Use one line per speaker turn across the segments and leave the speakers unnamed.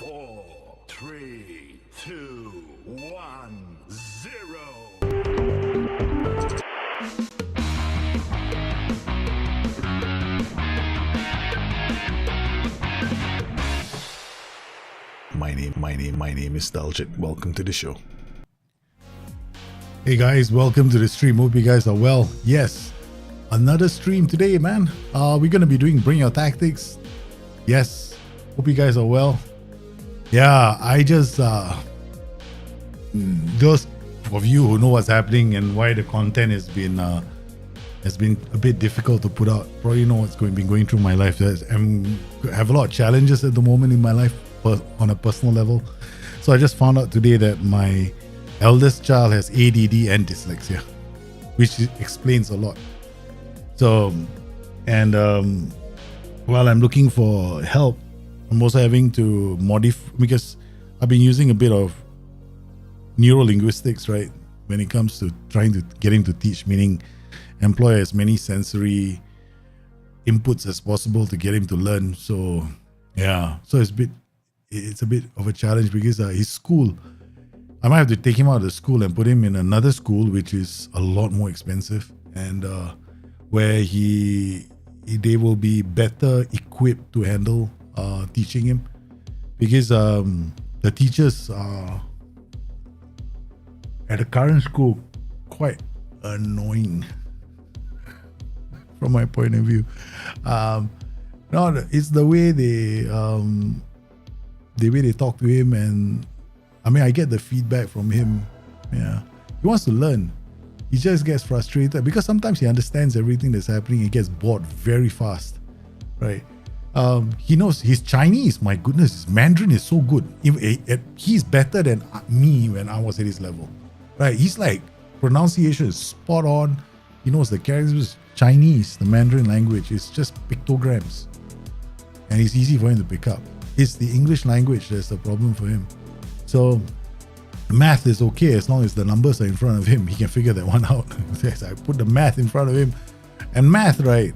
4, 3, 2, 1, 0. My name is Daljit. Welcome to the show.
Hey guys, welcome to the stream. Hope you guys are well. Yes, another stream today, man. We're gonna be doing Bring Your Tactics. Yes, hope you guys are well. Yeah, I just those of you who know what's happening and why the content has been a bit difficult to put out. Probably know what's been going through my life. I have a lot of challenges at the moment in my life on a personal level. So I just found out today that my eldest child has ADD and dyslexia, which explains a lot. So, and while I'm looking for help, I'm also having to modify, because I've been using a bit of neurolinguistics, right? When it comes to trying to get him to teach, meaning employ as many sensory inputs as possible to get him to learn. So, yeah, so it's a bit of a challenge because his school, I might have to take him out of the school and put him in another school, which is a lot more expensive, and where they will be better equipped to handle teaching him, because the teachers are at the current school quite annoying from my point of view. No, it's the way they talk to him, and I mean, I get the feedback from him. Yeah, he wants to learn. He just gets frustrated because sometimes he understands everything that's happening. He gets bored very fast, right? He knows his Chinese. My goodness, his Mandarin is so good. He's better than me when I was at his level, right? He's like, pronunciation is spot on. He knows the characters. Chinese, the Mandarin language, is just pictograms, and it's easy for him to pick up. It's the English language that's the problem for him. So math is okay as long as the numbers are in front of him. He can figure that one out. I put the math in front of him. And math, right?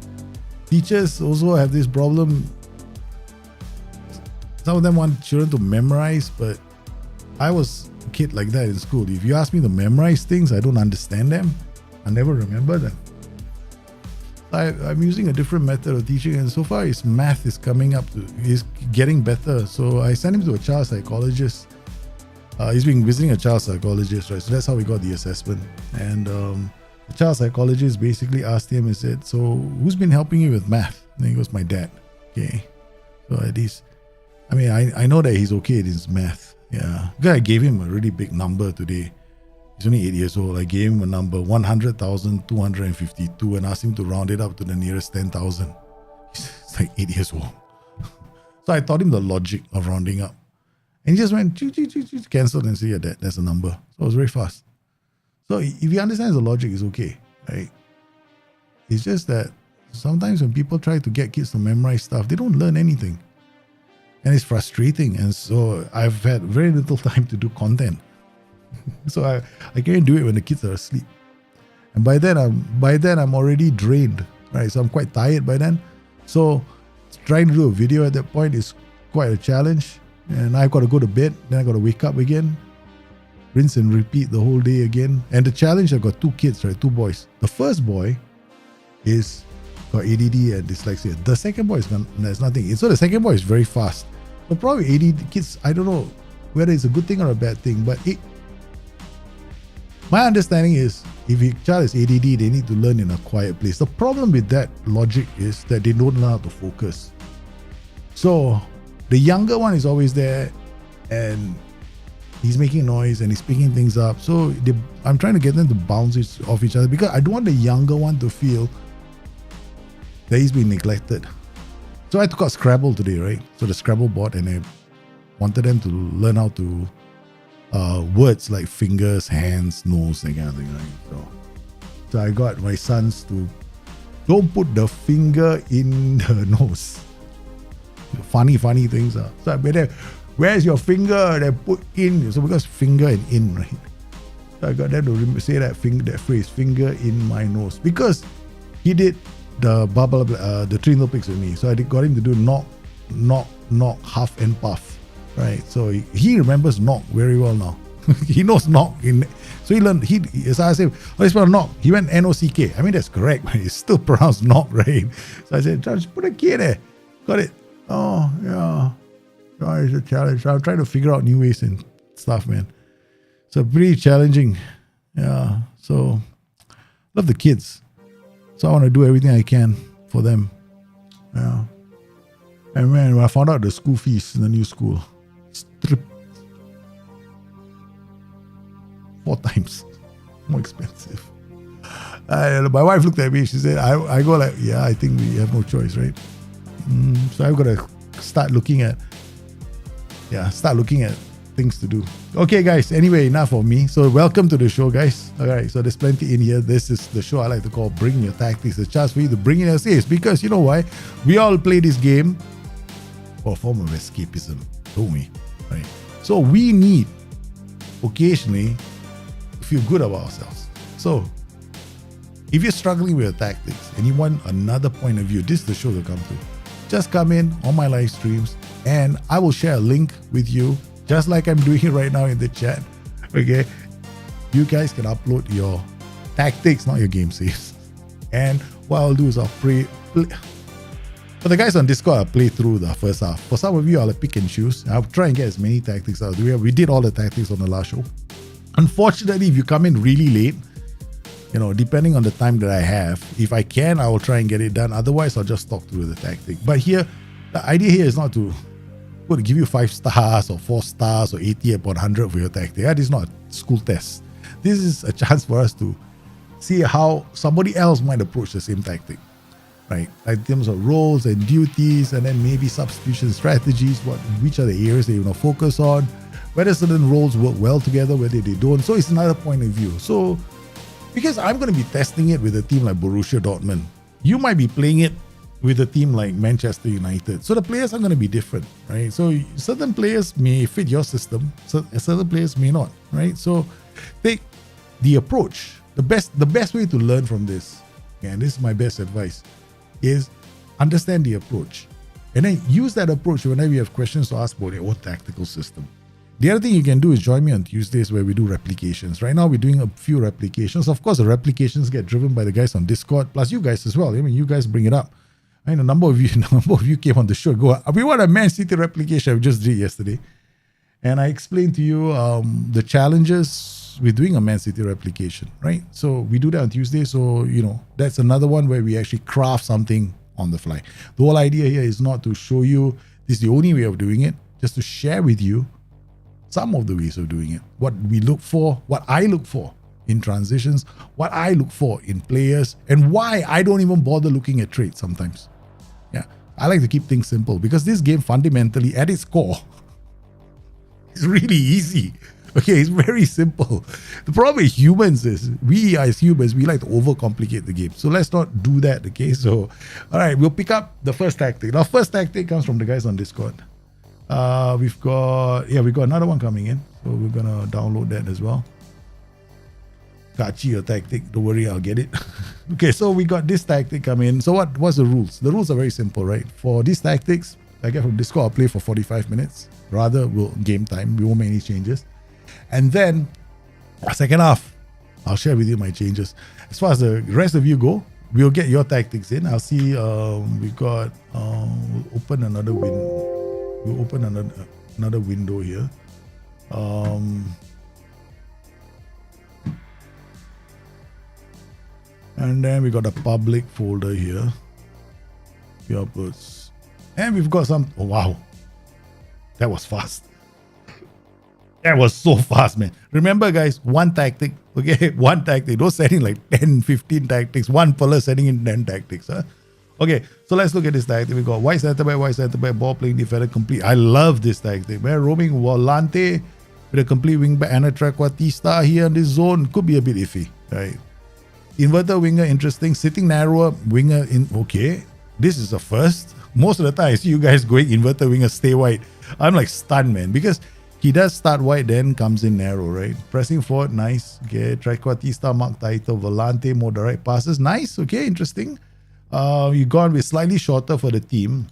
Teachers also have this problem. Some of them want children to memorize, but I was a kid like that in school. If you ask me to memorize things, I don't understand them. I never remember them. I'm using a different method of teaching, and so far his math is is getting better. So I sent him to a child psychologist. He's been visiting a child psychologist, right? So that's how we got the assessment. And the child psychologist basically asked him, he said, so who's been helping you with math? And he goes, my dad. Okay. So at least, I mean, I know that he's okay at his math. Yeah. Because I gave him a really big number today. He's only 8 years old. I gave him a number, 100,252, and asked him to round it up to the nearest 10,000. He's like 8 years old. So I taught him the logic of rounding up. And he just went, cancelled, and said, yeah, that's a number. So it was very fast. So if he understands the logic, it's okay, right? It's just that sometimes when people try to get kids to memorize stuff, they don't learn anything. And it's frustrating. And so I've had very little time to do content. So I can't do it when the kids are asleep. And by then I'm already drained, right? So I'm quite tired by then. So trying to do a video at that point is quite a challenge. And I've got to go to bed, then I got to wake up again, rinse and repeat the whole day again. And the challenge, I've got two kids, right? Two boys. The first boy got ADD and dyslexia. The second boy there's nothing. So the second boy is very fast. So probably ADD kids, I don't know whether it's a good thing or a bad thing, but my understanding is if a child is ADD, they need to learn in a quiet place. The problem with that logic is that they don't know how to focus. So the younger one is always there, and he's making noise and he's picking things up. So I'm trying to get them to bounce off each other, because I don't want the younger one to feel that he's been neglected. So I took out Scrabble today, right? So the Scrabble board, and I wanted them to learn how to words like fingers, hands, nose, that kind of thing, right? So I got my sons to don't put the finger in the nose. Funny things are. So I made them, where's your finger? They put in. So because finger and in, right? So I got them to say that phrase, finger in my nose, because he did the the three little pigs with me. So I got him to do knock, half and puff. right? So he remembers knock very well now. He knows knock so he learned, as I said, oh, it's about knock. He went N-O-C-K. I mean, that's correct, but it's still pronounced knock, right? So I said, just put a K there. Got it. Oh, yeah. Oh, it's a challenge. I'm trying to figure out new ways and stuff, man. So pretty challenging. Yeah. So love the kids. So I want to do everything I can for them. Yeah. And man, when I found out the school fees in the new school, it's 4 times more expensive. My wife looked at me. She said, I go like, yeah, I think we have no choice, right? So I've got to start looking at things to do. Okay, guys. Anyway, enough of me. So welcome to the show, guys. All right. So there's plenty in here. This is the show I like to call Bring Your Tactics. It's a chance for you to bring in your saves because you know why? We all play this game for a form of escapism, don't we? Right. So we need occasionally to feel good about ourselves. So if you're struggling with your tactics and you want another point of view, this is the show to come to. Just come in on my live streams and I will share a link with you, just like I'm doing it right now in the chat. Okay. You guys can upload your tactics, not your game saves. And what I'll do is I'll play. For the guys on Discord, I'll play through the first half. For some of you, I'll pick and choose. I'll try and get as many tactics out. We did all the tactics on the last show. Unfortunately, if you come in really late, you know, depending on the time that I have, if I can, I will try and get it done. Otherwise, I'll just talk through the tactic. But here, the idea here is not to give you 5 stars or 4 stars or 80 upon 100 for your tactic. That is not a school test. This is a chance for us to see how somebody else might approach the same tactic, right? Like in terms of roles and duties, and then maybe substitution strategies, which are the areas that you want to focus on, whether certain roles work well together, whether they don't. So it's another point of view. So because I'm going to be testing it with a team like Borussia Dortmund, you might be playing it with a team like Manchester United. So the players are going to be different, right? So certain players may fit your system, so certain players may not, right? So take the approach. The best way to learn from this, and this is my best advice, is understand the approach. And then use that approach whenever you have questions to ask about your own tactical system. The other thing you can do is join me on Tuesdays where we do replications. Right now we're doing a few replications. Of course, the replications get driven by the guys on Discord, plus you guys as well. I mean, you guys bring it up. I mean, a number of you came on the show. We want a Man City replication. We just did it yesterday. And I explained to you the challenges with doing a Man City replication, right? So we do that on Tuesday. So, you know, that's another one where we actually craft something on the fly. The whole idea here is not to show you this is the only way of doing it, just to share with you some of the ways of doing it, what we look for, what I look for in transitions, what I look for in players, and why I don't even bother looking at trades sometimes. Yeah, I like to keep things simple because this game fundamentally at its core is really easy. Okay, it's very simple. The problem with humans is we as humans, we like to overcomplicate the game. So let's not do that, okay? So, all right, we'll pick up the first tactic. Our first tactic comes from the guys on Discord. We've got another one coming in, so we're gonna download that as well. Kachi, a tactic, don't worry, I'll get it. Okay, so we got this tactic coming in. So what's the rules? The rules are very simple, right? For these tactics, I get from Discord, I'll play for 45 minutes. Rather, we'll game time, we won't make any changes. And then second half, I'll share with you my changes. As far as the rest of you go, we'll get your tactics in. I'll see we've got we'll open another window. We'll open another window here. And then we got a public folder here. The uploads. And we've got some. Oh, wow. That was fast. That was so fast, man. Remember, guys, one tactic. Okay, one tactic. Don't send in like 10, 15 tactics. One fella sending in 10 tactics. Huh? Okay, so let's look at this tactic. We got white center back, ball playing defender complete. I love this tactic, man. Roaming volante with a complete wing back and a trequartista here in this zone could be a bit iffy, right? Inverter winger, interesting. Sitting narrower, winger in. Okay, this is a first. Most of the time, I see you guys going inverter winger, stay wide. I'm like stunned, man, because he does start wide, then comes in narrow, right? Pressing forward, nice. Okay, trequartista, mark title, volante, more direct passes, nice. Okay, interesting. You've gone with slightly shorter for the team.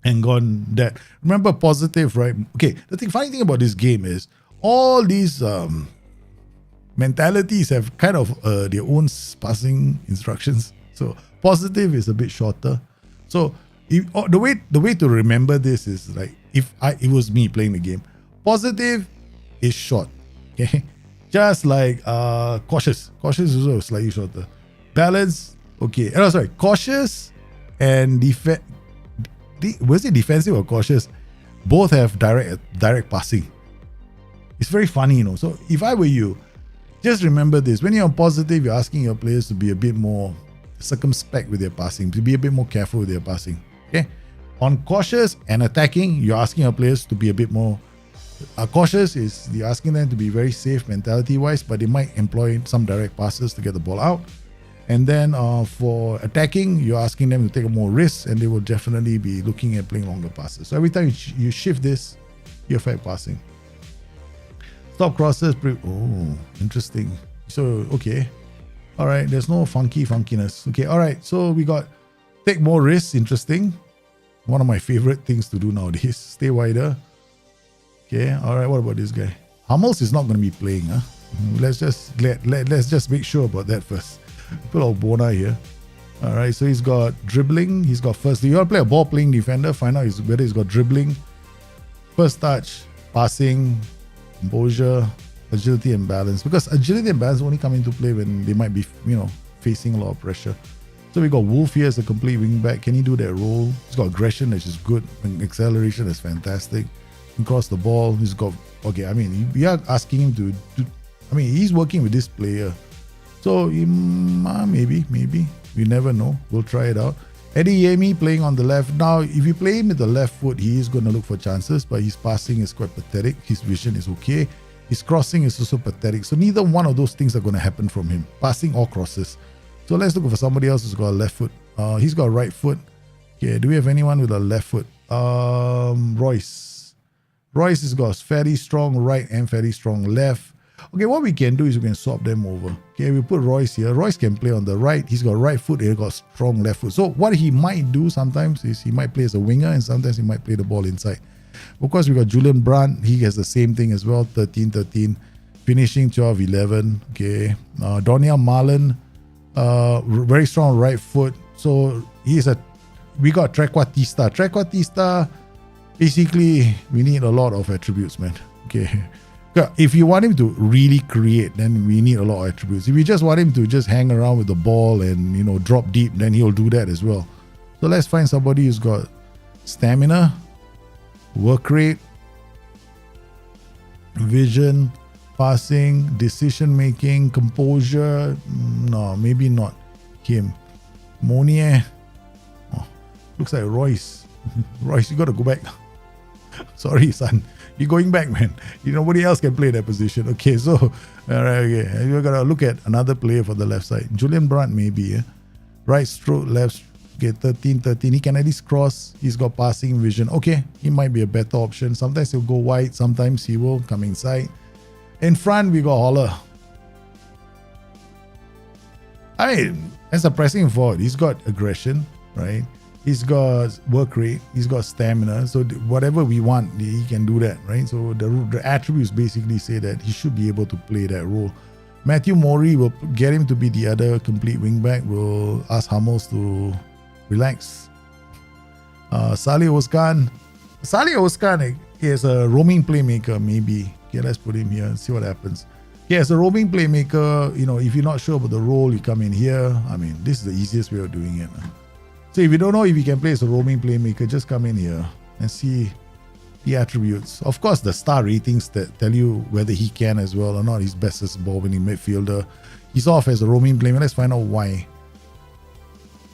and gone that. Remember positive, right? Okay, funny thing about this game is all these mentalities have kind of their own passing instructions. So positive is a bit shorter. So the way to remember this is like if it was me playing the game, positive is short. Okay, just like cautious is also slightly shorter. Balance, okay. Oh, sorry, cautious and was it defensive or cautious? Both have direct passing. It's very funny, you know. So if I were you, just remember this: when you're on positive, you're asking your players to be a bit more circumspect with their passing, to be a bit more careful with their passing. Okay. On cautious and attacking, you're asking your players to be a bit more cautious. Is you're asking them to be very safe mentality-wise, but they might employ some direct passes to get the ball out. And then for attacking, you're asking them to take more risks, and they will definitely be looking at playing longer passes. So every time you shift this, you affect passing. Stop crosses. Oh, interesting. So, okay. All right. There's no funkiness. Okay. All right. So we got take more risks. Interesting. One of my favorite things to do nowadays. Stay wider. Okay. All right. What about this guy? Hummels is not going to be playing. Huh? Let's just make sure about that first. Put our Bona here. All right. So he's got dribbling. He's got first. You want to play a ball playing defender? Find out whether he's got dribbling, first touch, passing, composure, agility and balance. Because agility and balance only come into play when they might be, facing a lot of pressure. So we got Wolf here as a complete wingback. Can he do that role? He's got aggression, which is good. And acceleration is fantastic. He can cross the ball. He's got we are asking him to do. He's working with this player. So maybe. We never know. We'll try it out. Eddie Yemi playing on the left. Now, if you play him with the left foot, he is going to look for chances, but his passing is quite pathetic. His vision is okay. His crossing is also pathetic. So neither one of those things are going to happen from him, passing or crosses. So let's look for somebody else who's got a left foot. He's got a right foot. Okay, do we have anyone with a left foot? Royce. Royce has got fairly strong right and fairly strong left. Okay, what we can do is we can swap them over. Okay, we put Royce here. Royce can play on the right. He's got right foot and he's got strong left foot. So what he might do sometimes is he might play as a winger and sometimes he might play the ball inside. Of course, we got Julian Brandt. He has the same thing as well, 13-13, finishing 12-11. Okay, Doniel Marlon, very strong right foot. So we got Trequartista. Trequartista, basically, we need a lot of attributes, man. Okay. If you want him to really create, then we need a lot of attributes. If you just want him to just hang around with the ball and drop deep, then he'll do that as well. So let's find somebody who's got stamina, work rate, vision, passing, decision making, composure. No, maybe not him. Monier. Oh, looks like Royce. Royce, you got to go back. Sorry, son. You're going back, man. Nobody else can play that position. Okay, so, all right, okay. We're going to look at another player for the left side. Julian Brandt, maybe. Yeah? Right stroke, left. Okay, 13-13. He can at least cross. He's got passing vision. Okay, he might be a better option. Sometimes he'll go wide. Sometimes he will come inside. In front, we got Holler. As a pressing forward, he's got aggression, right? He's got work rate, he's got stamina. So whatever we want, he can do that, right? So the attributes basically say that he should be able to play that role. Matthew Morey will get him to be the other complete wingback. We'll ask Hummels to relax. Salih Ozkan. Salih Ozkan is a roaming playmaker, maybe. Okay, let's put him here and see what happens. Yeah, as a roaming playmaker, if you're not sure about the role, you come in here. This is the easiest way of doing it. So if you don't know if you can play as a roaming playmaker, just come in here and see the attributes. Of course, the star ratings that tell you whether he can as well or not. He's best as a ball-winning midfielder. He's off as a roaming playmaker. Let's find out why.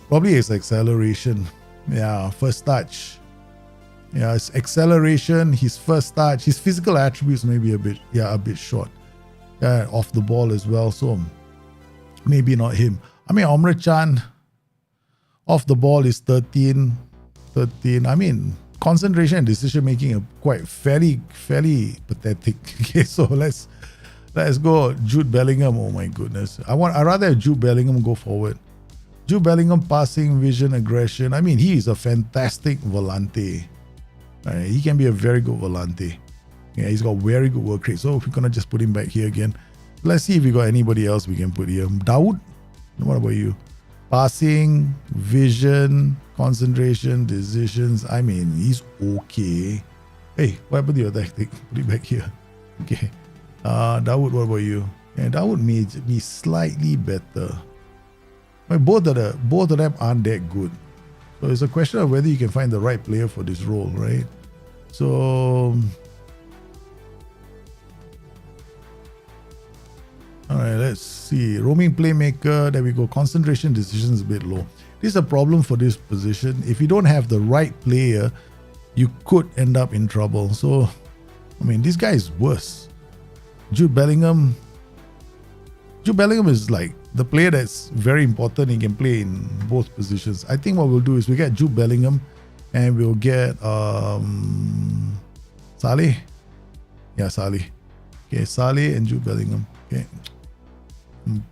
Probably his acceleration. Yeah, first touch. Yeah, his acceleration, his first touch, his physical attributes maybe a bit short. Yeah, off the ball as well. So maybe not him. Omra Chan. Off the ball is 13. Concentration and decision making are quite fairly pathetic. Okay, so let's go Jude Bellingham. Oh my goodness. I'd rather have Jude Bellingham go forward. Jude Bellingham, passing, vision, aggression. I mean, he is a fantastic volante. Right? He can be a very good volante. Yeah, he's got very good work rate. So we're gonna just put him back here again. Let's see if we got anybody else we can put here. Dawood, what about you? Passing, vision, concentration, decisions. I mean, he's okay. Hey, what happened to your tactic? Put it back here. Okay. Dawood, what about you? Yeah, Dawood may be slightly better. But both of them aren't that good. So it's a question of whether you can find the right player for this role, right? So, all right, let's see. Roaming playmaker, there we go. Concentration, decisions a bit low. This is a problem for this position. If you don't have the right player, you could end up in trouble. So, I mean, this guy is worse. Jude Bellingham is like the player that's very important. He can play in both positions. I think what we'll do is we get Jude Bellingham and we'll get Saleh. Yeah, Saleh. Okay, Saleh and Jude Bellingham. Okay.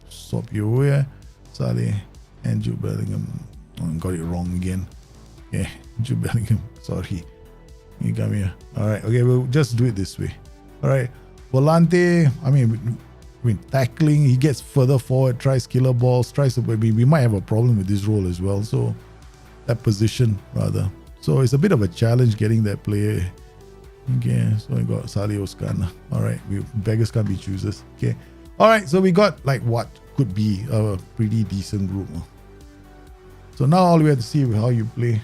Swap you away. Saleh and Jude Bellingham. Oh, got it wrong again. Okay, Jude Bellingham. Sorry. You come here. Alright, okay, we'll just do it this way. Alright. Volante, I mean, tackling, he gets further forward, tries killer balls, tries to, we might have a problem with this role as well. So, that position rather. So, it's a bit of a challenge getting that player. Okay, so we got Saleh Oskan. Alright, beggars can't be choosers. Okay. Alright, so we got like what could be a pretty decent group. So, now all we have to see is how you play.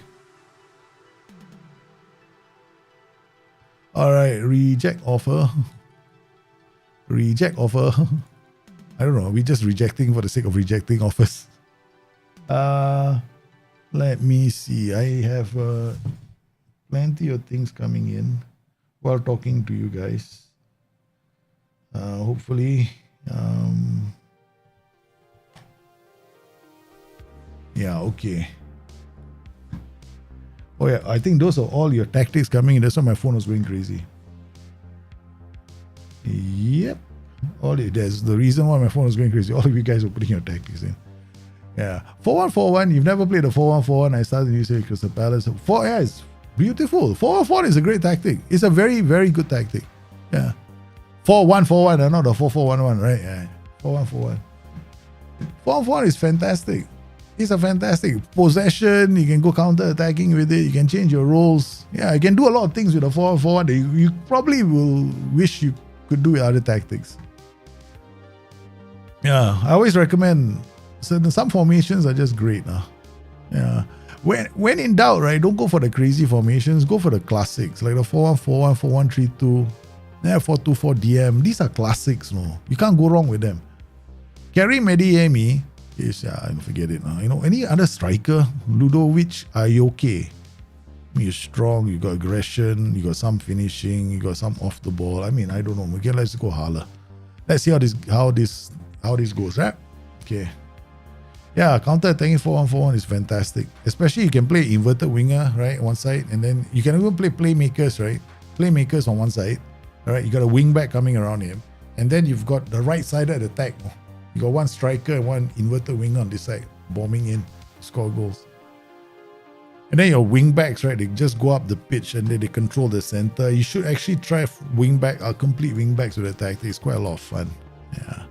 Alright, reject offer. Reject offer. I don't know. We're just rejecting for the sake of rejecting offers. Let me see. I have plenty of things coming in while talking to you guys. Hopefully. Yeah, okay. Oh yeah, I think those are all your tactics coming in. That's why my phone was going crazy. Yep. There's the reason why my phone was going crazy. All of you guys were putting your tactics in. Yeah. 4-1-4-1. You've never played a 4-1-4-1. I started using Crystal Palace. Yeah, it's beautiful. 4-1-4 is a great tactic. It's a very, very good tactic. Yeah. 4-1-4-1, not the 4-4-1-1, right? Yeah. 4-1-4-1. 4-1-4 is fantastic. It's a fantastic possession. You can go counter attacking with it. You can change your roles. Yeah, you can do a lot of things with a 4-1-4-1 that you probably will wish you could do with other tactics. Yeah, I always recommend some formations are just great. Yeah. When in doubt, right, don't go for the crazy formations. Go for the classics like the 4-1-4-1, 4-1-3-2, 4-2-4 DM. These are classics, no. You can't go wrong with them. Karim Adeyemi is, I forget it now. You know, any other striker, Ludovic, are you okay? You're strong, you got aggression, you got some finishing, you got some off the ball. I mean, I don't know. Okay, let's go Hala. Let's see how this goes, right? Okay. Yeah, counter-attacking 4-1-4-1 is fantastic. Especially you can play inverted winger, right, one side, and then you can even play playmakers, right? Playmakers on one side, all right? You got a wing back coming around him, and then you've got the right-sided attack. You got one striker and one inverted winger on this side, bombing in, score goals. And then your wing backs, right? They just go up the pitch and then they control the center. You should actually try complete wing backs with the tactic. It's quite a lot of fun. Yeah.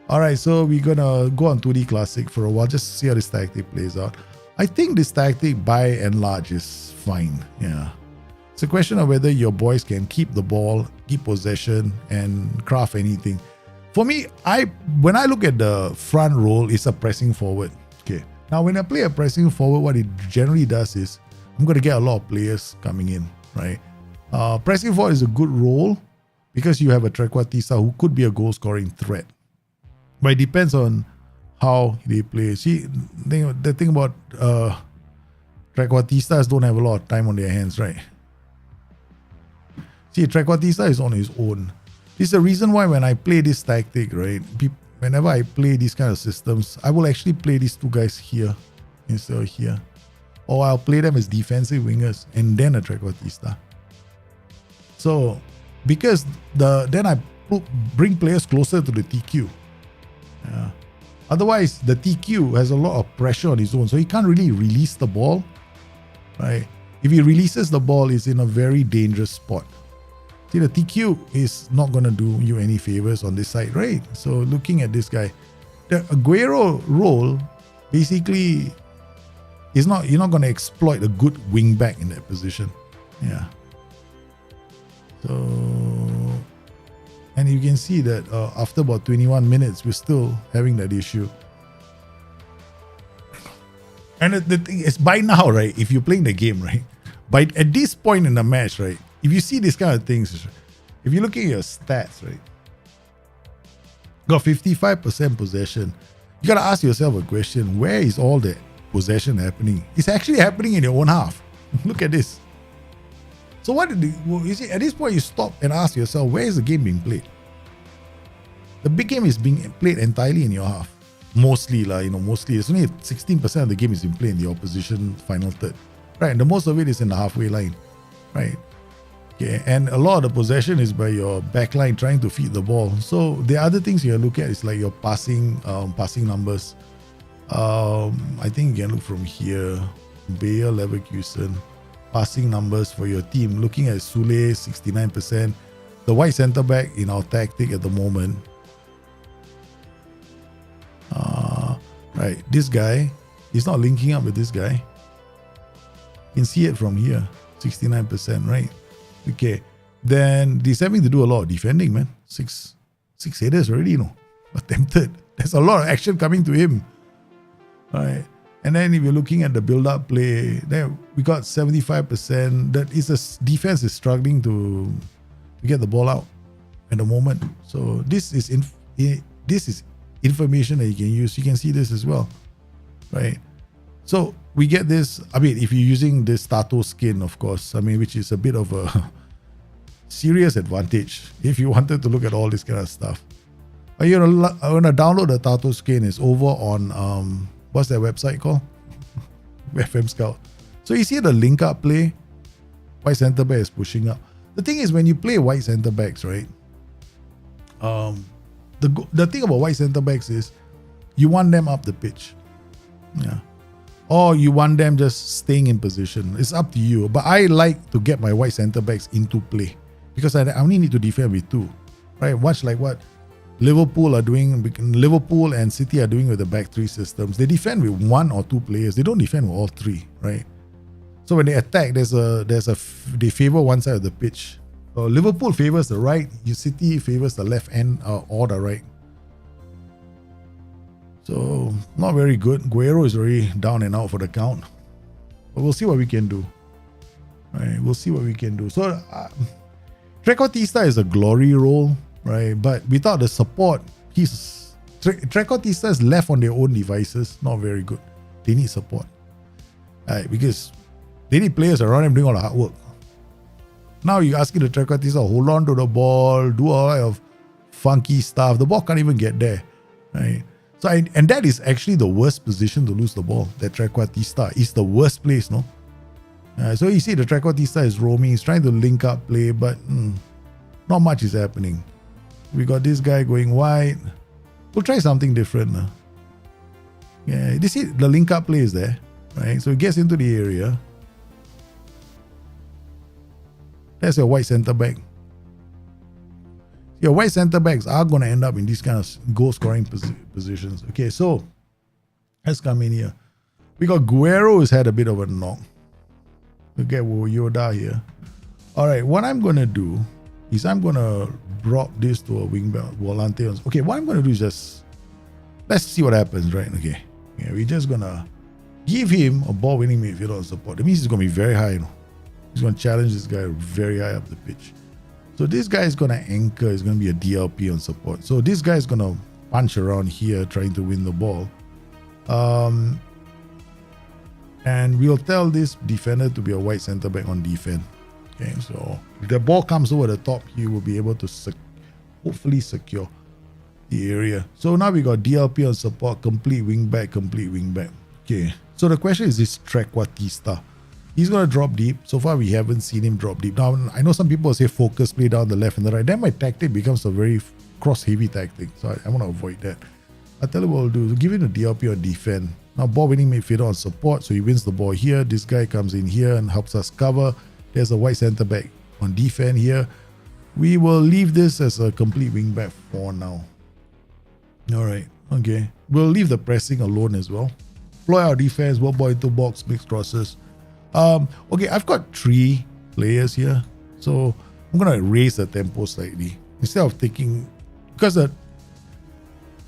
All right, so we're gonna go on 2D Classic for a while, just to see how this tactic plays out. I think this tactic, by and large, is fine. Yeah. It's a question of whether your boys can keep the ball, keep possession, and craft anything. For me, when I look at the front roll, it's a pressing forward. Okay. Now, when I play a pressing forward, what it generally does is I'm going to get a lot of players coming in, right? Pressing forward is a good role because you have a Trequartista who could be a goal-scoring threat. But it depends on how they play. See, the thing about Trequartistas don't have a lot of time on their hands, right? See, Trequartista is on his own. This is the reason why when I play this tactic, right? Whenever I play these kind of systems, I will actually play these two guys here instead of here. Or I'll play them as defensive wingers and then a Trequartista. So, because then I bring players closer to the TQ. Yeah. Otherwise, the TQ has a lot of pressure on his own, so he can't really release the ball, right? If he releases the ball, it's in a very dangerous spot. See, the TQ is not going to do you any favors on this side, right? So looking at this guy, the Aguero role basically is not, you're not going to exploit a good wing back in that position. Yeah. So, and you can see that after about 21 minutes, we're still having that issue. And the thing is, by now, right, if you're playing the game, right, at this point in the match, right, if you see these kind of things, if you look at your stats, right, got 55% possession, you got to ask yourself a question: where is all the possession happening? It's actually happening in your own half. Look at this. So what did you see? At this point, you stop and ask yourself, where is the game being played? The big game is being played entirely in your half. Mostly, mostly. It's only 16% of the game is being played in the opposition final third. Right, and the most of it is in the halfway line. Right. Okay, and a lot of the possession is by your back line trying to feed the ball. So the other things you look at is like your passing numbers. I think you can look from here. Bayer Leverkusen. Passing numbers for your team. Looking at Sule, 69%. The white centre back in our tactic at the moment. Right, this guy, he's not linking up with this guy. You can see it from here, 69%, right? Okay, then he's having to do a lot of defending, man. Six headers already, attempted. There's a lot of action coming to him. All right. And then if you're looking at the build-up play, there we got 75%. That is a defense is struggling to get the ball out at the moment. So this is information that you can use. You can see this as well, right? So we get this. I mean, if you're using this Tato skin, of course, I mean, which is a bit of a serious advantage if you wanted to look at all this kind of stuff. But you're gonna download the Tato skin. It's over on what's that website called? FM Scout. So you see the link up play. White centre back is pushing up. The thing is, when you play white centre backs, right? The thing about white centre backs is you want them up the pitch, yeah, or you want them just staying in position. It's up to you. But I like to get my white centre backs into play because I only need to defend with two, right? Much like what Liverpool are doing. Liverpool and City are doing with the back three systems. They defend with one or two players. They don't defend with all three, right? So when they attack, they favor one side of the pitch. Liverpool favors the right, City favors the left end or the right. So not very good. Guerrero is already down and out for the count. But we'll see what we can do. Right, we'll see what we can do. So Trequartista is a glory role, right? But without the support, Trequartista is left on their own devices. Not very good. They need support. Right, because they need players around them doing all the hard work. Now you're asking the Trequartista to hold on to the ball, do a lot of funky stuff. The ball can't even get there, right? So and that is actually the worst position to lose the ball. That Trequartista is the worst place, no? So you see the Trequartista is roaming. He's trying to link up play, but not much is happening. We got this guy going wide. We'll try something different. Yeah, you see the link up play is there, right? So he gets into the area. That's your white centre back. Your white centre backs are going to end up in these kind of goal scoring positions. Okay, so let's come in here. We got Guerrero who's had a bit of a knock. Look at Yoda here. All right, what I'm going to do is I'm going to drop this to a wingback volante. Okay, what I'm going to do is just let's see what happens, right? Okay, yeah, we're just going to give him a ball winning midfielder on support. That means he's going to be very high, He's going to challenge this guy very high up the pitch. So this guy is going to anchor. He's going to be a DLP on support. So this guy is going to punch around here trying to win the ball. And we'll tell this defender to be a white centre back on defense. Okay, so if the ball comes over the top, he will be able to hopefully secure the area. So now we got DLP on support, complete wing back. Okay, so the question is this Trequartista. He's going to drop deep. So far, we haven't seen him drop deep. Now, I know some people say focus play down the left and the right. Then my tactic becomes a very cross-heavy tactic. So I want to avoid that. I tell you what we'll do. We'll give him a DLP on defend. Now ball winning midfielder on support, so he wins the ball here. This guy comes in here and helps us cover. There's a white centre back on defend here. We will leave this as a complete wing back for now. Alright, okay. We'll leave the pressing alone as well. Deploy our defense, one ball into box, mix crosses. Okay, I've got 3 players here. So I'm gonna raise the tempo slightly. Instead of taking, because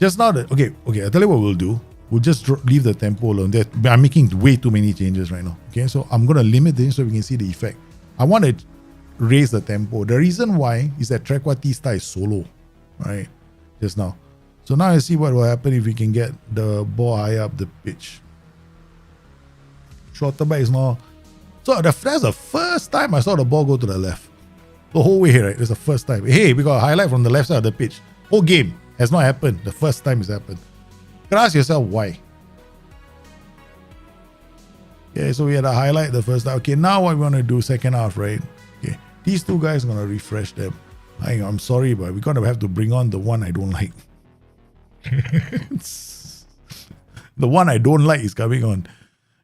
just now okay, I'll tell you what we'll do. We'll just leave the tempo alone. I'm making way too many changes right now. Okay, so I'm gonna limit this so we can see the effect. I want to raise the tempo. The reason why is that Trequartista is solo, right? Just now. So now I see what will happen if we can get the ball high up the pitch. Shorter back is now. So that's the first time I saw the ball go to the left. The whole way, right? That's the first time. Hey, we got a highlight from the left side of the pitch. Whole game has not happened. The first time it's happened. You can ask yourself why. Okay, so we had a highlight the first time. Okay, now what we want to do second half, right? Okay, these 2 guys are going to refresh them. I'm sorry, but we're going to have to bring on the one I don't like. The one I don't like is coming on.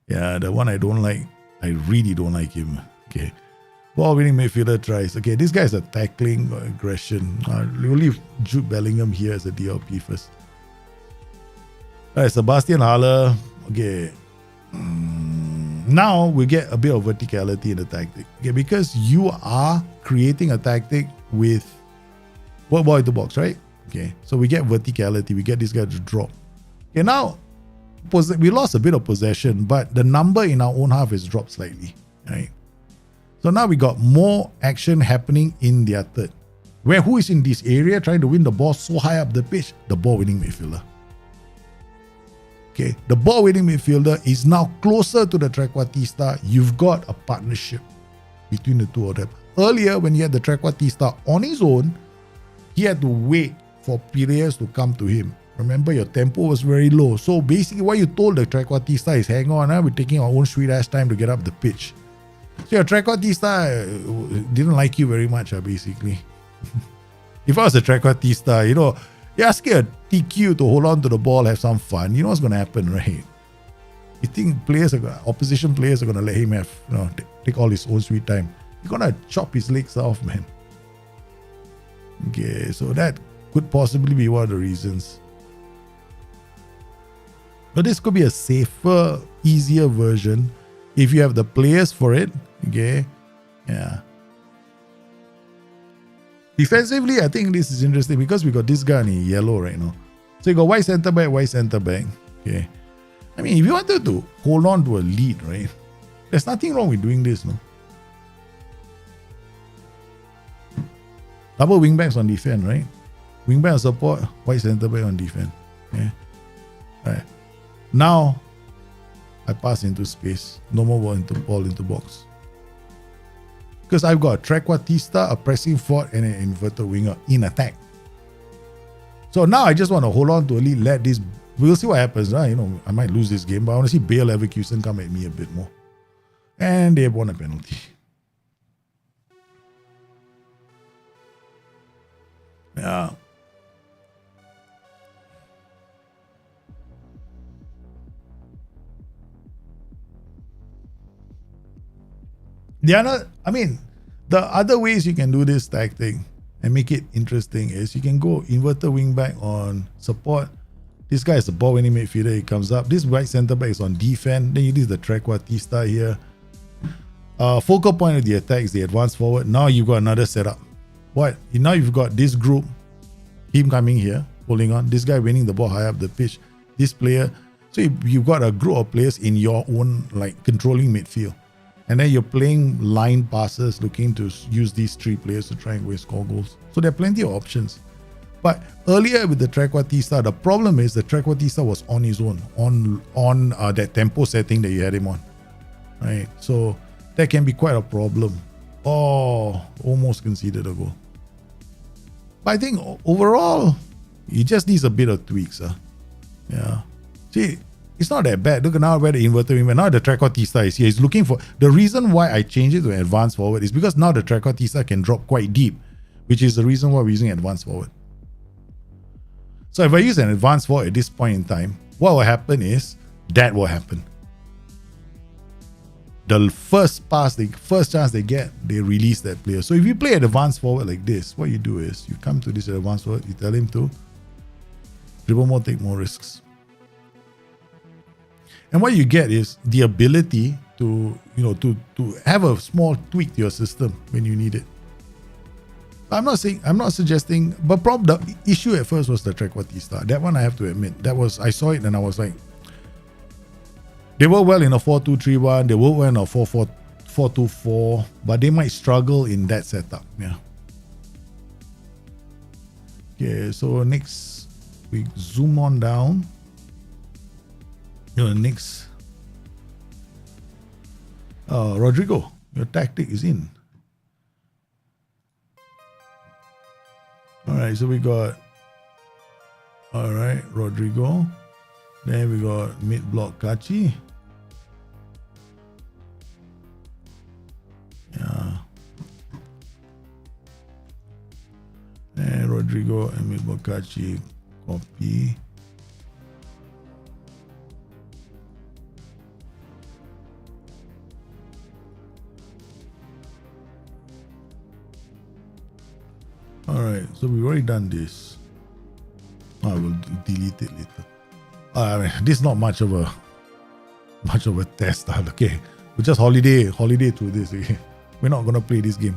Yeah, the one I don't like. I really don't like him. Okay. Ball winning midfielder tries. Okay, this guy is a tackling aggression. We'll leave Jude Bellingham here as a DLP first. Alright, Sebastian Haller. Okay. Now we get a bit of verticality in the tactic. Okay, because you are creating a tactic with what ball into box, right? Okay, so we get verticality. We get this guy to drop. Okay, now we lost a bit of possession, but the number in our own half is dropped slightly, right? So now we got more action happening in their third. Where who is in this area trying to win the ball so high up the pitch? The ball winning midfielder. Okay, the ball winning midfielder is now closer to the Trequartista. You've got a partnership between the 2 of them. Earlier, when you had the Trequartista on his own, he had to wait for players to come to him. Remember, your tempo was very low. So basically, what you told the Trequartista is, hang on, we're taking our own sweet ass time to get up the pitch. So your Trequartista didn't like you very much, basically. If I was a Trequartista, you're asking a TQ to hold on to the ball, have some fun. You know what's going to happen, right? You think opposition players are going to let him have, take all his own sweet time. You're going to chop his legs off, man. Okay, so that could possibly be one of the reasons. But this could be a safer, easier version if you have the players for it. Okay, yeah. Defensively, I think this is interesting because we got this guy in yellow right now. So you got white centre back. Okay. I mean, if you wanted to hold on to a lead, right? There's nothing wrong with doing this, no? Double wingbacks on defense, right? Wingback on support, white centre back on defense. Okay. Alright. Now I pass into space. No more ball into box. Because I've got a Trequartista, a pressing forward, and an inverted winger in attack. So now I just want to hold on to a lead, let this. We'll see what happens. I might lose this game, but I want to see Bayer Leverkusen come at me a bit more. And they have won a penalty. Yeah. The other ways you can do this tactic and make it interesting is you can go inverted wing back on support. This guy is a ball winning midfielder. He comes up. This right centre back is on defense. Then you use the Trequartista here. Focal point of the attack is the advance forward. Now you've got another setup. Now you've got this group, him coming here, holding on. This guy winning the ball high up the pitch. This player. So you've got a group of players in your own, controlling midfield. And then you're playing line passes, looking to use these 3 players to try and score goals. So there are plenty of options. But earlier with the Trequartista, the problem is the Trequartista was on his own, on that tempo setting that you had him on. Right? So that can be quite a problem. Oh, almost conceded a goal. But I think overall, he just needs a bit of tweaks. Yeah. See, it's not that bad. Look at now where the inverted wingback. Now the Trequartista is here. He's looking for... The reason why I changed it to an advanced forward is because now the Trequartista can drop quite deep, which is the reason why we're using advanced forward. So if I use an advanced forward at this point in time, what will happen is that will happen. The first pass, the first chance they get, they release that player. So if you play an advanced forward like this, what you do is you come to this advanced forward, you tell him to dribble more, take more risks. And what you get is the ability to, to have a small tweak to your system when you need it. I'm not suggesting, but the issue at first was the trequartista. That one I have to admit, I saw it and I was like, they work well in a 4-2-3-1, they work well in a 4-4-2-4, but they might struggle in that setup. Yeah. Okay, so next we zoom on down. Next. Rodrigo, your tactic is in. Alright, so we got Rodrigo. Then we got mid block Kachi. Yeah. And Rodrigo and mid block Kachi copy. Alright, so we've already done this. I will delete it later. This is not much of a test. Okay, we just holiday through this. Okay, we're not gonna play this game.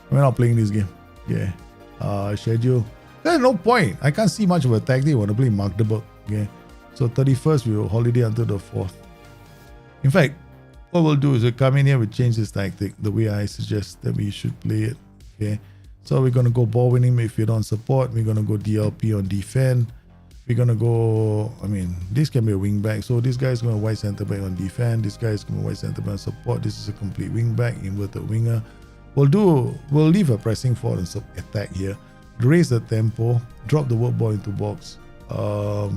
We're not playing this game. Yeah. Schedule. There's no point. I can't see much of a tactic. I want to play Magdeburg. Okay. So 31st we will holiday until the 4th. In fact, what we'll do is we'll come in here, we'll change this tactic the way I suggest that we should play it. Okay. So we're going to go ball winning midfield on support. We're going to go DLP on defend. We're going to go, this can be a wing back. So this guy's going to wide center back on defend. This guy's going to wide center back on support. This is a complete wing back, inverted winger. We'll leave a pressing forward and attack here. Raise the tempo. Drop the work ball into box. Yeah,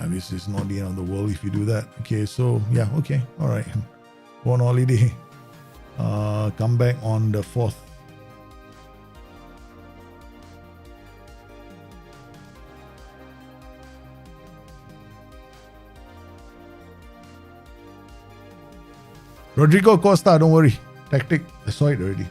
this is not the end of the world if you do that. Okay, so yeah, okay, all right. Go on holiday. Come back on the 4th. Rodrigo Costa, don't worry. Tactic, I saw it already.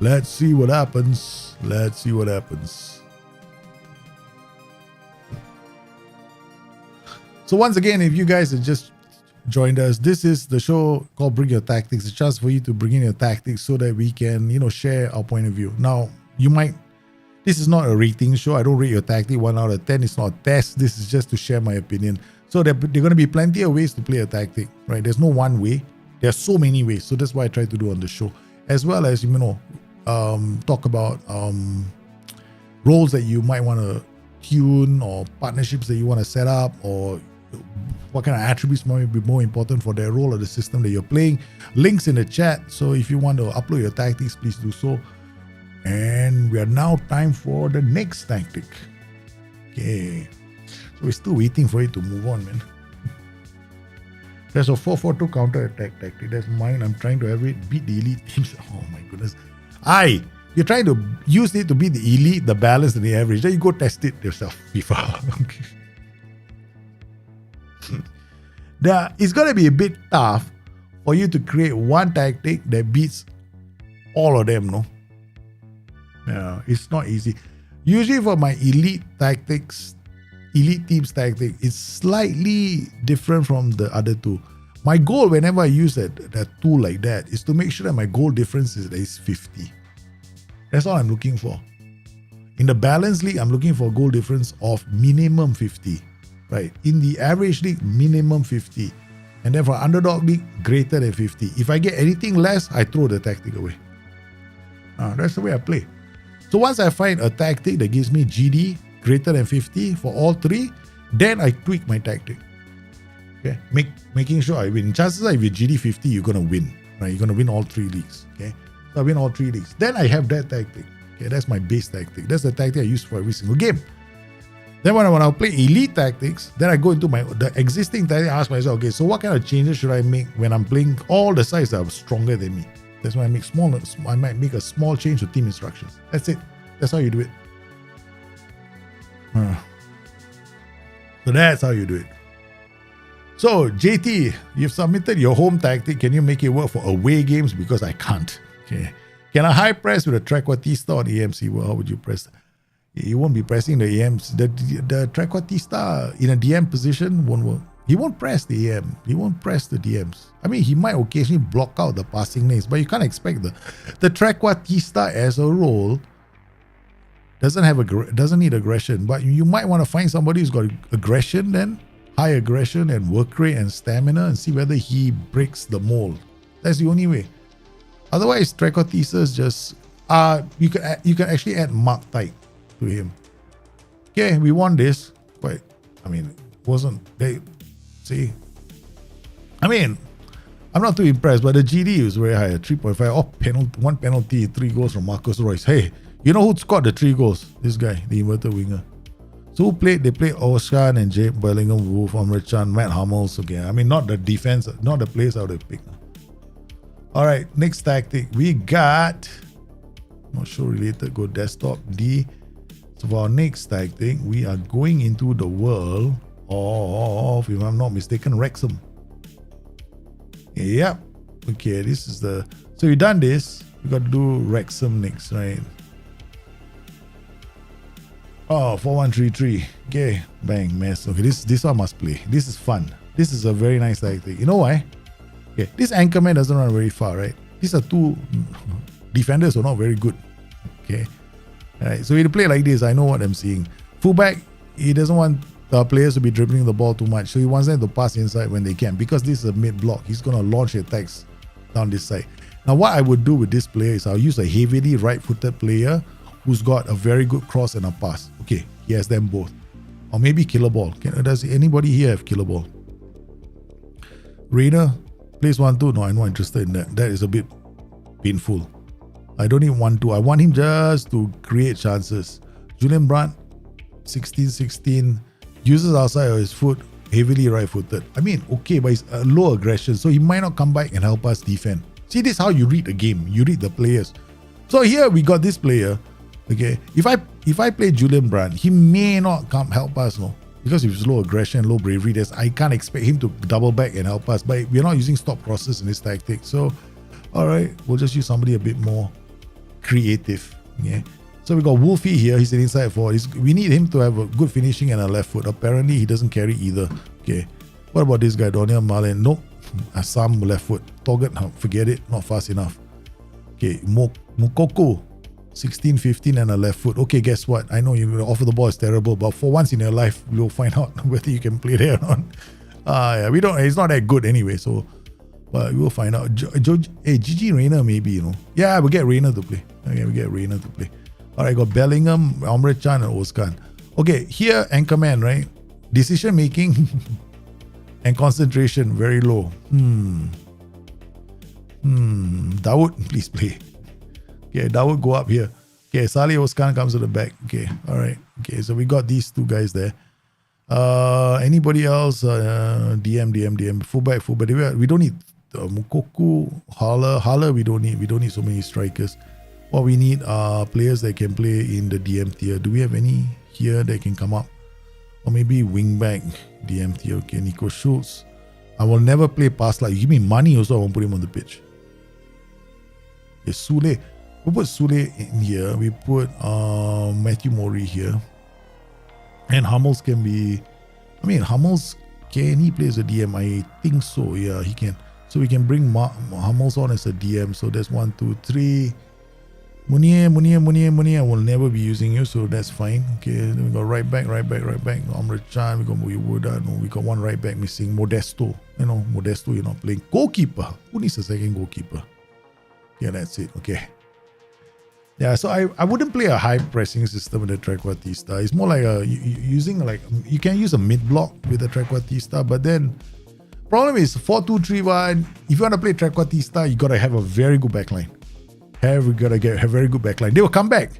Let's see what happens. Let's see what happens. So once again, if you guys have just joined us, this is the show called Bring Your Tactics. It's just for you to bring in your tactics so that we can, share our point of view. Now, this is not a rating show. I don't rate your tactic 1 out of 10. It's not a test. This is just to share my opinion. So there are going to be plenty of ways to play a tactic, right? There's no one way. There are so many ways. So that's what I try to do on the show. As well as, talk about roles that you might want to tune or partnerships that you want to set up or what kind of attributes might be more important for their role or the system that you're playing. Links in the chat. So if you want to upload your tactics, please do so. And we are now time for the next tactic. Okay. So we're still waiting for it to move on, man. There's a 4-4-2 counter-attack tactic. That's mine. I'm trying to have it beat the elite teams. Oh my goodness. You're trying to use it to beat the elite, the balance, and the average. Then you go test it yourself, FIFA. It's going to be a bit tough for you to create one tactic that beats all of them, no? Yeah, it's not easy. Usually for my elite teams tactic, it's slightly different from the other two. My goal whenever I use that tool like that is to make sure that my goal difference is at least 50. That's all I'm looking for. In the balance league, I'm looking for a goal difference of minimum 50. Right? In the average league, minimum 50. And then for underdog league, greater than 50. If I get anything less, I throw the tactic away. That's the way I play. So once I find a tactic that gives me GD greater than 50 for all three, then I tweak my tactic. Okay, making sure I win. Chances are if you're GD 50, you're gonna win. Right, you're gonna win all three leagues. Okay, so I win all three leagues. Then I have that tactic. Okay, that's my base tactic. That's the tactic I use for every single game. Then when I play elite tactics, then I go into the existing tactic. I ask myself, okay, so what kind of changes should I make when I'm playing all the sides that are stronger than me? That's why I might make a small change to team instructions. That's it. That's how you do it. So that's how you do it. So JT, you've submitted your home tactic. Can you make it work for away games? Because I can't. Okay. Can I high press with a Trequartista on AMC? Well, how would you press? You won't be pressing the AMs. The Trequartista in a DM position won't work. He won't press the AM. He won't press the DMs. I mean, he might occasionally block out the passing lanes, but you can't expect the Trequartista as a role doesn't need aggression. But you might want to find somebody who's got aggression, then high aggression and work rate and stamina, and see whether he breaks the mold. That's the only way. Otherwise, Trequartista is just you can actually add Mark type to him. Okay, we won this, but I mean, it wasn't they see. I mean, I'm not too impressed, but the GD was very high, 3.5. Oh, one penalty, 3 goals from Marcus Royce. Hey, you know who scored the 3 goals? This guy, the inverted winger. So who played? They played Oskan and Jake Bellingham, Wolf, Amrit Chan, Matt Hummels. Okay, I mean, not the defense, not the players I would have picked. All right, next tactic. We got, not sure related, go desktop D. So for our next tactic, we are going into the world of, if I'm not mistaken, Wrexham. Yep. Okay, this is the, so we've done this. We got to do Wrexham next, right? Oh, 4133. Okay, bang, mess. Okay, this one must play. This is fun. This is a very nice tactic. You know why? Okay, this anchorman doesn't run very far, right? These are 2 defenders who are not very good. Okay. Alright, so we play like this. I know what I'm seeing. Fullback, he doesn't want the players to be dribbling the ball too much. So he wants them to pass inside when they can. Because this is a mid block, he's going to launch attacks down this side. Now, what I would do with this player is I'll use a heavily right-footed player who's got a very good cross and a pass. Okay, he has them both. Or maybe killer ball. Does anybody here have killer ball? Rainer plays 1-2. No, I'm not interested in that. That is a bit painful. I don't even want to. I want him just to create chances. Julian Brandt, 16-16, uses outside of his foot, heavily right-footed. I mean, okay, but he's low aggression, so he might not come back and help us defend. See, this is how you read the game. You read the players. So here we got this player. Okay, if I play Julian Brandt, he may not come help us, no, because if it's low aggression, low bravery, I can't expect him to double back and help us. But we're not using stop crosses in this tactic, so all right, we'll just use somebody a bit more creative. Yeah. So we got Wolfie here. He's an inside forward. We need him to have a good finishing and a left foot. Apparently, he doesn't carry either. Okay. What about this guy, Doniel Marlin? Nope. Assam left foot. Togat, forget it. Not fast enough. Okay. Mukoko, 16-15 and a left foot. Okay, guess what? I know you offer the ball is terrible, but for once in your life, we'll find out whether you can play there or not. Yeah, we don't. It's not that good anyway. So, but we'll find out. Gigi Rayner maybe, you know. Yeah, we'll get Rayner to play. Okay, we get Rayner to play. All right, got Bellingham, Amrit Chan, and Oskan. Okay, here Anchorman, right? Decision making and concentration very low. Dawood, please play. Okay, Dawood go up here. Okay, Salih Oskan comes to the back. Okay, all right. Okay, so we got these 2 guys there. Anybody else? DM. Fullback. We don't need Mukoku, Haller. We don't need so many strikers. What we need are players that can play in the DM tier. Do we have any here that can come up? Or maybe wingback, DM tier. Okay, Nico Schultz. I will never play pass like you give me money also, I won't put him on the pitch. Okay, Sule. We put Sule in here. We put Matthew Mori here. And Hummels can be... I mean, Hummels, can he play as a DM? I think so. Yeah, he can. So we can bring Hummels on as a DM. So that's 1, 2, 3... Munir, I will never be using you, so that's fine. Okay, then we got right back. Amrit Chan, we got Muiwuda. No, we got 1 right back missing. Modesto. You know, Modesto, you're not playing. Goalkeeper. Who needs a second goalkeeper? Yeah, that's it. Okay. Yeah, so I wouldn't play a high pressing system with the Trequartista. It's more like you can use a mid block with the Trequartista, but then problem is 4-2-3-1. If you want to play Trequartista, you gotta have a very good backline. We gotta have a very good backline. They will come back.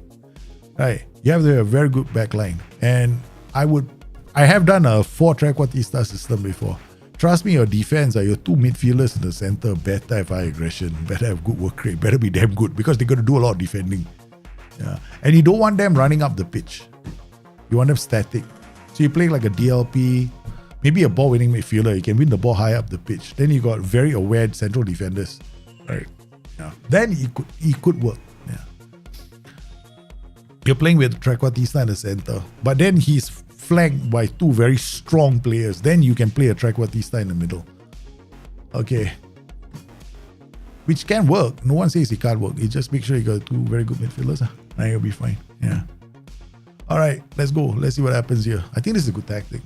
Right. You have to have a very good backline. And I have done a 4 trequartista system before. Trust me, your defense, your 2 midfielders in the center better have high aggression, better have good work rate, better be damn good because they're going to do a lot of defending. Yeah. And you don't want them running up the pitch. You want them static. So you play like a DLP, maybe a ball-winning midfielder. You can win the ball high up the pitch. Then you got very aware central defenders. Right. Yeah. Then it could work. Yeah. You're playing with trequartista in the center, but then he's flanked by 2 very strong players. Then you can play a trequartista in the middle. Okay. Which can work. No one says it can't work. You just make sure you got 2 very good midfielders. Now you'll be fine. Yeah. All right, let's go. Let's see what happens here. I think this is a good tactic.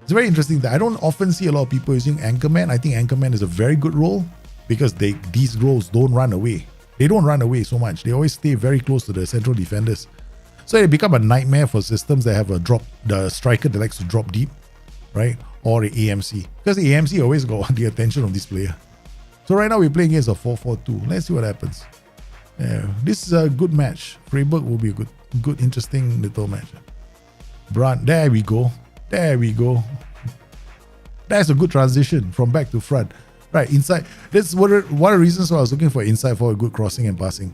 It's very interesting that I don't often see a lot of people using Anchorman. I think Anchorman is a very good role because these roles don't run away. They don't run away so much. They always stay very close to the central defenders. So it become a nightmare for systems that have the striker that likes to drop deep, right? Or the AMC. Because the AMC always got the attention of this player. So right now we're playing against a 4-4-2. Let's see what happens. Yeah, this is a good match. Freiburg will be a good, interesting little match. Brandt, there we go. There we go. That's a good transition from back to front. Right, inside. That's one of the reasons why I was looking for inside forward, good crossing and passing.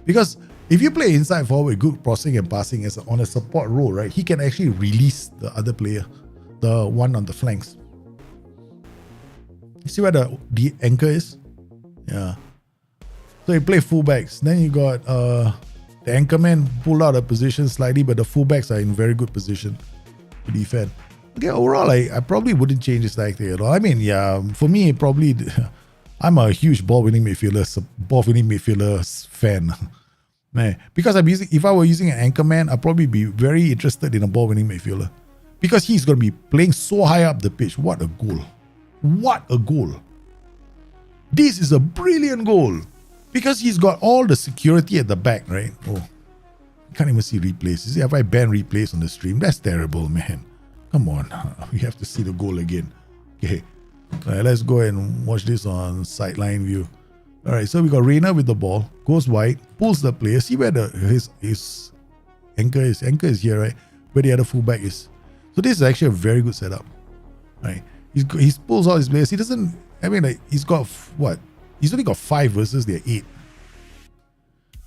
Because if you play inside forward, good crossing and passing on a support role, right, he can actually release the other player, the one on the flanks. You see where the anchor is? Yeah. So you play fullbacks. Then you got the anchorman pulled out of position slightly, but the fullbacks are in very good position to defend. Okay, overall, I probably wouldn't change this tactic at all. I mean, yeah, for me, probably I'm a huge ball-winning midfielder fan. Man, because if I were using an anchorman, I'd probably be very interested in a ball-winning midfielder. Because he's going to be playing so high up the pitch. What a goal. What a goal. This is a brilliant goal. Because he's got all the security at the back, right? Oh, you can't even see replays. You see, if I ban replays on the stream, that's terrible, man. Come on. We have to see the goal again. Okay. All right, let's go and watch this on sideline view. All right, so we got Reina with the ball, goes wide, pulls the player. See where his anchor is. Anchor is here, right? Where the other fullback is. So this is actually a very good setup, right? He pulls all his players. He doesn't. I mean, like he's got what? He's only got 5 versus their 8.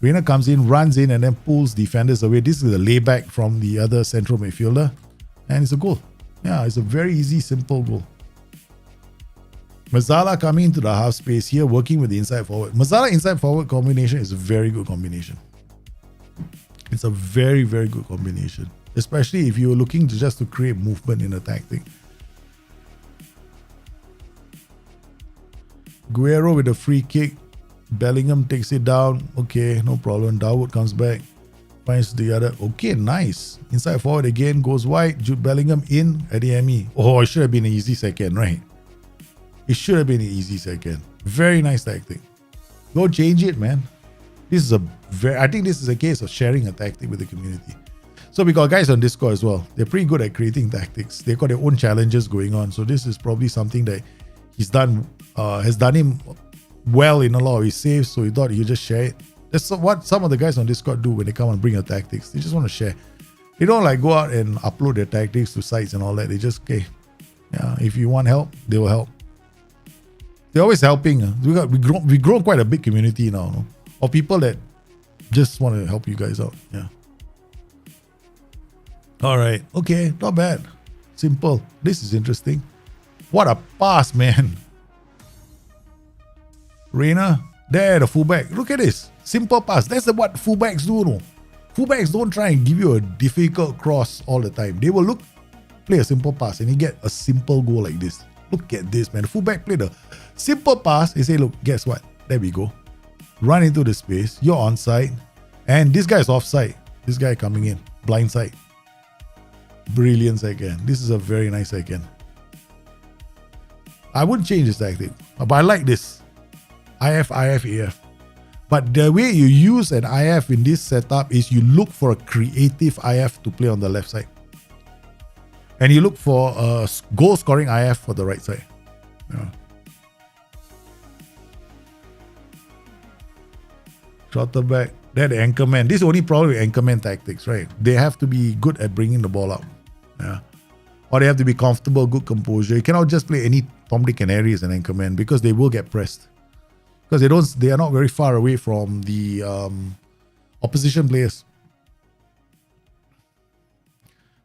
Reina comes in, runs in, and then pulls defenders away. This is a layback from the other central midfielder, and it's a goal. Yeah, it's a very easy, simple goal. Mazzala coming into the half space here, working with the inside forward. Mazzala inside forward combination is a very good combination. It's a very, very good combination, especially if you're looking just to create movement in a tactic. Guerrero with a free kick. Bellingham takes it down. Okay, no problem. Dawood comes back. Finds the other. Okay, nice. Inside forward again. Goes wide. Jude Bellingham in at the ME. Oh, it should have been an easy second, right? It should have been an easy second. Very nice tactic. Go change it, man. This is I think this is a case of sharing a tactic with the community. So we got guys on Discord as well. They're pretty good at creating tactics. They've got their own challenges going on. So this is probably something that has done him well in a lot of his saves. So he thought he'd just share it. That's what some of the guys on Discord do when they come and bring their tactics. They just want to share. They don't like go out and upload their tactics to sites and all that. They just, okay, yeah, if you want help, they will help. They're always helping. We grown quite a big community now, no? Of people that just want to help you guys out. Yeah. All right. Okay. Not bad. Simple. This is interesting. What a pass, man. Reina. There, the fullback. Look at this. Simple pass. That's what fullbacks do, no? Fullbacks don't try and give you a difficult cross all the time. They will play a simple pass and you get a simple goal like this. Look at this, man. The fullback played a simple pass. They say, look, guess what? There we go. Run into the space. You're onside. And this guy is offside. This guy coming in. Blindside. Brilliant second. This is a very nice second. I wouldn't change this tactic. But I like this. IF, AF. But the way you use an IF in this setup is you look for a creative IF to play on the left side. And you look for a goal-scoring IF for the right side. Yeah. Shorter back. They're the anchorman. This is the only problem with anchorman tactics, right? They have to be good at bringing the ball up. Yeah. Or they have to be comfortable, good composure. You cannot just play any Tom, Dick and Harry as an anchorman because they will get pressed. Because they are not very far away from the opposition players.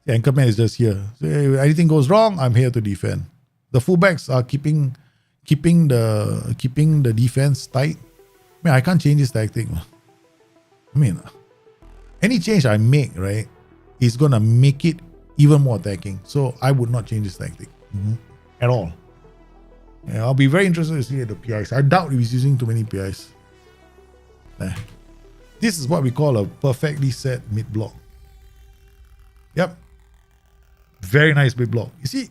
The anchorman is just here. So if anything goes wrong, I'm here to defend. The fullbacks are keeping the defense tight. I mean, I can't change this tactic. I mean, any change I make, right, is gonna make it even more attacking. So I would not change this tactic at all. Yeah, I'll be very interested to see the PIs. I doubt if he's using too many PIs. This is what we call a perfectly set mid block. Yep. Very nice mid block. You see,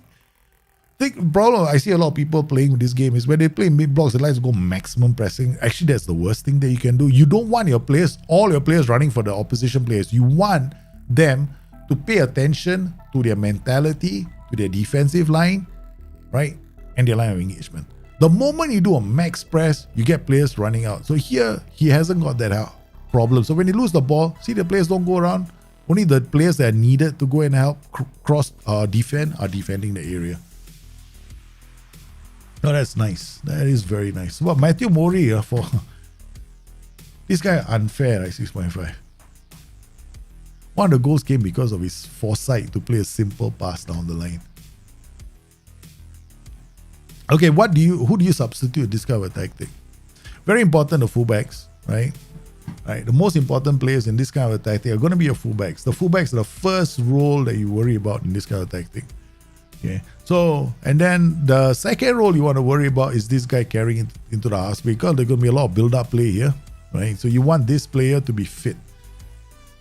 the problem I see a lot of people playing with this game is when they play mid blocks, they like to go maximum pressing. Actually, that's the worst thing that you can do. You don't want all your players running for the opposition players. You want them to pay attention to their mentality, to their defensive line, right? And their line of engagement. The moment you do a max press, you get players running out. So here, he hasn't got that problem. So when you lose the ball, see the players don't go around. Only the players that are needed to go and help defend are defending the area. Oh, that's nice. That is very nice. Well, Matthew Mori for this guy unfair at 6.5. One of the goals came because of his foresight to play a simple pass down the line. Okay, who do you substitute this kind of tactic? Very important, the fullbacks, right? Right. The most important players in this kind of tactic are going to be your fullbacks. The fullbacks are the first role that you worry about in this kind of tactic. Okay. So, and then the second role you want to worry about is this guy carrying it into the half space because there's going to be a lot of build-up play here, right? So you want this player to be fit.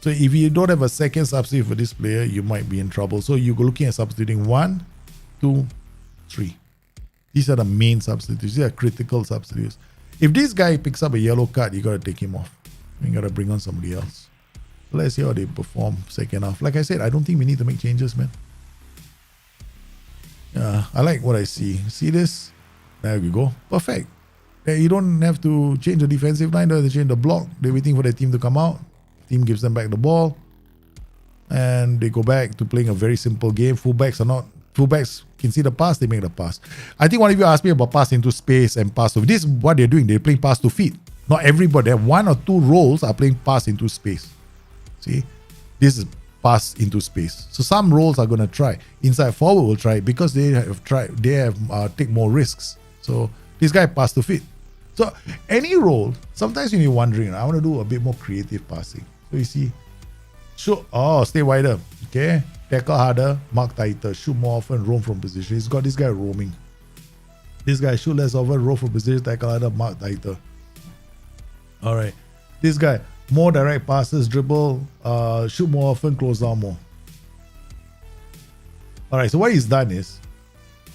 So if you don't have a second substitute for this player, you might be in trouble. So you're looking at substituting 1, 2, 3. These are the main substitutes. These are critical substitutes. If this guy picks up a yellow card, you got to take him off. You got to bring on somebody else. Let's see how they perform second half. Like I said, I don't think we need to make changes, man. I like what I see. See this? There we go. Perfect. You don't have to change the defensive line. Don't have to change the block. They're waiting for their team to come out. Team gives them back the ball. And they go back to playing a very simple game. Fullbacks can see the pass, they make the pass. I think one of you asked me about pass into space and pass to. This is what they're doing. They're playing pass to feet. Not everybody. One or two roles are playing pass into space. See? This is pass into space. So some roles are going to try. Inside forward will try because they have take more risks. So this guy pass to feet. So any role, sometimes when you're wondering, I want to do a bit more creative passing. So you see, stay wider. Okay. Tackle harder, mark tighter, shoot more often, roam from position. He's got this guy roaming. This guy shoot less often, roam from position, tackle harder, mark tighter. All right. This guy, more direct passes, dribble, shoot more often, close down more. All right. So what he's done is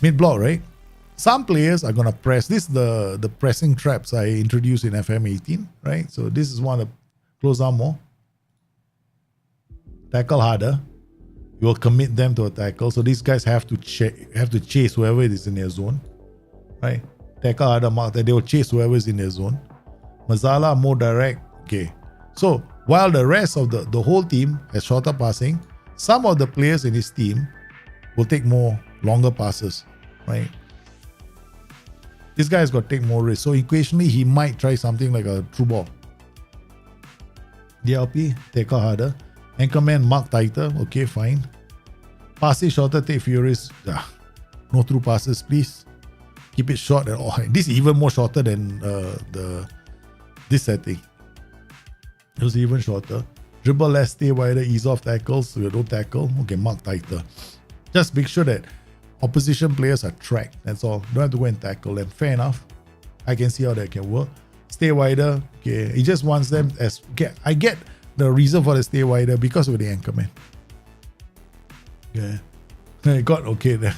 mid block, right? Some players are going to press. This is the pressing traps I introduced in FM18, right? So this is one of close down more. Tackle harder. You will commit them to a tackle. So these guys have to chase whoever is in their zone. Right? Tackle harder, mark that. They will chase whoever is in their zone. Mazala, more direct. Okay. So while the rest of the whole team has shorter passing, some of the players in his team will take longer passes. Right? This guy's got to take more risks. So occasionally he might try something like a through ball. DLP, tackle harder. Anchorman, mark tighter. Okay, fine. Passes shorter, take furious. No through passes, please. Keep it short at all. This is even more shorter than this setting. It was even shorter. Dribble less, stay wider, ease off tackles. So you don't tackle. Okay, mark tighter. Just make sure that opposition players are tracked. That's all. Don't have to go and tackle them. Fair enough. I can see how that can work. Stay wider. Okay, he just wants them as. Okay, I get the reason for the stay wider because of the anchorman. Yeah. Okay there.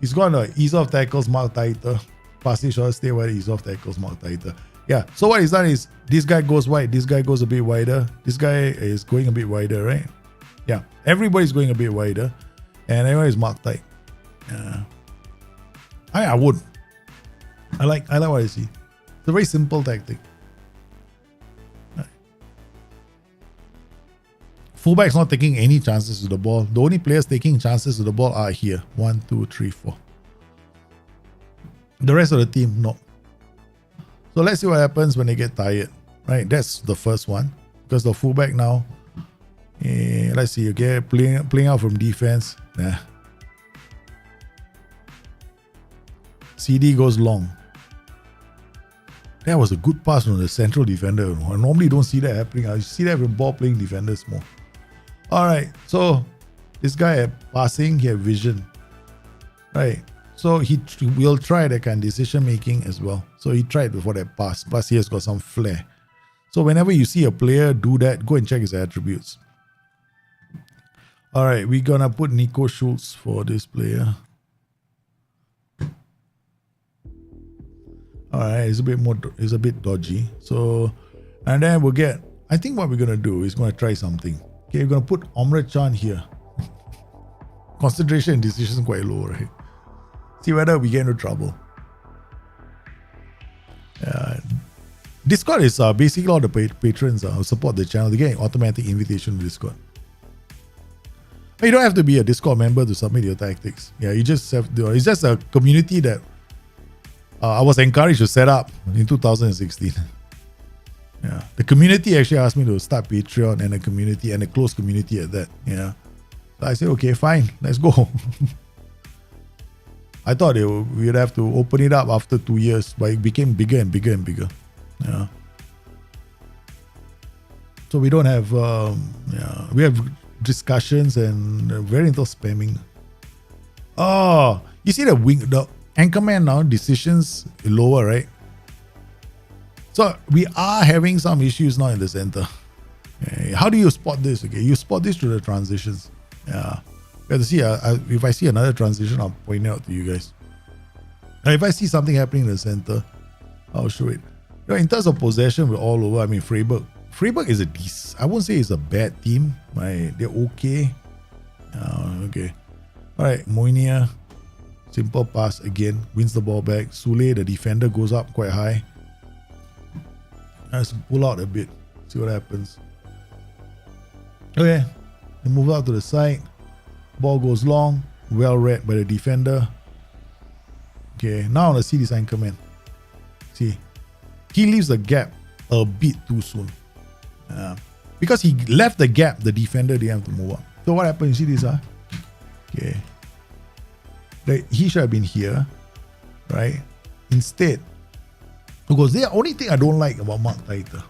He's going to ease off tackles, mark tighter. Passing short, stay wider, ease off tackles, mark tighter. Yeah. So what he's done is this guy goes wide, this guy goes a bit wider, this guy is going a bit wider, right? Yeah. Everybody's going a bit wider. And everyone is marked tight. Yeah. I would. I like what I see. It's a very simple tactic. Fullback's not taking any chances to the ball. The only players taking chances to the ball are here. 1, 2, 3, 4. The rest of the team, no. So let's see what happens when they get tired. Right, that's the first one. Because the fullback now, let's see, okay, playing out from defense. Nah. CD goes long. That was a good pass from the central defender. I normally don't see that happening. I see that from ball playing defenders more. All right, so this guy had passing, he had vision. Right, so he will try that kind of decision making as well. So he tried before that pass. Plus he has got some flair. So whenever you see a player do that, go and check his attributes. All right, we're gonna put Nico Schultz for this player. All right, it's a bit dodgy. So, and then we'll get, I think what we're gonna do is gonna try something. Okay, we're gonna put Omra Chan here. Concentration and decision quite low, right? See whether we get into trouble. Discord is basically all the patrons who support the channel. They get an automatic invitation to Discord. You don't have to be a Discord member to submit your tactics. Yeah, you just have to, it's just a community that I was encouraged to set up in 2016. Yeah, the community actually asked me to start Patreon and a community and a close community at that. Yeah, so I said, okay, fine, let's go. I thought we'd have to open it up after 2 years, but it became bigger and bigger and bigger. Yeah. So we don't have, we have discussions and very little spamming. Oh, you see the Anchorman now, decisions lower, right? So we are having some issues now in the center. How do you spot this? Okay, you spot this through the transitions. Yeah, you have to see. If I see another transition, I'll point it out to you guys. Now, if I see something happening in the center, I'll show it. In terms of possession, we're all over. I mean, Freiburg is a decent. I won't say it's a bad team. Right? They're okay. Okay. All right, Moinia. Simple pass again, wins the ball back. Sule, the defender, goes up quite high. Let's pull out a bit, see what happens. Okay, they move out to the side. Ball goes long, well read by the defender. Okay, now I want to see this Anchorman. See, he leaves the gap a bit too soon. Because he left the gap, the defender didn't have to move up. So what happened? You see this? Okay. He should have been here, right? Instead, because the only thing I don't like about Mark Taiter.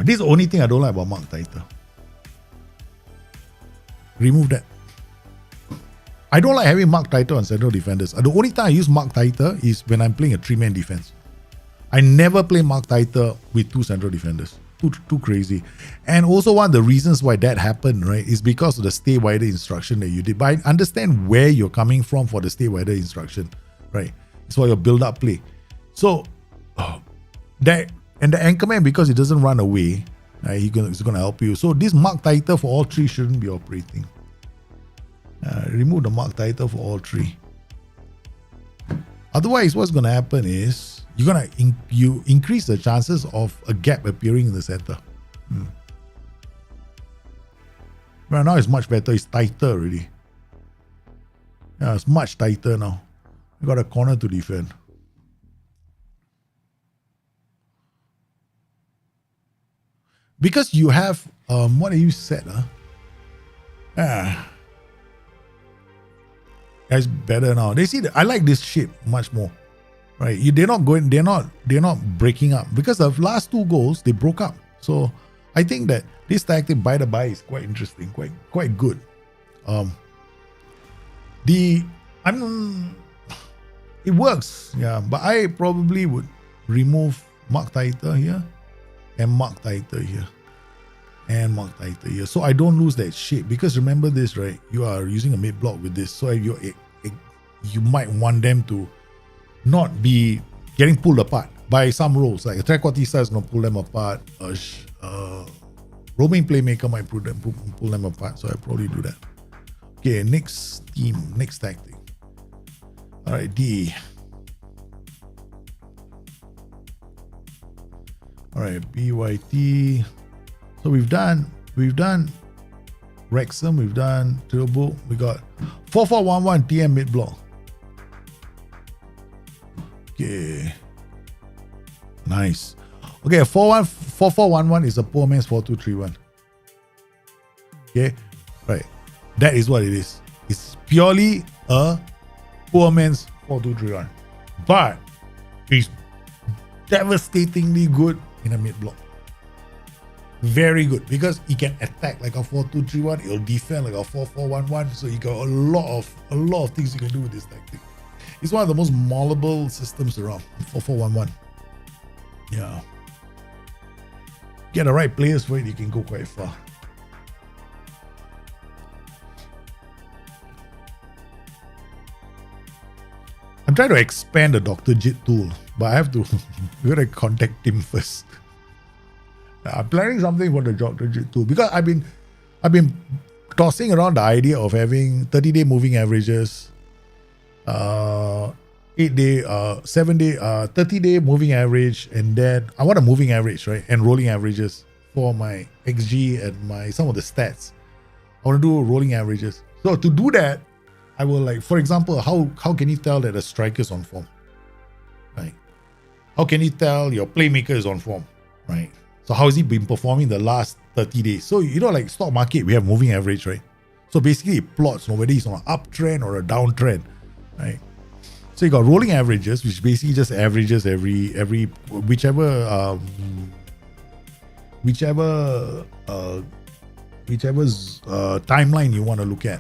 This is the only thing I don't like about Mark Taiter. Remove that. I don't like having Mark Taiter on central defenders. The only time I use Mark Taiter is when I'm playing a 3-man defense. I never play Mark Taiter with 2 central defenders. Too crazy. And also one of the reasons why that happened, right, is because of the stay wider instruction that you did. But I understand where you're coming from for the stay wider instruction, right? It's for your build-up play. So that, and the Anchorman, because it doesn't run away, right, he's gonna help you. So this Mark Taiter for all 3 shouldn't be operating. Remove the Mark Taiter for all 3. Otherwise, what's gonna happen is you increase the chances of a gap appearing in the center. Right now it's much better. It's tighter already. Yeah, it's much tighter now. You got a corner to defend. Because you have what do you set? It's better now. They see I like this shape much more. Right, they're not breaking up because the last 2 goals they broke up. So I think that this tactic by the by is quite interesting, quite good. It works, yeah. But I probably would remove Mark Taiter here and Mark Taiter here and Mark Taiter here, so I don't lose that shape. Because remember this, right? You are using a mid block with this, so you might want them to not be getting pulled apart by some roles. Like a trequartista is going to pull them apart. Roaming playmaker might pull them apart. So I probably do that. Okay, next team, next tactic. All right, D. All right, BYT. So we've done Wrexham, we've done Tilburg, we got 4411 TM mid block. Okay. Nice. Okay, 4411 is a poor man's 4231. Okay, right. That is what it is. It's purely a poor man's 4231. But it's devastatingly good in a mid block. Very good because he can attack like a 4-2-3-1. It'll defend like a 4-4-1-1. So you got a lot of things you can do with this tactic. It's one of the most malleable systems around. 4-4-1-1. Yeah. Get the right players for it, you can go quite far. I'm trying to expand the Dr. Jit tool, but I have to we gotta contact him first. I'm planning something for the Dr. Jit tool because I've been tossing around the idea of having 30-day moving averages, 8-day, 7-day, 30-day moving average, and then I want a moving average, right? And rolling averages for my XG and some of the stats. I want to do rolling averages. So to do that, I will like, for example, how can you tell that a striker is on form, right? How can you tell your playmaker is on form, right? So how has he been performing the last 30 days? So, like stock market, we have moving average, right? So basically it plots whether he's on an uptrend or a downtrend, right? So you got rolling averages, which basically just averages every whichever timeline you want to look at.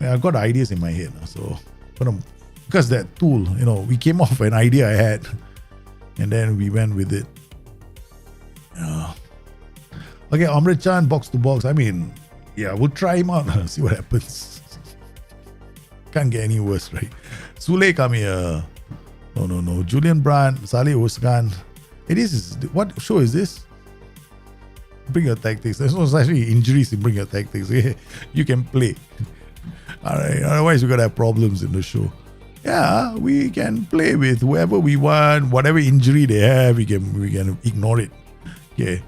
I've got ideas in my head, so because that tool, we came off an idea I had, and then we went with it. Okay, Amrit Chan, box to box. I mean, yeah, we'll try him out, see what happens. Can't get any worse, right? Sule come here. No. Julian Brandt, Saleh Oskan. What show is this? Bring your tactics. There's no actually injuries in Bring Your Tactics. You can play. Alright, otherwise we're gonna have problems in the show. Yeah, we can play with whoever we want, whatever injury they have, we can ignore it. Okay.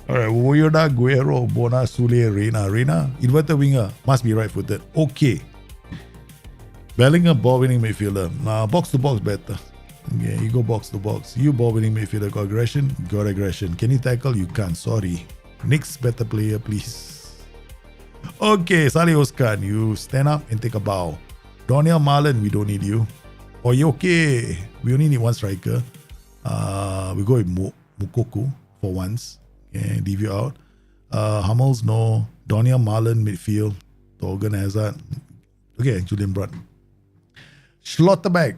Alright, Woyoda, Guerrero, Bona, Sule, Reina, inverted winger, must be right footed. Okay. Bellingham, ball winning midfielder. Box to box better. Okay, you go box to box. You ball winning midfielder, got aggression? Got aggression. Can you tackle? You can't, sorry. Next better player, please. Okay, Saleh Oskan, you stand up and take a bow. Doniel Marlon, we don't need you. Oh, you okay? We only need one striker. We go with Mukoku for once. Okay, leave you out. Hummels, no. Doniel Marlon, midfield. Torgan Hazard. Okay, Julian Brandt. Schlotterbeck.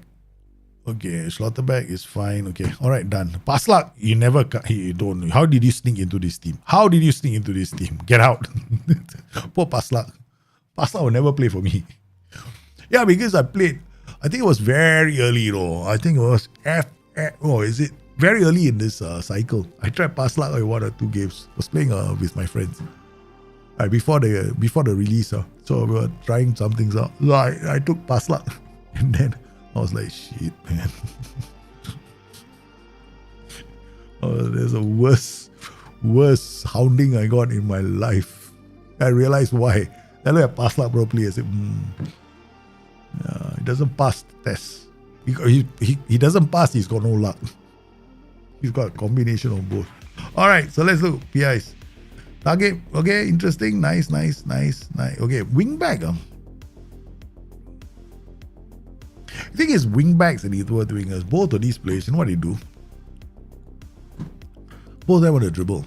Okay, Schlotterbeck is fine. Okay, all right, done. Paslak, you don't. How did you sneak into this team? Get out. Poor Paslak. Paslak will never play for me. Yeah, because I think it was very early, I think it was is it very early in this cycle. I tried Paslak in 1 or 2 games. I was playing with my friends. Before the release. So we were trying some things out. So I took Paslak and then I was like, shit, man. There's a worst hounding I got in my life. I realized why. I look at Paslak properly. I said, he doesn't pass the test. He doesn't pass, he's got no luck. He's got a combination of both. Alright, so let's look. PIs. Target, okay, interesting. Nice. Okay, wing back. The thing is, wing backs and inverted wingers, both of these players, you know what they do? Both of them want to dribble.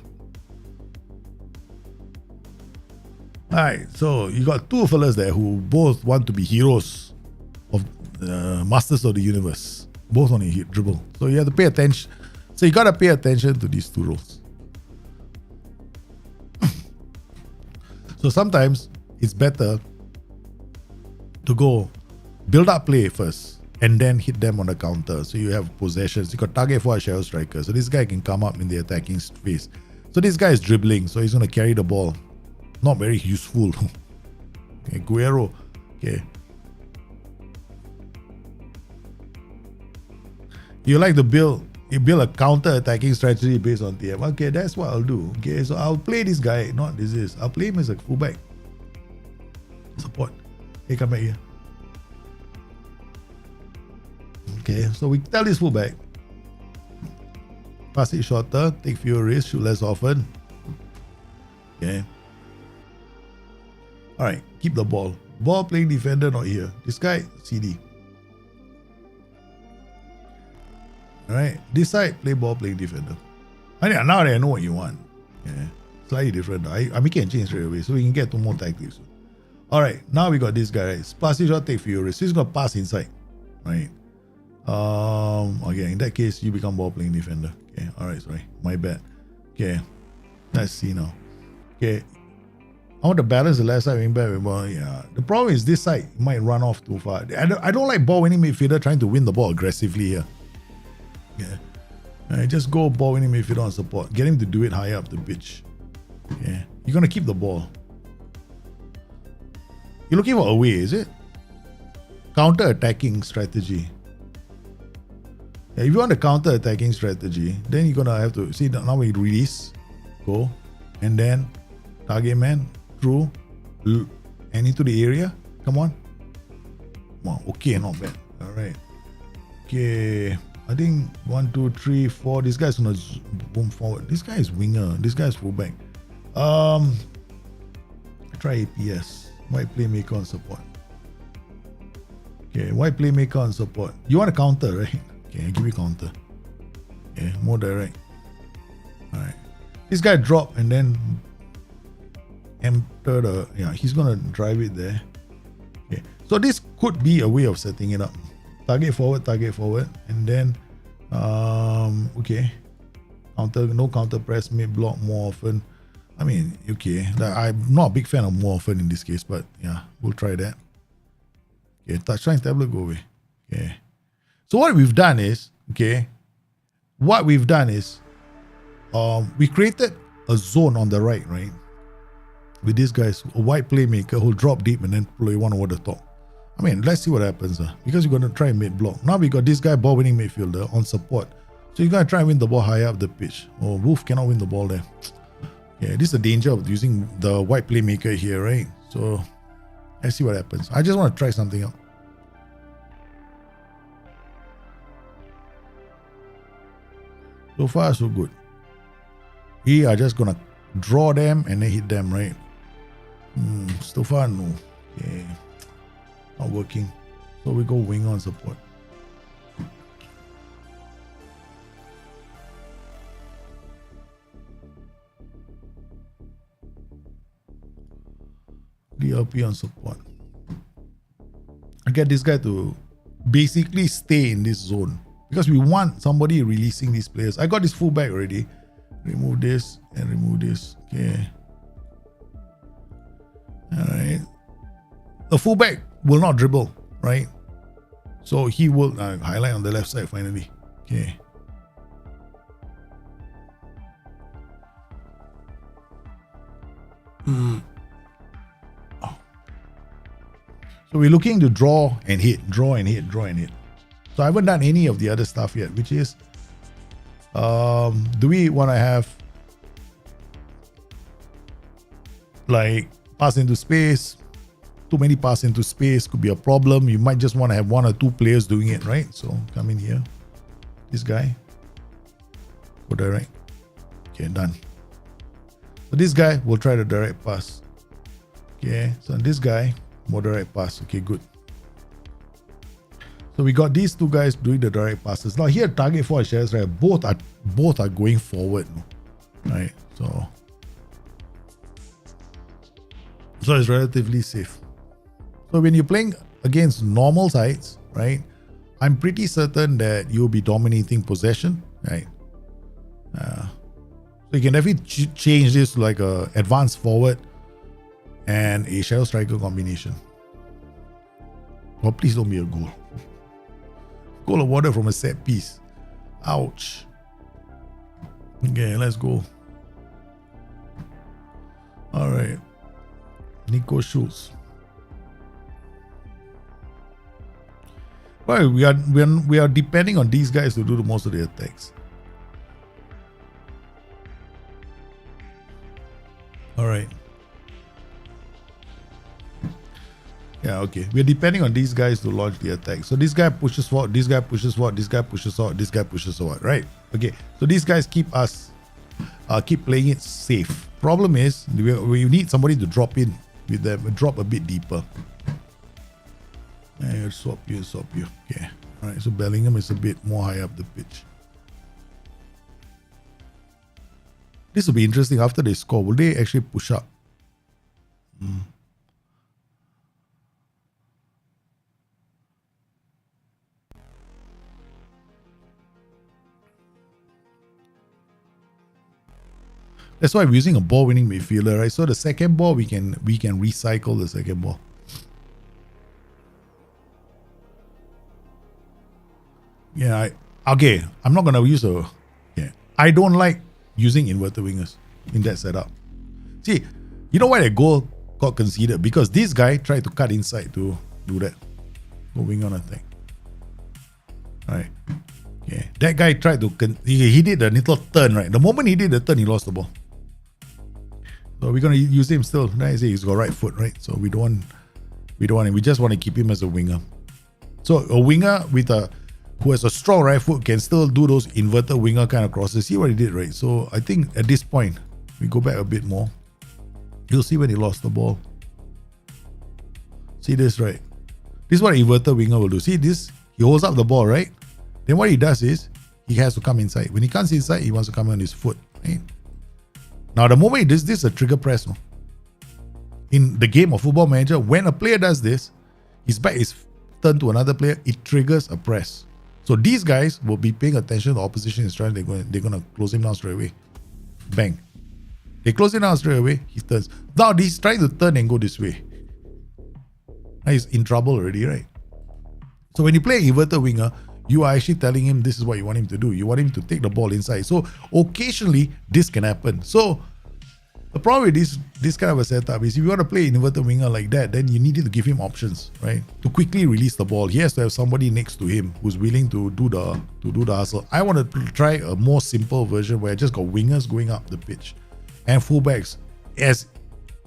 Alright, so you got two fellas there who both want to be heroes of Masters of the Universe. Both want to dribble. So you have to pay attention. So you got to pay attention to these two roles. So sometimes it's better to go build up play first and then hit them on the counter. So you have possessions. You got target for a shadow striker. So this guy can come up in the attacking space. So this guy is dribbling. So he's going to carry the ball. Not very useful. Okay, Guerrero. Okay. You like to build you build a counter-attacking strategy based on TM. Okay, that's what I'll do. Okay, so I'll play this guy, not this. I'll play him as a fullback. Support. Hey, come back here. Okay, so we tell this fullback, pass it shorter, take fewer risks, shoot less often. Okay. Alright, keep the ball. Ball playing defender, not here. This guy, CD. Alright, this side, play ball playing defender. Now I know what you want. Yeah, slightly different. I make it change straight away so we can get to more tactics. Alright, now we got this guy, right? Pass it short, take fewer risks. He's gonna pass inside. Right. Okay, in that case, you become ball playing defender. Okay, alright, sorry. My bad. Okay. Let's see now. Okay. I want to balance the left side wing back with ball. Yeah. The problem is this side might run off too far. I don't like ball winning midfielder trying to win the ball aggressively here. Yeah. Alright, just go ball winning midfielder on support. Get him to do it higher up the pitch. Yeah. You're gonna keep the ball. You're looking for away, is it? Counter-attacking strategy. Yeah, if you want a counter-attacking strategy, then you're gonna have to see that now we release, go, and then target man through and into the area. Come on. Wow, okay, not bad. Alright. Okay. I think 1, 2, 3, 4. This guy's gonna boom forward. This guy is winger. This guy is fullback. Try APS. White playmaker on support. Okay, white playmaker on support. You want a counter, right? Okay, I'll give you counter. Okay, more direct. Alright. This guy drop and then enter the, yeah, he's gonna drive it there. Okay, so this could be a way of setting it up. Target forward, and then okay. No counter press, mid block more often. I mean, okay. I'm not a big fan of more often in this case, but yeah, we'll try that. Okay, touchline tablet, go away. Okay. So what we've done is, okay, we created a zone on the right, with this guy's a white playmaker who'll drop deep and then play one over the top. I mean, let's see what happens. Because you're going to try mid block. Now we got this guy ball winning midfielder on support. So you're going to try and win the ball higher up the pitch. Oh, Wolf cannot win the ball there. Yeah, this is the danger of using the white playmaker here, right? So let's see what happens. I just want to try something out. So far, so good. We are just going to draw them and then hit them, right? So far, no. Okay. Not working. So we go wing on support. DLP on support. I get this guy to basically stay in this zone because we want somebody releasing these players. I got this fullback already. Remove this and remove this. Okay. Alright. The fullback will not dribble, right? So he will highlight on the left side finally. Okay. Oh. So we're looking to draw and hit, draw and hit, draw and hit. So I haven't done any of the other stuff yet, which is, do we want to have like pass into space? Too many pass into space could be a problem. You might just want to have 1 or 2 players doing it, right? So come in here. This guy. Go direct. Okay, done. So this guy will try the direct pass. Okay, so this guy, more direct pass. Okay, good. So we got these 2 guys doing the direct passes. Now here, target 4 shares, right? Both are going forward, right? So it's relatively safe. So when you're playing against normal sides, right, I'm pretty certain that you'll be dominating possession, right? So you can definitely change this to like a advanced forward and a shadow striker combination. Oh, please don't be a goal. Goal awarded from a set piece. Ouch. Okay, let's go. All right. Nico Schultz. Well, we are depending on these guys to do most of the attacks. okay. We're depending on these guys to launch the attack. So this guy pushes forward, this guy pushes forward, this guy pushes forward, this guy pushes forward, right? Okay. So these guys keep playing it safe. Problem is, we need somebody to drop in with them, drop a bit deeper. Swap you. Okay. All right. So Bellingham is a bit more high up the pitch. This will be interesting. After they score, will they actually push up? That's why I'm using a ball-winning midfielder, right? So the second ball, we can recycle the second ball. Yeah, I'm not gonna use I don't like using inverted wingers in that setup. See, you know why that goal got conceded? Because this guy tried to cut inside to do that. Go wing on attack. Alright. Okay. That guy tried to he did a little turn, right? The moment he did the turn, he lost the ball. So we're gonna use him still. I say he's got right foot, right? So we don't want him. We just want to keep him as a winger. So a winger who has a strong right foot can still do those inverted winger kind of crosses. See what he did, right? So I think at this point, we go back a bit more. You'll see when he lost the ball. See this, right? This is what an inverted winger will do. See this? He holds up the ball, right? Then what he does is, he has to come inside. When he comes inside, he wants to come on his foot, right? Now, the moment he does this is a trigger press. No? In the game of Football Manager, when a player does this, his back is turned to another player, it triggers a press. So these guys will be paying attention to the opposition is trying, they're going to close him down straight away. Bang. They close him down straight away, he turns. Now he's trying to turn and go this way. Now he's in trouble already, right? So when you play an inverted winger, you are actually telling him this is what you want him to do. You want him to take the ball inside. So occasionally this can happen. So the problem with this kind of a setup is if you want to play an inverted winger like that, then you need to give him options, right? To quickly release the ball. He has to have somebody next to him who's willing to do the hustle. I want to try a more simple version where I just got wingers going up the pitch and fullbacks as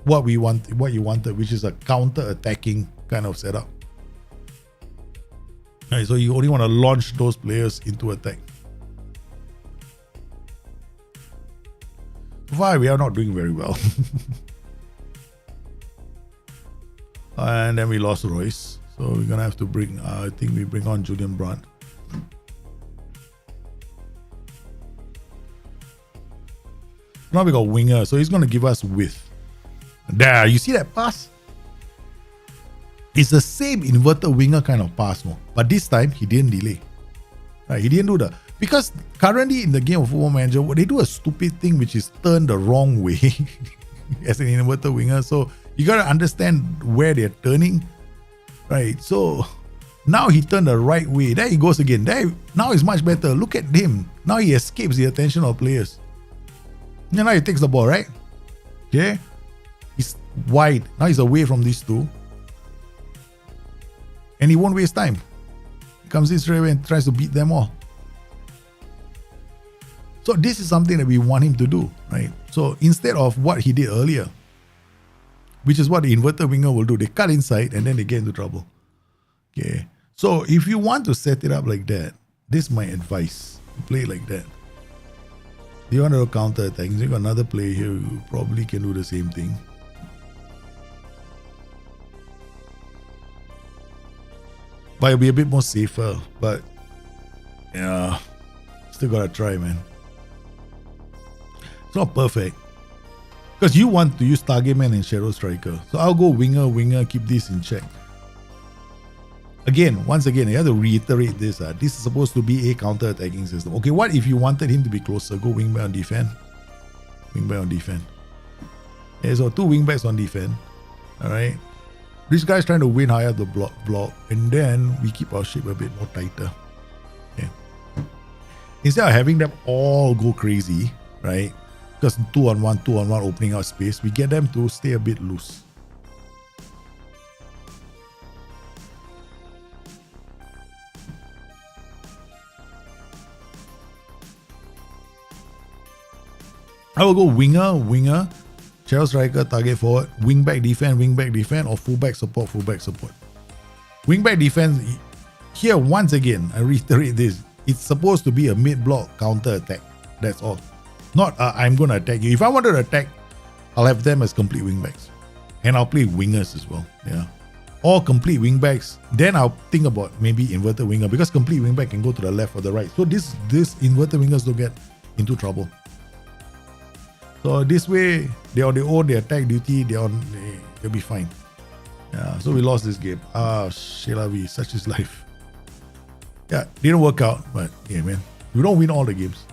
what you wanted, which is a counter-attacking kind of setup. Right, so you only want to launch those players into attack. So far, we are not doing very well. And then we lost Royce. So we're going to have to bring, I think we bring on Julian Brandt. Now we got winger. So he's going to give us width. There, you see that pass? It's the same inverted winger kind of pass, no? But this time, he didn't delay. Right, he didn't do that. Because currently in the game of Football Manager, they do a stupid thing which is turn the wrong way as an inverted winger. So you got to understand where they're turning. Right, so now he turned the right way. There he goes again. Now it's much better. Look at him. Now he escapes the attention of players. And now he takes the ball, right? Okay. He's wide. Now he's away from these two. And he won't waste time. He comes in straight away and tries to beat them all. So this is something that we want him to do, right? So instead of what he did earlier, which is what the inverted winger will do, they cut inside and then they get into trouble. Okay. So if you want to set it up like that, this is my advice. Play it like that. You want to counter attack. You got another player here who probably can do the same thing. But it'll be a bit more safer. But yeah, still gotta try, man. It's not perfect. Because you want to use target man and shadow striker. So I'll go winger, keep this in check. Once again, you have to reiterate this. This is supposed to be a counter-attacking system. Okay, what if you wanted him to be closer? Go wingback on defense. Wingback on defense. Okay, so 2 wingbacks on defense. Alright. This guy's trying to win higher the block. And then we keep our shape a bit more tighter. Okay. Instead of having them all go crazy, right? Because 2-on-1 opening out space, we get them to stay a bit loose. I will go winger, shadow striker, target forward, wingback defense, or fullback support. Wingback defense, here once again, I reiterate this, it's supposed to be a mid-block counter-attack. That's all. Not I'm going to attack you. If I wanted to attack, I'll have them as complete wingbacks. And I'll play wingers as well. Yeah. Or complete wingbacks. Then I'll think about maybe inverted winger, because complete wingback can go to the left or the right. So this inverted wingers don't get into trouble. So this way, they're on their own, they attack duty, they'll be fine. Yeah, so we lost this game. Shelavi, such is life. Yeah, didn't work out, but yeah, man, we don't win all the games.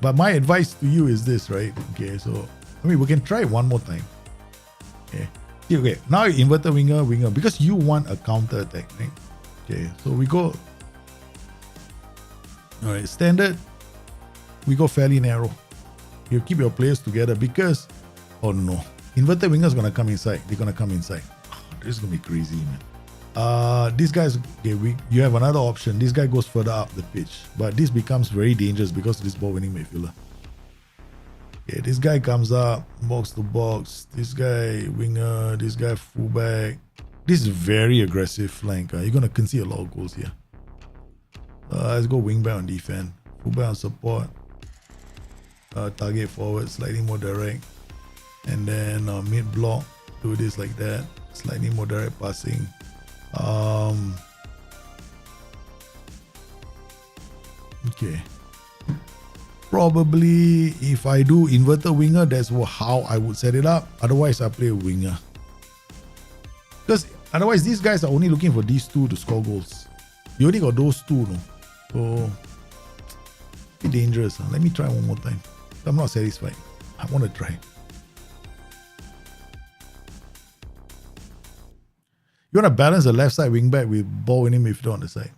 But my advice to you is this, right? Okay, so we can try one more time. Okay, now you inverted winger, because you want a counter attack, right? Okay, so we go. All right, standard. We go fairly narrow. You keep your players together because, oh no, inverted winger is gonna come inside. They're gonna come inside. This is gonna be crazy, man. These guys, okay, you have another option. This guy goes further up the pitch, but this becomes very dangerous because of this ball-winning midfielder. Okay, this guy comes up, box to box. This guy winger, this guy fullback. This is very aggressive flank. You're gonna concede a lot of goals here. Let's go wingback on defense, fullback on support. Target forward, slightly more direct, and then mid block, do this like that, slightly more direct passing. Okay, probably if I do inverted winger, that's how I would set it up. Otherwise, I play a winger, because otherwise these guys are only looking for these two to score goals. You only got those two, no? So be dangerous. Let me try one more time. I'm not satisfied. I want to try. You want to balance the left side wing back with ball winning midfielder on the side.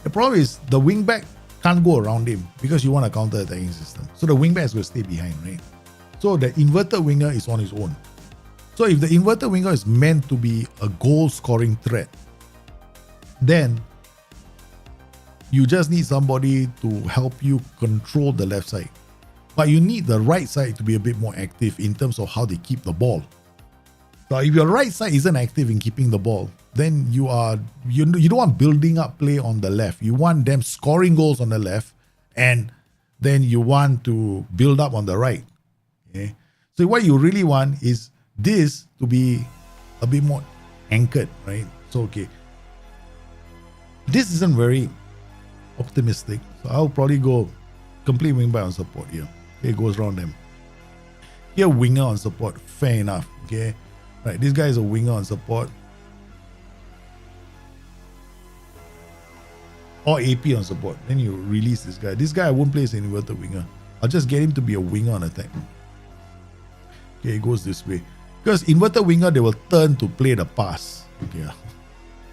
The problem is the wing back can't go around him because you want a counter attacking system. So the wing back is going to stay behind, right? So the inverted winger is on his own. So if the inverted winger is meant to be a goal scoring threat, then you just need somebody to help you control the left side. But you need the right side to be a bit more active in terms of how they keep the ball. So if your right side isn't active in keeping the ball, then you don't want building up play on the left. You want them scoring goals on the left, and then you want to build up on the right. Okay? So what you really want is this to be a bit more anchored, right? So okay, this isn't very optimistic. So I'll probably go complete wing back on support here. Okay, it goes around them. Here, winger on support. Fair enough. Okay. Right. This guy is a winger on support. Or AP on support. Then you release this guy. This guy I won't play as an inverted winger. I'll just get him to be a winger on attack. Okay, it goes this way. Because inverted winger, they will turn to play the pass. Okay.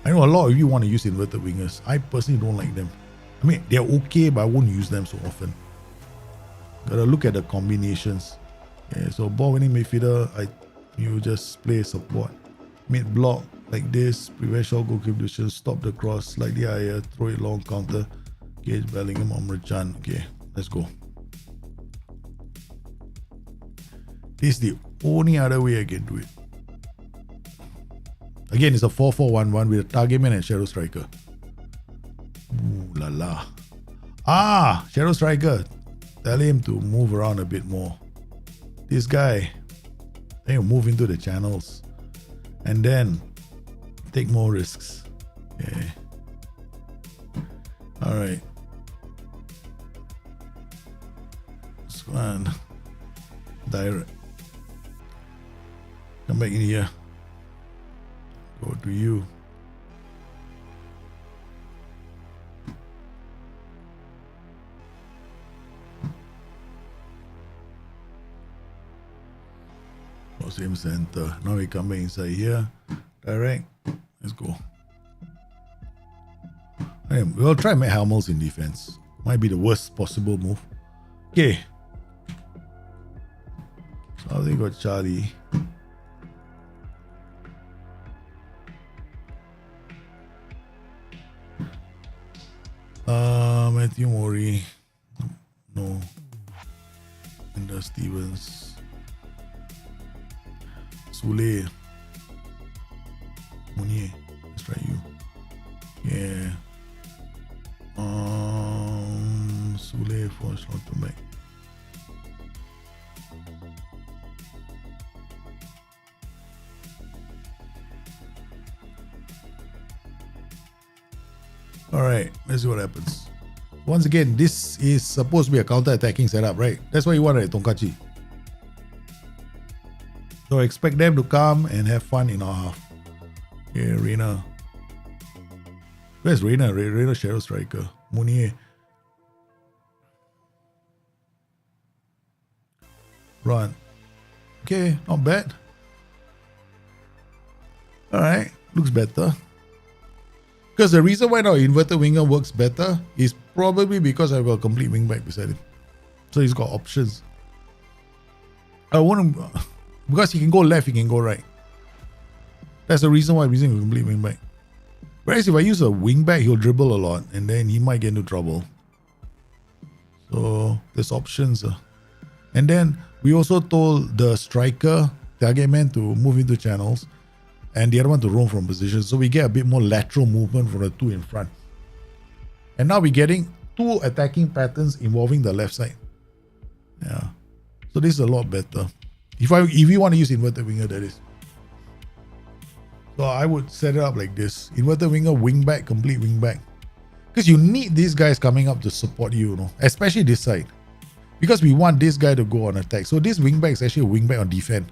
I know a lot of you want to use inverted wingers. I personally don't like them. I mean, they're okay, but I won't use them so often. Gotta look at the combinations. Okay, so ball winning midfielder, you just play support. Mid block like this, prevent short goal contribution, stop the cross, slightly higher, throw it long, counter. Gage Bellingham or Merchan. Okay, let's go. This is the only other way I can do it. Again, it's a 4-4-1-1 with a target man and shadow striker. Ooh la la. Shadow striker. Tell him to move around a bit more. This guy, then you move into the channels and then take more risks. Okay. All right. Squad. Direct. Come back in here. Go to you. Same center. Now we come back inside here. Direct. Let's go. We'll try Matt Helmels in defense. Might be the worst possible move. Okay. So they got Charlie. Matthew Mori. No. Enda Stevens. Sule. Munier, let's try you. Yeah. Sule for short back. Alright, let's see what happens. Once again, this is supposed to be a counter-attacking setup, right? That's what you want, right, Tonkachi? So expect them to come and have fun in our half. Yeah, Reina. Where's Reina? Reina Shadow Striker. Munier. Run. Okay, not bad. Alright, looks better. Because the reason why our inverted winger works better is probably because I've got a complete wingback beside him. So he's got options. I want him because he can go left, he can go right. That's the reason why I'm using a complete wingback. Whereas if I use a wingback, he'll dribble a lot and then he might get into trouble. So there's options. And then we also told the striker, target man, to move into channels and the other one to roam from position. So we get a bit more lateral movement from the two in front. And now we're getting two attacking patterns involving the left side. Yeah. So this is a lot better. If you want to use inverted winger, that is. So I would set it up like this. Inverted winger, wingback, complete wingback. Because you need these guys coming up to support you, especially this side. Because we want this guy to go on attack. So this wingback is actually a wingback on defense.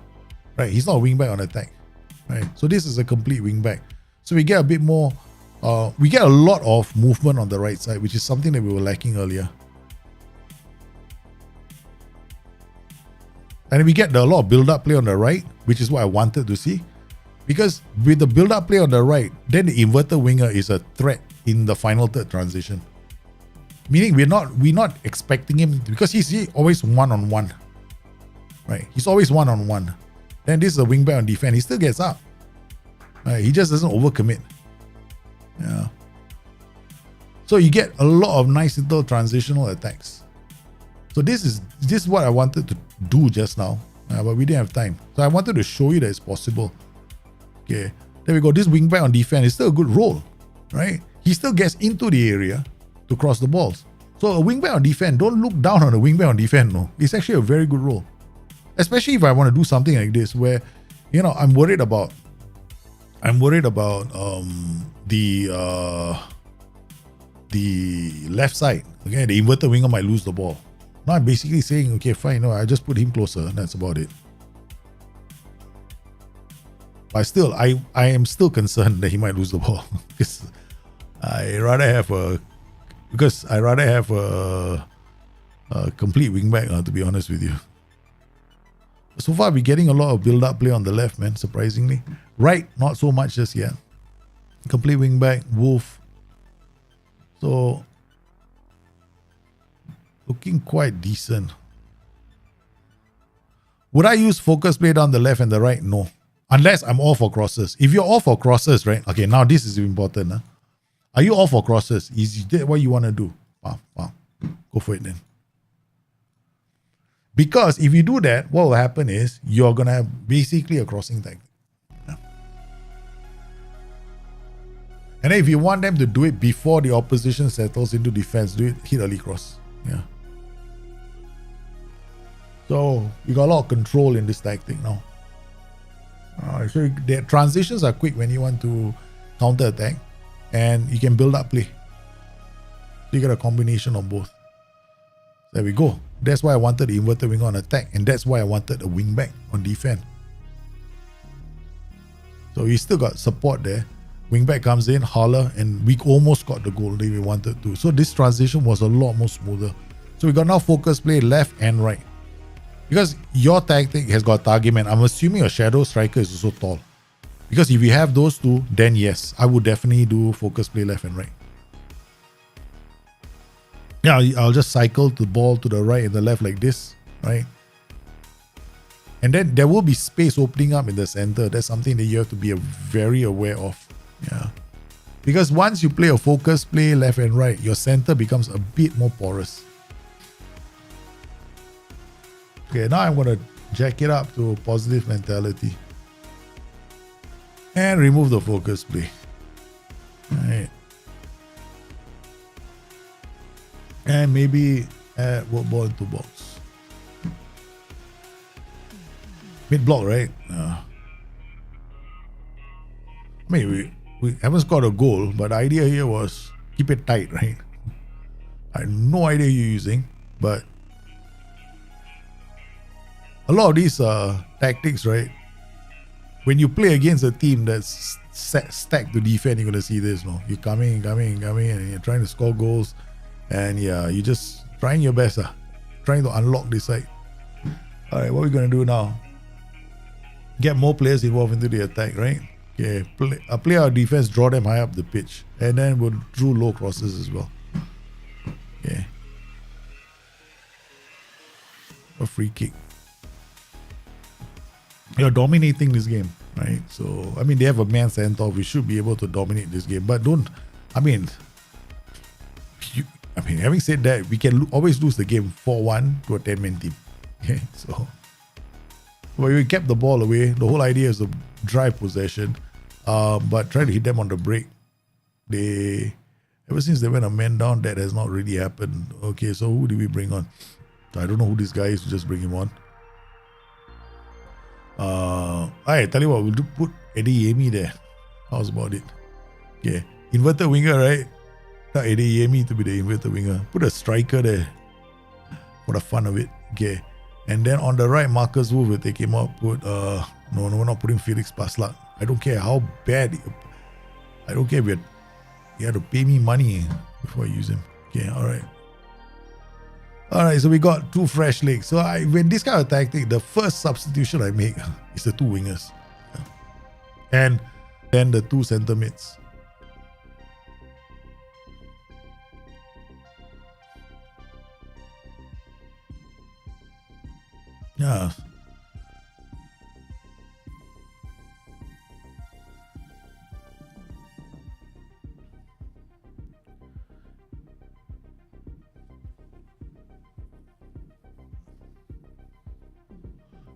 Right? He's not a wingback on attack. Right? So this is a complete wingback. So we get a bit more, we get a lot of movement on the right side, which is something that we were lacking earlier. And we get a lot of build-up play on the right, which is what I wanted to see. Because with the build-up play on the right, then the inverted winger is a threat in the final third transition. Meaning we're not expecting him, because he's always one-on-one. Right? He's always one-on-one. Then this is a wingback on defense. He still gets up. Right? He just doesn't overcommit. Yeah. So you get a lot of nice little transitional attacks. So this is what I wanted to do just now, but we didn't have time. So I wanted to show you that it's possible. Okay, there we go. This wingback on defense is still a good role, right? He still gets into the area to cross the balls. So a wingback on defense, don't look down on a wingback on defense. No, it's actually a very good role, especially if I want to do something like this, where I'm worried about the left side. Okay, the inverted winger might lose the ball. Now I'm basically saying, okay, fine, I just put him closer, and that's about it. But still, I am still concerned that he might lose the ball. because I rather have a complete wingback, to be honest with you. So far, we're getting a lot of build-up play on the left, man, surprisingly. Right, not so much just yet. Complete wingback, Wolf. So looking quite decent. Would I use focus play down the left and the right? No. Unless I'm all for crosses. If you're all for crosses, right? Okay, now this is important. Huh? Are you all for crosses? Is that what you want to do? Go for it then. Because if you do that, what will happen is you're going to have basically a crossing tactic. Yeah. And then if you want them to do it before the opposition settles into defense, do it, hit early cross. Yeah. So you got a lot of control in this tactic now. So the transitions are quick when you want to counter attack, and you can build up play. So you get a combination of both. There we go. That's why I wanted the inverted winger on attack, and that's why I wanted a wingback on defense. So you still got support there. Wingback comes in, holler, and we almost got the goal that we wanted to. So this transition was a lot more smoother. So we got now focus play left and right. Because your tactic has got target man, I'm assuming your shadow striker is also tall. Because if you have those two, then yes, I would definitely do focus play left and right. Yeah, I'll just cycle the ball to the right and the left like this, right? And then there will be space opening up in the center. That's something that you have to be very aware of. Yeah. Because once you play a focus play left and right, your center becomes a bit more porous. Okay, now I'm going to jack it up to positive mentality. And remove the focus play. Right. And maybe add work ball into box. Mid block, right? I mean, we haven't scored a goal, but the idea here was keep it tight, right? I have no idea you're using, but a lot of these tactics, right? When you play against a team that's stacked to defend, you're going to see this, no? You're coming, and you're trying to score goals, and yeah, you're just trying your best, trying to unlock this side. All right, what are we going to do now? Get more players involved into the attack, right? Okay, play our defense, draw them high up the pitch, and then we'll draw low crosses as well. Okay. A free kick. You're dominating this game, right? So, I mean, they have a man sent off. We should be able to dominate this game. But having said that, we can always lose the game 4-1 to a 10-man team. Okay, so when we kept the ball away, the whole idea is to drive possession, but try to hit them on the break. Ever since they went a man down, that has not really happened. Okay, so who did we bring on? I don't know who this guy is, just bring him on. I tell you what, we'll put Eddie Yemi there. How's about it? Okay, inverted winger, right? Not Eddie Yemi to be the inverted winger. Put a striker there for the fun of it. Okay, and then on the right, Marcus Wolf will take him up. Put no, we're not putting Felix Paslak. I don't care how bad. I don't care if you have to pay me money before I use him. Okay, all right. Alright, so we got two fresh legs. So when this kind of tactic, the first substitution I make is the two wingers. And then the two center mids. Yeah.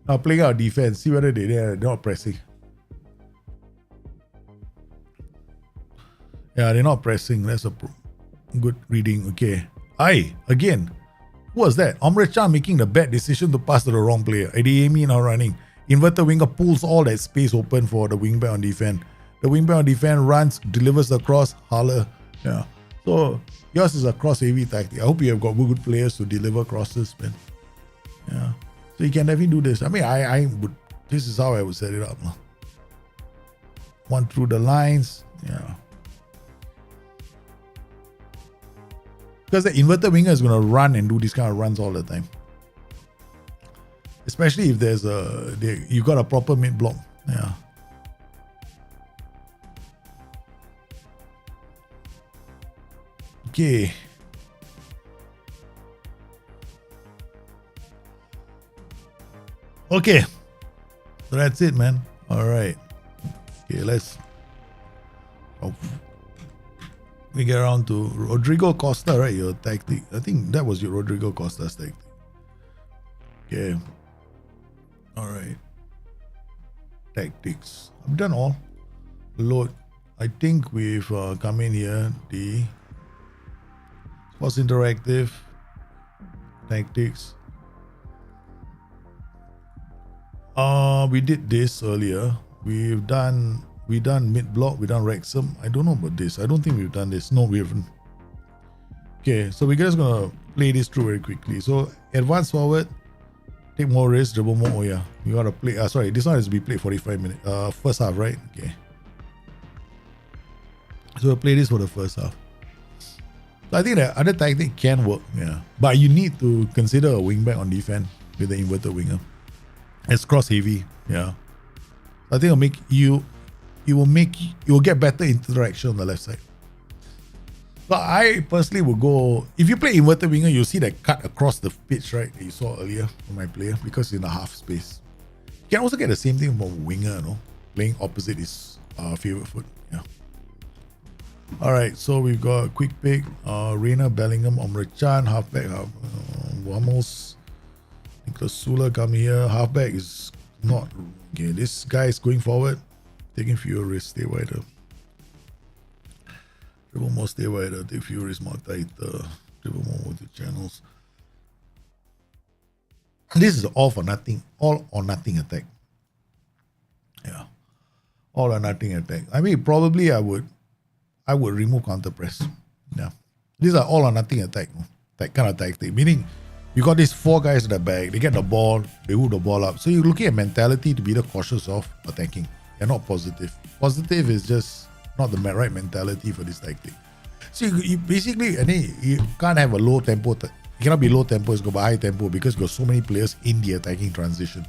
Now playing our defense, see whether they're not pressing. Yeah, they're not pressing. That's a good reading. Okay. Again, who was that? Omre Chan making the bad decision to pass to the wrong player. Adeyemi now running. Inverted winger pulls all that space open for the wingback on defense. The wingback on defense runs, delivers the cross, holler. Yeah. So yours is a cross heavy tactic. I hope you have got good players to deliver crosses, man. Yeah. So you can definitely do this. I mean, I would. This is how I would set it up. One through the lines. Yeah. Because the inverted winger is going to run and do this kind of runs all the time. Especially if there's you got a proper mid block. Yeah. Okay. Okay. So that's it, man. All right. Okay, let's. We get around to Rodrigo Costa, right? Your tactic. I think that was your Rodrigo Costa's tactic. Okay. All right. Tactics. I've done all. Load. I think we've come in here. The Sports Interactive. Tactics. We did this earlier. We done mid block, we done Wrexham. I don't know about this. I don't think we've done this. No, we haven't. Okay, so we're just gonna play this through very quickly. So advance forward, take more risks, dribble more. Oh yeah, we gotta play. Sorry, this one has to be played 45 minutes. First half, right? Okay. So we'll play this for the first half. So I think that other tactic can work, yeah. But you need to consider a wingback on defense with the inverted winger. It's cross heavy, yeah. I think it will get better interaction on the left side. But I personally would go, if you play inverted winger, you'll see that cut across the pitch, right? That you saw earlier from my player, because it's in the half space. You can also get the same thing from a winger, no? Playing opposite his favorite foot, yeah. Alright, so we've got quick pick, Reina, Bellingham, Omre Chan, halfback, Ramos, Nicholas Sula come here. Halfback is not, okay, this guy is going forward. Taking fewer risks, stay wider. Dribble more, stay wider. Take fewer risks, mark tighter. Dribble more with the channels. This is all or nothing attack. Yeah. All or nothing attack. I mean, probably I would remove counter press. Yeah. These are all or nothing attack. That kind of tactic. Meaning, you got these 4 guys at the back. They get the ball. They hook the ball up. So you're looking at mentality to be the cautious of attacking. They're not positive. Positive is just not the right mentality for this tactic. So you basically, and then you can't have a low tempo. You cannot be low tempo. It's got to be high tempo because you got so many players in the attacking transition.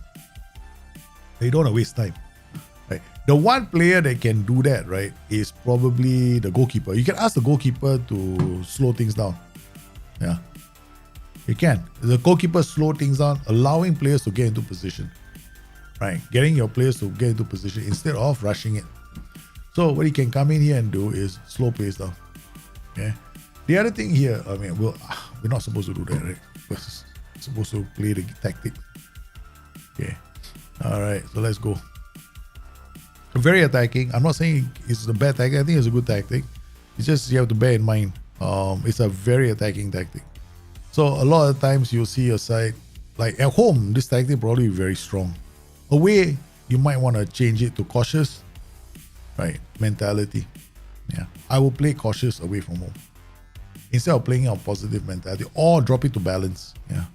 You don't want to waste time. Right. The one player that can do that, right, is probably the goalkeeper. You can ask the goalkeeper to slow things down. Yeah. You can. The goalkeeper slow things down, allowing players to get into position. Right. Getting your players to get into position instead of rushing it. So what you can come in here and do is slow pace down. Okay. The other thing here, I mean, we're not supposed to do that, right? We're supposed to play the tactic. Okay. All right. So let's go. Very attacking. I'm not saying it's a bad tactic. I think it's a good tactic. It's just you have to bear in mind. It's a very attacking tactic. So a lot of times you'll see a side like at home. This tactic probably very strong. Away, you might want to change it to cautious, right? Mentality. Yeah, I will play cautious away from home instead of playing on positive mentality or drop it to balance. Yeah.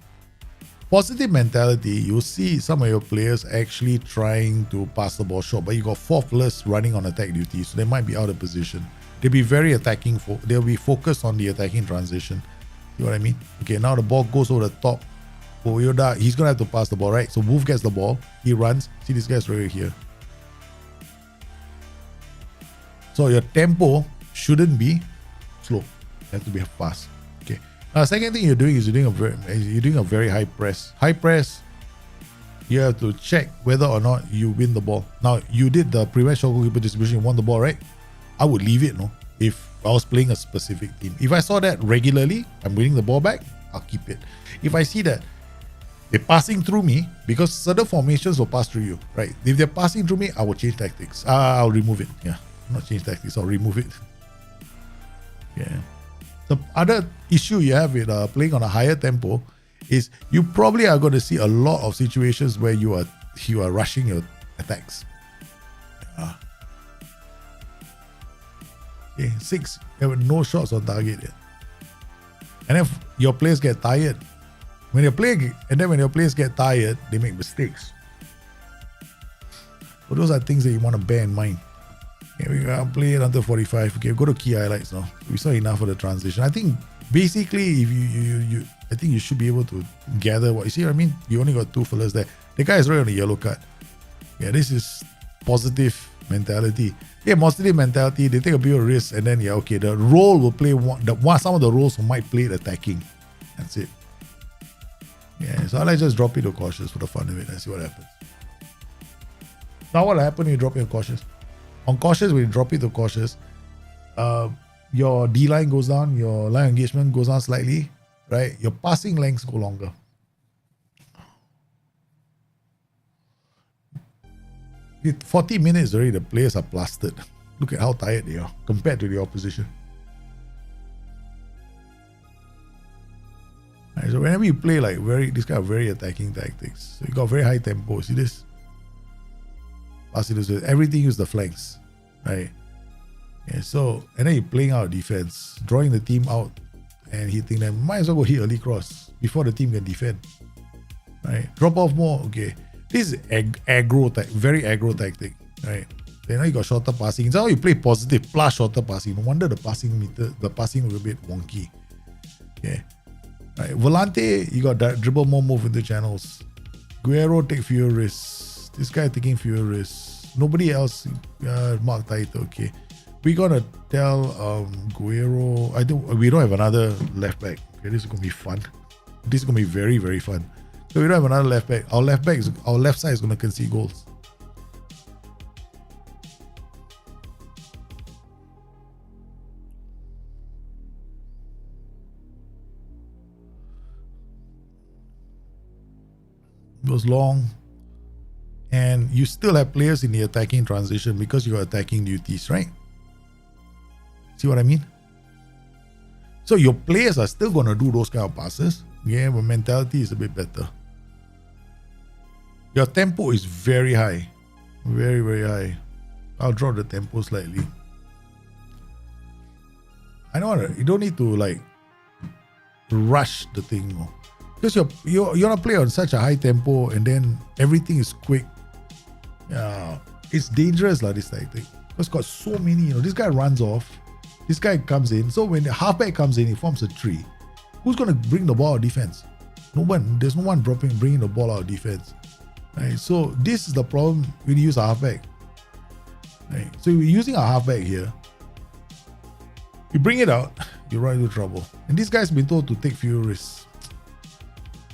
Positive mentality, you'll see some of your players actually trying to pass the ball short, but you got 4 players running on attack duty, so they might be out of position. They'll be very attacking. They'll be focused on the attacking transition. You know what I mean? Okay, now the ball goes over the top. Yoda, he's gonna have to pass the ball, right? So Wolf gets the ball, he runs. See, this guy's right here. So your tempo shouldn't be slow. It has to be fast. Okay. Now, second thing you're doing is you're doing a very high press. High press, you have to check whether or not you win the ball. Now, you did the prevent shot goalkeeper distribution, you won the ball, right? I would leave it, no? If I was playing a specific team. If I saw that regularly, I'm winning the ball back, I'll keep it. If I see that they're passing through me, because certain formations will pass through you, right? If they're passing through me, I will change tactics. I'll remove it. Yeah, not change tactics, I'll remove it. Yeah. The other issue you have with playing on a higher tempo is you probably are going to see a lot of situations where you are rushing your attacks. Okay, 6, you have no shots on target yet. And if your players get tired, when your players get tired, they make mistakes. So those are things that you want to bear in mind. Okay, we can play it until 45. Okay, go to key highlights now. We saw enough of the transition. I think basically, if I think you should be able to gather what you see. What I mean, you only got 2 fellas there. The guy is right on a yellow card. Yeah, this is positive mentality. Yeah, positive mentality. They take a bit of risk, and then okay, the role will play some of the roles might play attacking. That's it. Yeah, so let's just drop it to cautious for the fun of it. Let's see what happens. Now, what will happen when you drop it to cautious? On cautious, when you drop it to cautious, your D line goes down, your line engagement goes down slightly, right? Your passing lengths go longer. With 40 minutes already, the players are plastered. Look at how tired they are compared to the opposition. Right, so whenever you play like this kind of very attacking tactics, so you got very high tempo. See this? Everything use the flanks, right? Yeah, so and then you're playing out defense, drawing the team out and hitting them. Might as well go hit early cross before the team can defend. Right? Drop off more. Okay. This is very aggro tactic, right? Then now you got shorter passing. So now you play positive plus shorter passing. No wonder the passing was a bit wonky. Okay. Right. Volante, you got that dribble more, move into channels. Guerrero take fewer risks. This guy taking fewer risks. Nobody else mark title. Okay. We're gonna tell Guerrero. We don't have another left back. Okay, this is gonna be fun. This is gonna be very, very fun. So we don't have another left back. Our left side is gonna concede goals. It was long, and you still have players in the attacking transition because you got attacking duties, right? See what I mean? So your players are still going to do those kind of passes. Yeah, but mentality is a bit better. Your tempo is very high. Very, very high. I'll drop the tempo slightly. I know you don't need to like rush the thing, no? Because you're gonna play on such a high tempo and then everything is quick. Yeah, it's dangerous like this tactic. Because got so many, this guy runs off, this guy comes in. So when the halfback comes in, he forms a tree. Who's gonna bring the ball out of defense? No one. There's no one bringing the ball out of defense. Right? So this is the problem when you use a halfback. Right? So you're using a halfback here. You bring it out, you run into trouble. And this guy's been told to take few risks.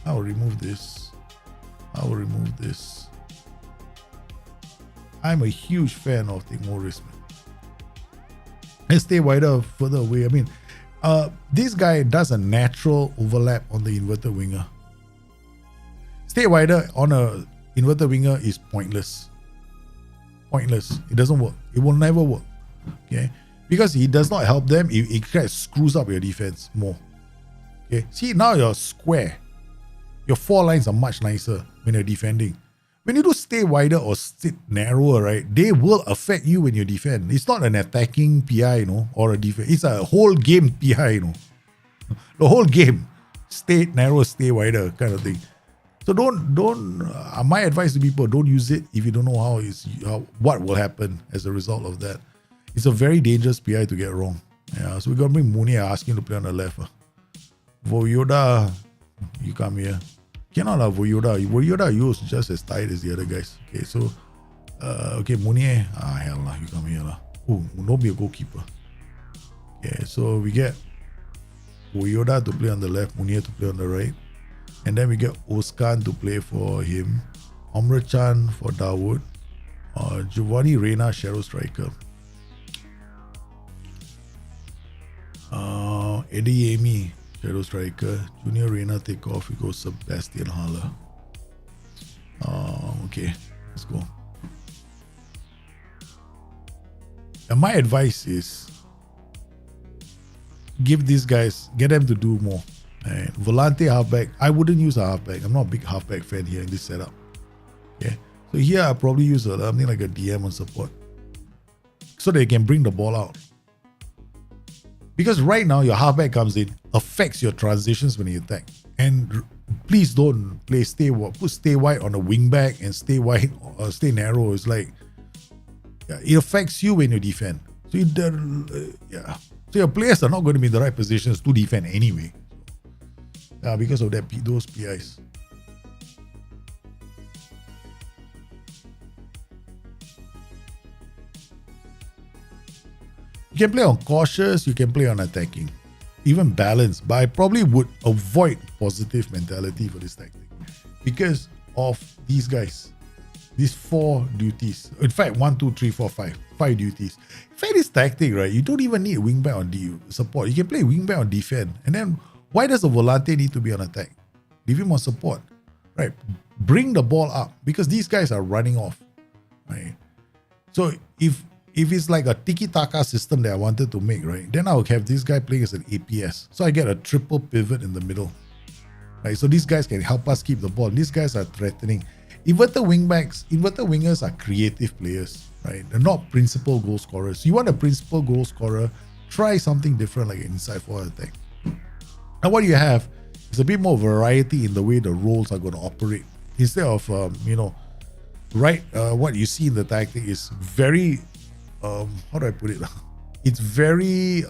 I will remove this. I will remove this. I'm a huge fan of taking more risk. And stay wider, further away. I mean, this guy does a natural overlap on the inverted winger. Stay wider on a inverted winger is pointless. Pointless. It doesn't work. It will never work. Okay? Because he does not help them. It kind of screws up your defense more. Okay? See, now you're square. Your 4 lines are much nicer when you're defending. When you do stay wider or sit narrower, right, they will affect you when you defend. It's not an attacking PI, or a defense. It's a whole game PI, The whole game. Stay narrower, stay wider kind of thing. So don't. My advice to people: don't use it if you don't know what will happen as a result of that. It's a very dangerous PI to get wrong. Yeah, so we're gonna bring Mooney and ask him to play on the left. Voyoda, you come here. Cannot have Voyoda. Voyoda, you're just as tight as the other guys. Okay, so okay, Mooney, hell lah, you come here lah. Oh, don't be a goalkeeper. Okay, so we get Voyoda to play on the left, Mooney to play on the right. And then we get Oskan to play for him, Omrachan for Dawood, Giovanni Reina, shadow striker, Eddie Amy, shadow striker, Junior Reina take off, we go Sebastian Haller. Okay, let's go. And my advice is give these guys, get them to do more. And Volante halfback, I wouldn't use a halfback. I'm not a big halfback fan here in this setup. Okay, so here I'll probably use something like a DM on support so they can bring the ball out. Because right now your halfback comes in, affects your transitions when you attack. And please don't play put stay wide on a wing back and stay wide or stay narrow. It's like it affects you when you defend. So so your players are not going to be in the right positions to defend anyway. Because of those PIs. You can play on cautious, you can play on attacking, even balance. But I probably would avoid positive mentality for this tactic because of these guys. These 4 duties. In fact, 1, 2, 3, 4, 5. 5 duties. In fact, this tactic, right, you don't even need wingback on support. You can play wingback on defense. And then why does the Volante need to be on attack? Leave him on support. Right. Bring the ball up because these guys are running off. Right. So if it's like a tiki-taka system that I wanted to make, right, then I'll have this guy playing as an APS. So I get a triple pivot in the middle. Right. So these guys can help us keep the ball. These guys are threatening. Inverted wingers are creative players. Right. They're not principal goal scorers. You want a principal goal scorer, try something different like an inside forward attack. Now what you have is a bit more variety in the way the roles are going to operate. Instead of, what you see in the tactic is very, how do I put it? It's very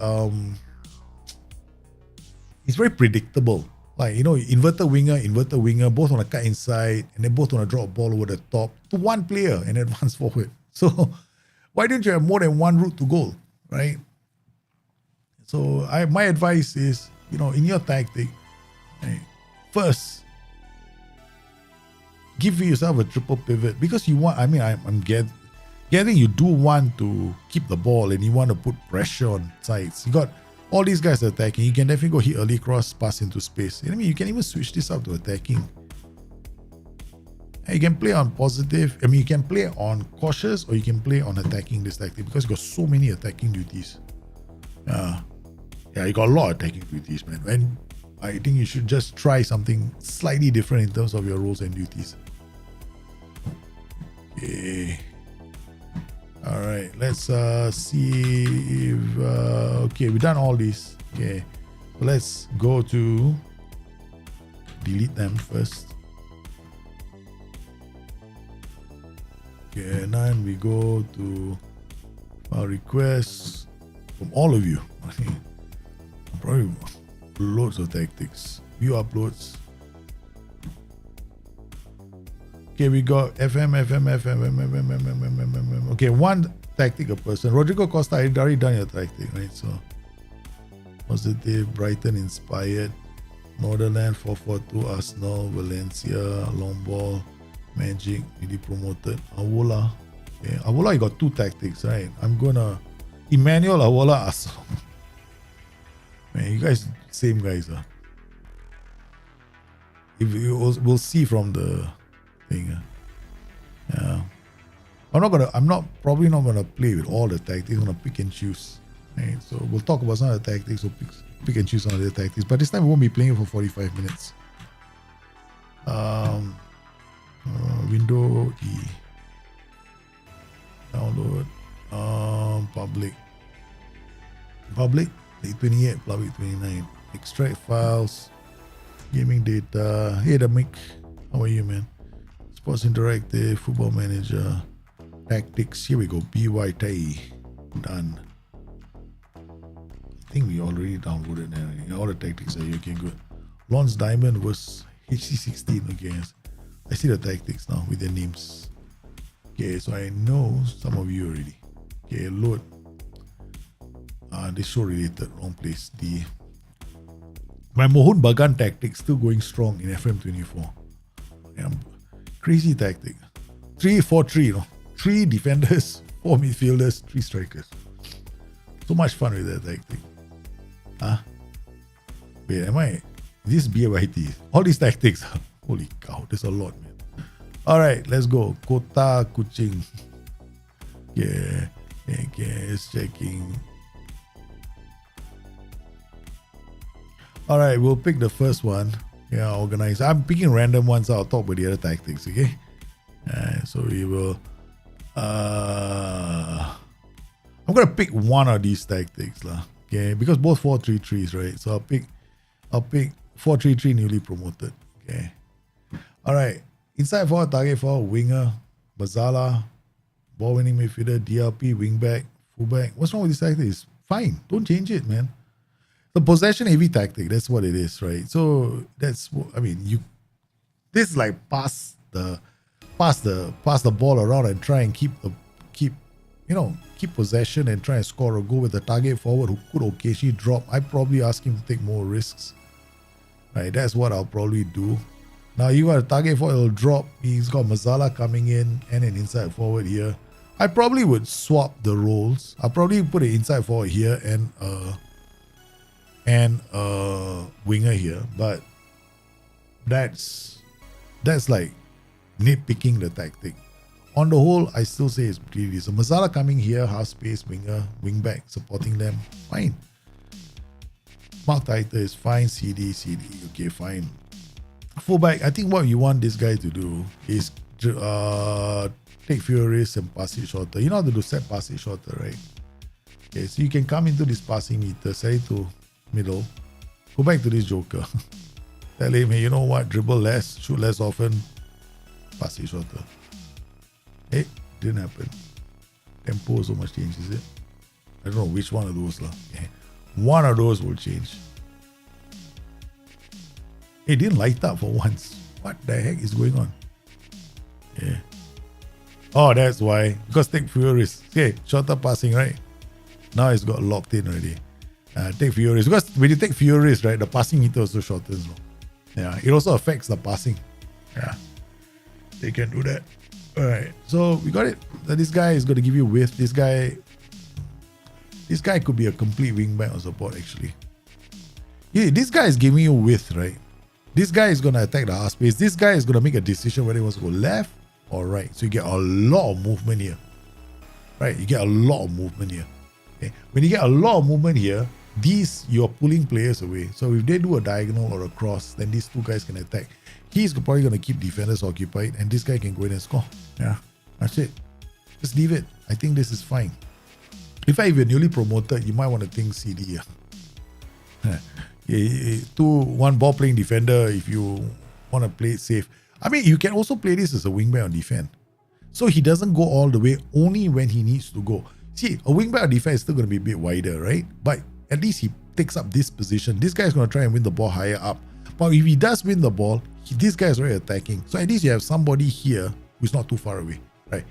predictable. Like, inverted winger, both on a cut inside and then both on a drop ball over the top to one player and advance forward. So why don't you have more than one route to goal, right? So my advice is, in your tactic, first, give yourself a triple pivot because you want, I'm getting you do want to keep the ball and you want to put pressure on sides. You got all these guys attacking. You can definitely go hit early cross, pass into space. You can even switch this up to attacking. And you can play on positive. I mean, you can play on cautious or you can play on attacking this tactic because you got so many attacking duties. Yeah, you got a lot of attacking duties, man. And I think you should just try something slightly different in terms of your roles and duties. Okay. All right, let's see if okay, we've done all these. Okay, so let's go to delete them first. Okay, and then we go to file requests from all of you. Probably loads of tactics. View uploads. Okay, we got FM. Okay, one tactic a person. Rodrigo Costa, I already done your tactic, right? So positive, Brighton inspired, Northern 4-4-2, Arsenal, Valencia, long ball, Magic, really promoted. Awola. Okay, Awola, you got two tactics, right? I'm gonna Emmanuel Awola Arsenal. Man, you guys same guys, huh? If you we'll see from the thing. Yeah. I'm probably not gonna play with all the tactics. I'm gonna pick and choose. Right? So we'll talk about some of the tactics. We'll pick and choose some of the tactics. But this time we won't be playing it for 45 minutes. Window E. Download. Public. Public 28, public 29. Extract files. Gaming data. Hey, the mic. How are you, man? Sports Interactive, Football Manager, Tactics. Here we go. BYT. Done. I think we already downloaded that. All the tactics are here. Okay, good. Lawrence Diamond was HC16. Okay, I see the tactics now with their names. Okay, so I know some of you already. Okay, load. This show related. Wrong place. My Mohun Bagan tactics still going strong in FM24. Yeah, crazy tactic. 3-4-3, you know. 3 defenders, 4 midfielders, 3 strikers. So much fun with that tactic. Wait, am I? This BYT. All these tactics. Holy cow, there's a lot, man. Alright, let's go. Kota Kuching. Yeah. Okay, it's checking. Alright, we'll pick the first one. Yeah, organize. I'm picking random ones. I'll talk about the other tactics, okay? So we will. I'm gonna pick one of these tactics, lah. Okay, because both 4-3-3s, right? So I'll pick 4-3-3 newly promoted. Okay. Alright. Inside forward, target forward, winger, Bazala, ball winning midfielder, DLP, wingback, fullback. What's wrong with this tactic? It's fine. Don't change it, man. The possession heavy tactic, that's what it is, right? So that's this is like pass the ball around and try and keep possession and try and score a goal with the target forward who could occasionally drop. I probably ask him to take more risks. Right, that's what I'll probably do. Now you got a target forward, it'll drop. He's got Mazala coming in and an inside forward here. I probably would swap the roles. I'll probably put an inside forward here and winger here, but that's like nitpicking the tactic. On the whole, I still say it's pretty decent. Mazala coming here, half space, winger, wingback, supporting them, fine. Mark Taita is fine, CD, okay, fine. Fullback, I think what you want this guy to do is take fewer risks and pass it shorter. You know how to do set pass it shorter, right? Okay, so you can come into this passing meter, set it to middle, go back to this joker. Tell him, hey, you know what, dribble less, shoot less often, pass it shorter. Hey, didn't happen. Tempo so much change, is it? I don't know which one of those. Okay. One of those will change. It didn't light up for once. What the heck is going on? Yeah. Oh, that's why. Because take fewer risks. Okay, shorter passing, right? Now it's got locked in already. Take fewer risks. Because when you take fewer risks, right, the passing meter also shortens. Yeah, it also affects the passing. Yeah, they can do that. Alright, so we got it. This guy is going to give you width. This guy could be a complete wingback or support, actually. Yeah, this guy is giving you width, right? This guy is going to attack the half space. This guy is going to make a decision whether he wants to go left or right. So you get a lot of movement here. Right? You get a lot of movement here. Okay? When you get a lot of movement here, you're pulling players away. So if they do a diagonal or a cross, then these two guys can attack. He's probably going to keep defenders occupied, and this guy can go in and score. Yeah, that's it. Just leave it. I think this is fine. In fact, if you're newly promoted, you might want to think CD. One ball playing defender if you want to play it safe. I mean, you can also play this as a wingback on defense. So he doesn't go all the way only when he needs to go. See, a wingback on defense is still going to be a bit wider, right? But at least he takes up this position. This guy is going to try and win the ball higher up. But if he does win the ball, this guy is already attacking. So at least you have somebody here who's not too far away, right?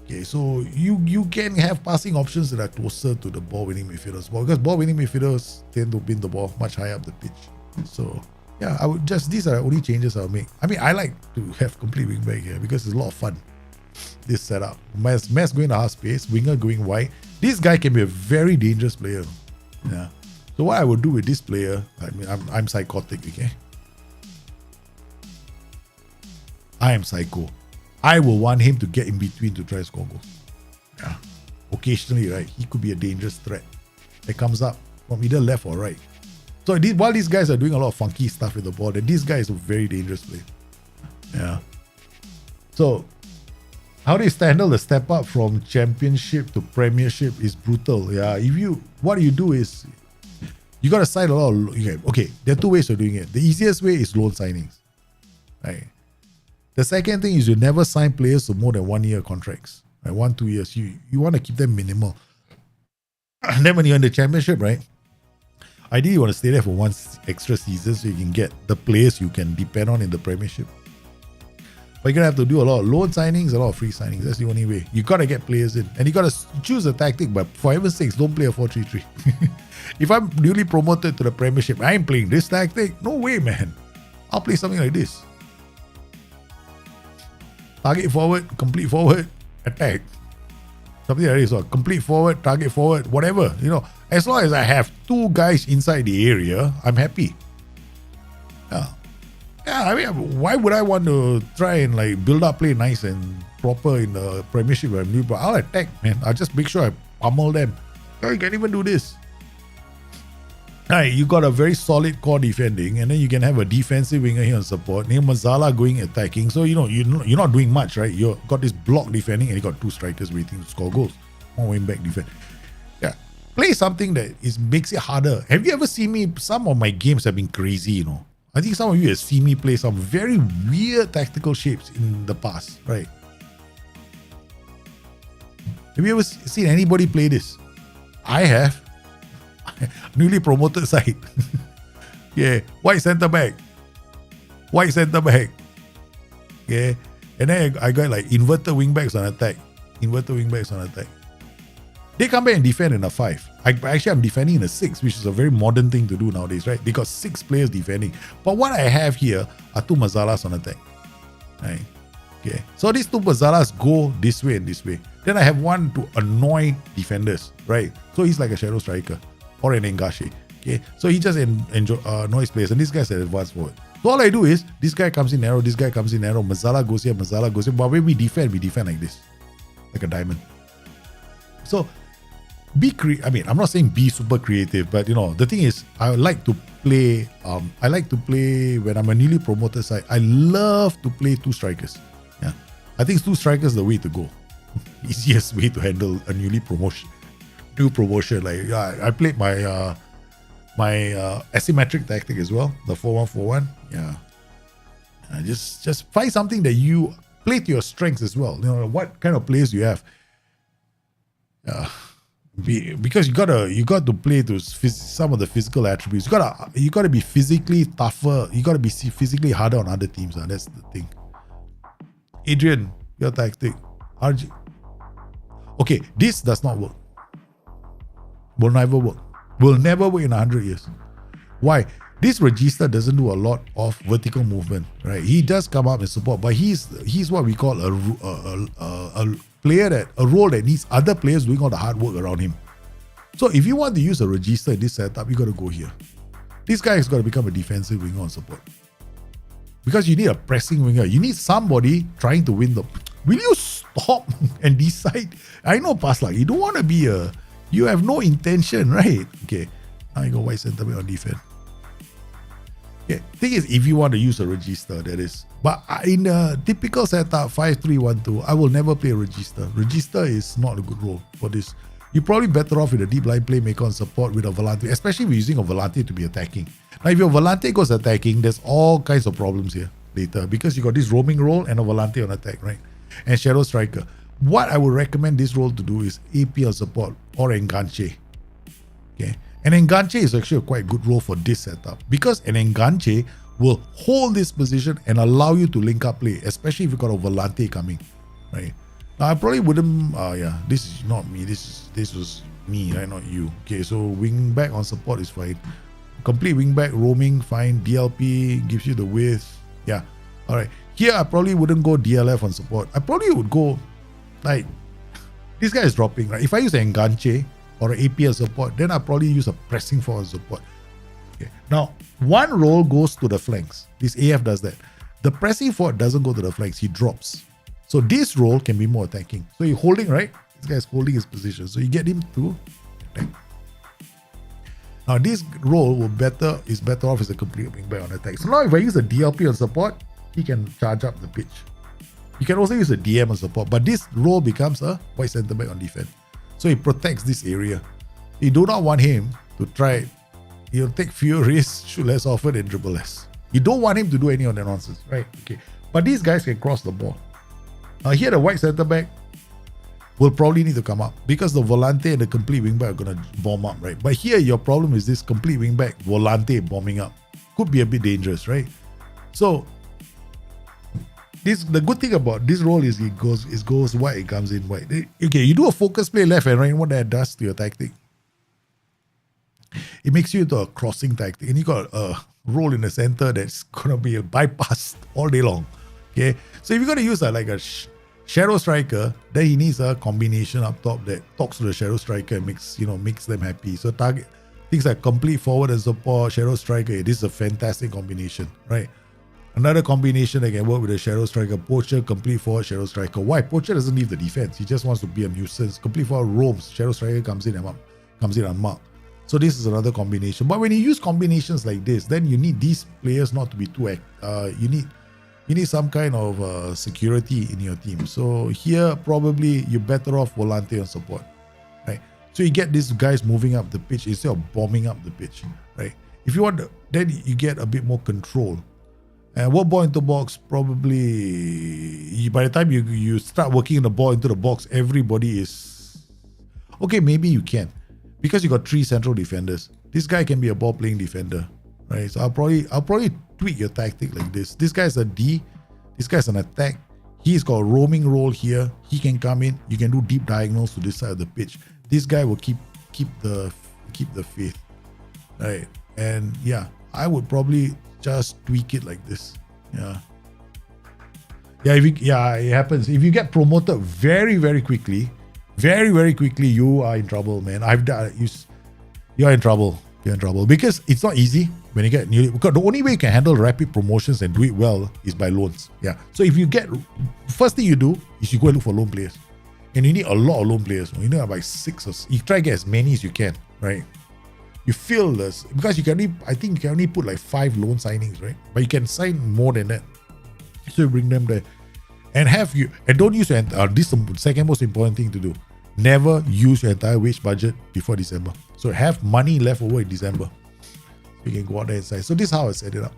Okay, so you can have passing options that are closer to the ball-winning midfielders. Because ball-winning midfielders tend to win the ball much higher up the pitch. So yeah, these are the only changes I'll make. I mean, I like to have complete wingback here because it's a lot of fun. This setup. Mess going to half space, winger going wide. This guy can be a very dangerous player. Yeah. So what I would do with this player, I mean, I'm psychotic, okay? I am psycho. I will want him to get in between to try to score goals. Yeah. Occasionally, right? He could be a dangerous threat that comes up from either left or right. So while these guys are doing a lot of funky stuff with the ball, then this guy is a very dangerous player. Yeah. So how do you handle the step up from championship to premiership is brutal. Yeah. What you do is you got to sign a lot of, okay, there are two ways of doing it. The easiest way is loan signings. Right. The second thing is you never sign players to more than 1 year contracts. Right? 1-2 years. You want to keep them minimal. And then when you're in the championship, right? Ideally, you want to stay there for one extra season so you can get the players you can depend on in the premiership. But you're going to have to do a lot of loan signings, a lot of free signings. That's the only way. You got to get players in. And you got to choose a tactic, but for heaven's sakes, don't play a 4-3-3. If I'm newly promoted to the premiership, I ain't playing this tactic. No way, man. I'll play something like this. Target forward, complete forward, attack. Something like this. So complete forward, target forward, whatever. As long as I have two guys inside the area, I'm happy. Yeah. I mean, why would I want to try and build up play nice and proper in the premiership where I'm new? But I'll attack, man. I'll just make sure I pummel them. You can't even do this. Right, you got a very solid core defending, and then you can have a defensive winger here on support. Neil Mazzala going attacking. So you're not doing much, right? You got this block defending, and you got two strikers waiting to score goals. One wing back defense. Yeah, play something that makes it harder. Have you ever seen me? Some of my games have been crazy. I think some of you have seen me play some very weird tactical shapes in the past, right? Have you ever seen anybody play this? I have. Newly promoted side. Yeah. White centre back. Yeah. And then I got inverted wing backs on attack. They come back and defend in a 5. I'm defending in a 6, which is a very modern thing to do nowadays, right? They got 6 players defending. But what I have here are 2 Mazzalas on attack. Right? Okay. So these 2 Mazzalas go this way and this way. Then I have one to annoy defenders, right? So he's like a shadow striker. Or an Engashi. Okay, so he just annoys players, and this guy's an advanced forward. So all I do is this guy comes in narrow, this guy comes in narrow, Mazzala goes here. But when we defend like this, like a diamond. So I mean, I'm not saying be super creative, but the thing is, I like to play. I like to play when I'm a newly promoted side. I love to play 2 strikers. Yeah, I think 2 strikers is the way to go. Easiest way to handle a new promotion. I played my asymmetric tactic as well, the 4-1-4-1. Yeah, just find something that you play to your strengths as well. What kind of players you have. Because you got to play to some of the physical attributes. You got to be physically tougher. You got to be physically harder on other teams. That's the thing. Adrian, your tactic. RG. Okay, this does not work. Will never work. Will never work in 100 years. Why? This Regista doesn't do a lot of vertical movement, right? He does come up and support, but he's what we call a role that needs other players doing all the hard work around him. So if you want to use a Regista in this setup, you got to go here. This guy has got to become a defensive winger on support. because you need a pressing winger. You need somebody trying to win the. Will you stop and decide? I know, Pasla, you don't want to be a. You have no intention, right? Okay, now you go white centre back on defense. Okay, thing is, if you want to use a register, that is. But in a typical setup 5-3-1-2, I will never play a register. Register is not a good role for this. You're probably better off with a deep line playmaker on support with a volante, especially if you're using a volante to be attacking. Now, if your volante goes attacking, there's all kinds of problems here later because you got this roaming role and a volante on attack, right? And shadow striker. What I would recommend this role to do is AP on support or enganche. Okay, an enganche is actually a quite good role for this setup because an enganche will hold this position and allow you to link up play, especially if you got a volante coming, right? Now, I probably wouldn't. This is not me. This was me, right? Not you. Okay, so wing back on support is fine. Complete wing back roaming, fine. DLP gives you the width. Yeah, all right. Here, I probably wouldn't go DLF on support. I probably would go like this guy is dropping, right? If I use an enganche or an AP as support, then I probably use a pressing forward support. Okay. Now, one role goes to the flanks. This AF does that. The pressing forward doesn't go to the flanks. He drops. So this role can be more attacking. So you're holding, right? This guy is holding his position. So you get him to attack. Now this role is better off as a complete wing back on attack. So now if I use a DLP on support, he can charge up the pitch. You can also use a DM on support, but this role becomes a white centre back on defense. So he protects this area. You do not want him to try. He'll take fewer risks, shoot less often, and dribble less. You don't want him to do any of that nonsense, right? Okay. But these guys can cross the ball. Here the white centre back will probably need to come up because the volante and the complete wing back are going to bomb up, right? But here your problem is this complete wing back volante bombing up. Could be a bit dangerous, right? So the good thing about this role is it goes wide, it comes in wide. Okay, you do a focus play left and right, what that does to your tactic. It makes you into a crossing tactic, and you got a role in the center that's gonna be bypassed all day long. Okay, so if you're gonna use like a shadow striker, then he needs a combination up top that talks to the shadow striker and makes them happy. So target things like complete forward and support, shadow striker. This is a fantastic combination, right? Another combination that can work with a shadow striker, poacher, complete forward, shadow striker. Why? Poacher doesn't leave the defense. He just wants to be a nuisance. Complete forward roams, shadow striker comes in unmarked. So this is another combination. But when you use combinations like this, then you need these players not to be too you need some kind of security in your team. So here probably you're better off volante on support, right? So you get these guys moving up the pitch instead of bombing up the pitch, right? If you want, then you get a bit more control. And what ball into box? Probably by the time you start working the ball into the box, everybody is okay. Maybe you can, because you got 3 central defenders. This guy can be a ball playing defender, right? So I'll probably tweak your tactic like this. This guy's a D. This guy's an attack. He's got a roaming role here. He can come in. You can do deep diagonals to this side of the pitch. This guy will keep the faith, right? And yeah, I would probably just tweak it like this. It happens. If you get promoted very, very quickly, you are in trouble, man. You're in trouble. You're in trouble because it's not easy when you get new. Because the only way you can handle rapid promotions and do it well is by loans. Yeah. So if you get, first thing you do is you go and look for loan players, and you need a lot of loan players. You need about 6 or you try to get as many as you can, right? You feel this because you can only put like 5 loan signings, right? But you can sign more than that. So you bring them there, and don't use your this is the second most important thing to do. Never use your entire wage budget before December. So have money left over in December. You can go out there and sign. So this is how I set it up.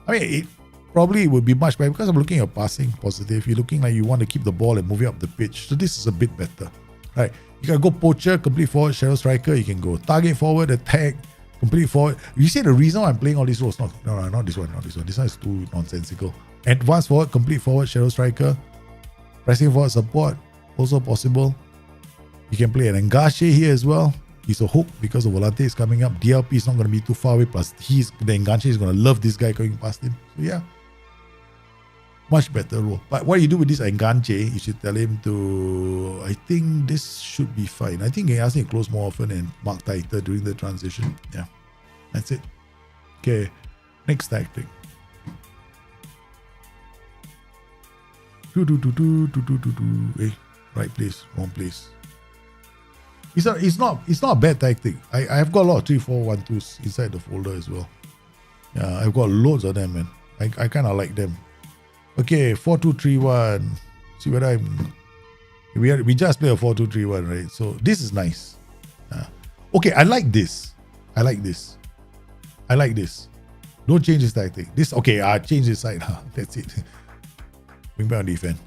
I mean, it probably would be much better because I'm looking at passing positive. You're looking like you want to keep the ball and move it up the pitch. So this is a bit better, right? You can go poacher, complete forward, shadow striker. You can go target forward, attack, complete forward. You see the reason why I'm playing all these roles? Not this one. This one is too nonsensical. Advanced forward, complete forward, shadow striker, pressing forward, support, also possible. You can play an Engache here as well. He's a hook because the volante is coming up. DLP is not going to be too far away. Plus, the Engache is going to love this guy going past him. So yeah, much better role. But what you do with this Engache, you should tell him to, I think this should be fine. I think he ask him to close more often and mark tighter during the transition. Yeah, that's it. Okay, next tactic. Hey, right place, wrong place. It's not a bad tactic. I've got a lot of 3-4-1-2s inside the folder as well. Yeah, I've got loads of them, man. I kind of like them. Okay, 4-2-3-1. See whether we just play a 4-2-3-1, right? So this is nice. Okay, I like this. I like this. Don't change this tactic. This okay. Change this side. That's it. Wing back on defense.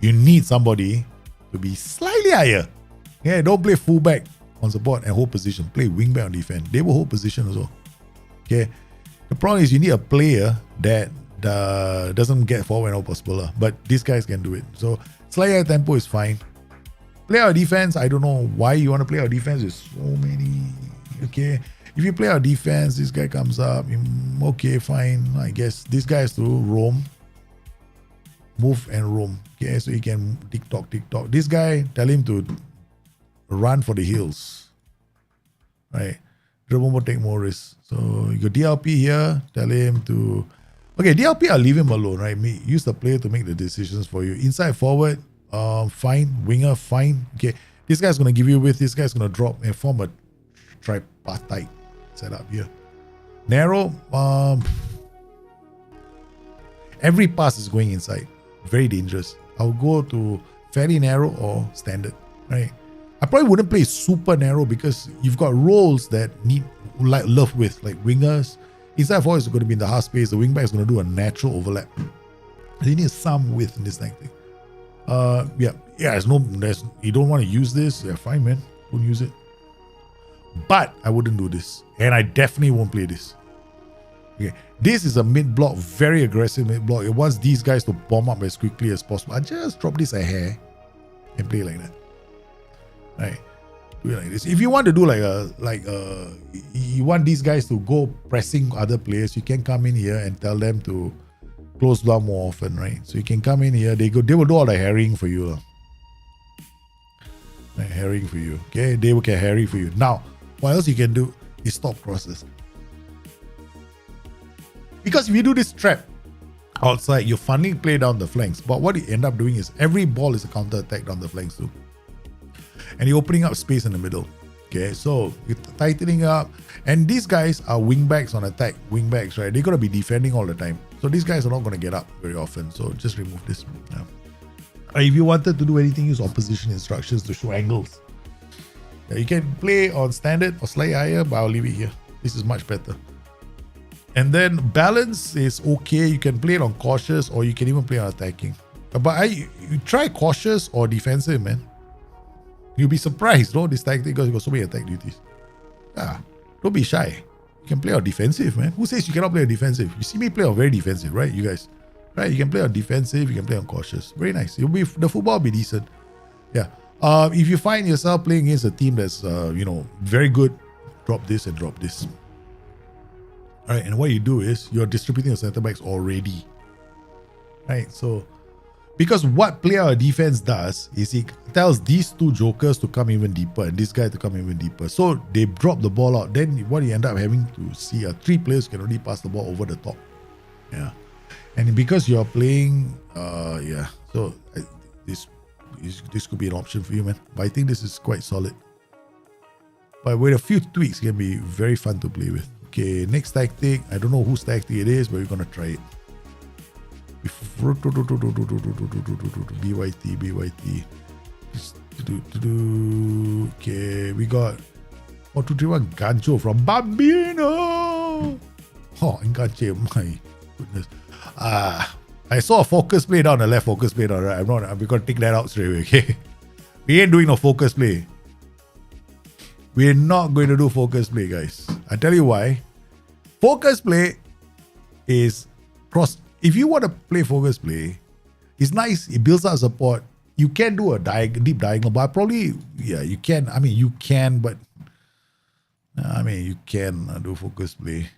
You need somebody to be slightly higher. Yeah, don't play fullback on support and hold position. Play wing back on defense. They will hold position as well. Okay. The problem is you need a player that doesn't get forward when all possible. But these guys can do it. So slightly higher tempo is fine. Play our defense. I don't know why you want to play our defense. There's so many. Okay. If you play our defense, this guy comes up. Okay, fine. I guess this guy has to roam. Move and roam. Okay, so he can tick-tock. This guy, tell him to run for the hills. Right. Dribble more, take more risks. So you got DLP here. Tell him to... Okay, DLP, I'll leave him alone, right? Use the player to make the decisions for you. Inside, forward, fine. Winger, fine. Okay, this guy's going to give you width. This guy's going to drop and form a tripartite setup here. Narrow. Every pass is going inside. Very dangerous. I'll go to fairly narrow or standard, right? I probably wouldn't play super narrow because you've got roles that need love width, like wingers. Inside forward is going to be in the half space. The wingback is going to do a natural overlap. You need some width in this tactic. You don't want to use this. Yeah, fine, man. Don't use it. But I wouldn't do this. And I definitely won't play this. Okay. This is a mid block, very aggressive mid block. It wants these guys to bomb up as quickly as possible. I just drop this a hair and play like that. Right. Do it like this. If you want to do you want these guys to go pressing other players, you can come in here and tell them to close down more often, right? So you can come in here, they will do all the harrying for you. Right, harrying for you. Okay, they will get harry for you. Now, what else you can do is stop crosses. Because if you do this trap outside, you finally play down the flanks. But what you end up doing is every ball is a counter attack down the flanks too. And you're opening up space in the middle. Okay, so you're tightening up. And these guys are wingbacks on attack. Wingbacks, right? They're going to be defending all the time. So these guys are not going to get up very often. So just remove this. Yeah. If you wanted to do anything, use opposition instructions to show angles. Yeah, you can play on standard or slightly higher, but I'll leave it here. This is much better. And then balance is okay. You can play it on cautious or you can even play on attacking. But you try cautious or defensive, man. You'll be surprised, no? This tactic because you got so many attack duties. Don't be shy. You can play on defensive, man. Who says you cannot play on defensive? You see me play on very defensive, right? You guys, right? You can play on defensive. You can play on cautious. Very nice. The football will be decent. Yeah. If you find yourself playing against a team that's very good, drop this and drop this. All right, and what you do is you're distributing the center backs already. Right, so because what player defense does is he tells these two jokers to come even deeper and this guy to come even deeper. So they drop the ball out. Then what you end up having to see are 3 players can only pass the ball over the top. Yeah, and because you're playing, so this could be an option for you, man. But I think this is quite solid. But with a few tweaks, it can be very fun to play with. Okay, next tactic. I don't know whose tactic it is, but we're gonna try it. BYT. Okay, we got 4-2-3-1 Gancho from Bambino. Oh, Enganche, my goodness. I saw a focus play down the left, focus play down the right. We're gonna take that out straight away, okay? We ain't doing no focus play. We're not going to do focus play, guys. I tell you why. Focus play is cross. If you want to play focus play, it's nice. It builds up support. You can do a deep diagonal, but probably, you can. You can do focus play.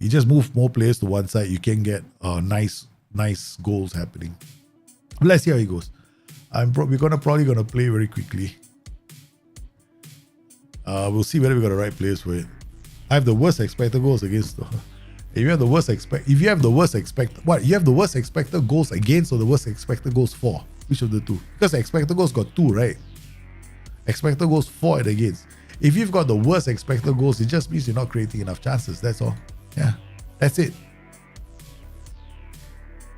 You just move more players to one side. You can get nice goals happening. Let's see how it goes. We're probably gonna play very quickly. We'll see whether we got the right players for it. I have the worst expected goals against If you have the worst expected goals against or the worst expected goals for? Which of the two? Because expected goals got two, right? Expected goals for and against. If you've got the worst expected goals, it just means you're not creating enough chances. That's all. Yeah, that's it.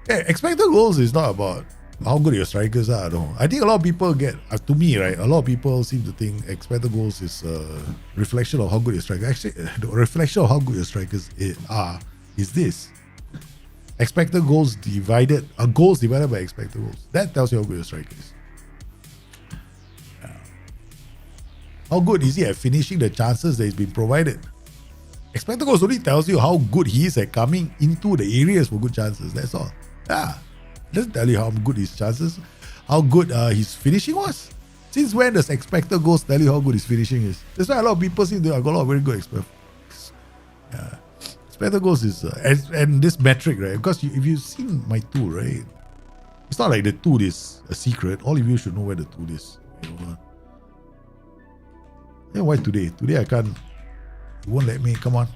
Yeah, expected goals is not about how good your strikers are. No, I think a lot of people get, to me, right? A lot of people seem to think expected goals is a reflection of how good your strikers. Actually, the reflection of how good your strikers are is this: expected goals divided by expected goals. That tells you how good your striker is. How good is he at finishing the chances that he's been provided? Expected goals only tells you how good he is at coming into the areas for good chances. That's all. Yeah. Doesn't tell you how good his chances, how good his finishing was. Since when does expected goals tell you how good his finishing is? That's why a lot of people seem to have got a lot of very good expected goals is and this metric, right? Because if you've seen my tool, right? It's not like the tool is a secret. All of you should know where the tool is. Why today? Today I can't. It won't let me. Come on.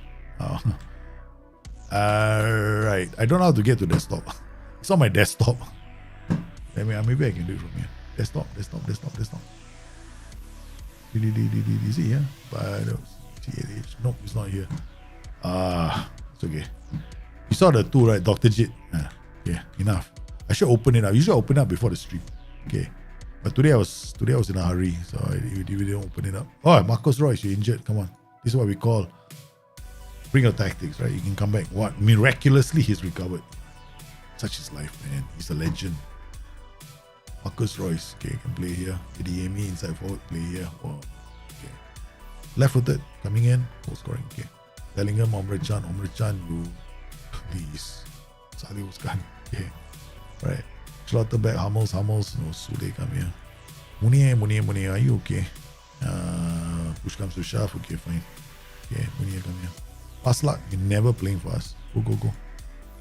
Right. I don't know how to get to desktop. It's on my desktop. Maybe I can do it from here. Desktop. Is it here? Nope, it's not here. It's okay. You saw the tool, right? Dr. Jit. Yeah, enough. I should open it up. You should open it up before the stream. Okay. But today I was in a hurry, so I didn't open it up. Oh, Marcus Royce, you're injured. Come on. This is what we call bring your tactics, right? You can come back. What? Miraculously, he's recovered. Such is life, man. He's a legend. Marcus Royce, okay, can play here. Eddie Amy, inside forward, play here. Oh, okay. Left-footed, coming in, goal scoring, okay. Bellingham, Omre Chan, you please. Salih Uskan, okay. Right. Schlotterbeck, Hummels, no, Sule come here. Munier, are you okay? Push comes to shove, okay, fine. Okay, Munier come here. Paslak, you're never playing for us. Go.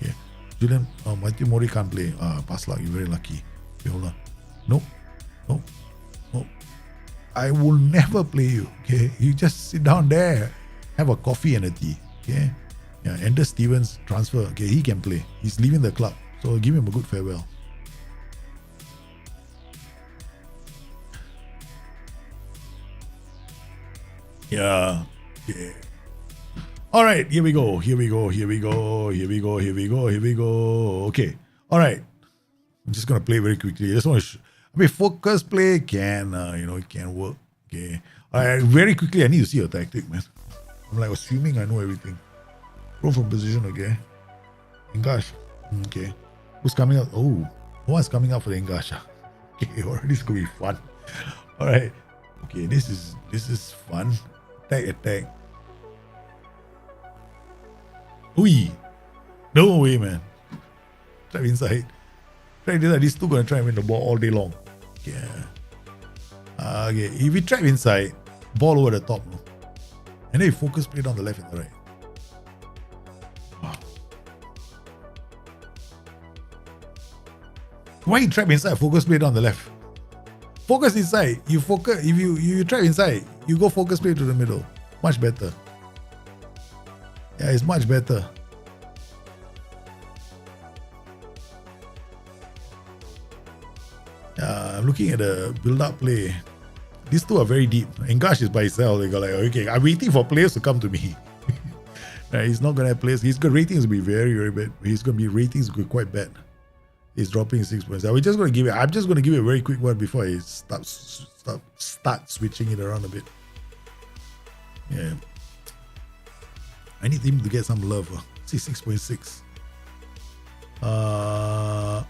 Okay. Julian, Matthew Mori can't play. Paslak, you're very lucky. Okay, hold on. Nope. I will never play you. Okay, you just sit down there, have a coffee and a tea. Okay. Yeah, Ender Stevens transfer. Okay, he can play. He's leaving the club, so give him a good farewell. Yeah. Okay. All right, here we go. Okay. All right. I'm just gonna play very quickly. I just want to. Focus play can it can work. Okay. All right. Very quickly, I need to see your tactic, man. I'm like assuming I know everything. Roll from position, okay. Engash. Okay. Who's coming out? Oh, no one's coming out for the Engash. Okay. All right. This is gonna be fun. All right. Okay. This is fun. Attack. Ui. No way, man. Trap inside. These two gonna try and win the ball all day long. Yeah. Okay. If we trap inside, ball over the top. And then you focus play down the left and the right. Wow. Why you trap inside, focus play down the left? Focus inside. You focus. If you trap inside, you go focus play to the middle. Much better. Yeah, it's much better. I'm looking at the build-up play. These two are very deep. Engash is by himself. They go like, okay, I'm waiting for players to come to me. He's not gonna have players. His ratings will be very, very bad. His ratings will be quite bad. He's dropping 6 points. I'm just gonna give it a very quick one before I start switching it around a bit. Yeah. I need him to get some love. See 6.6.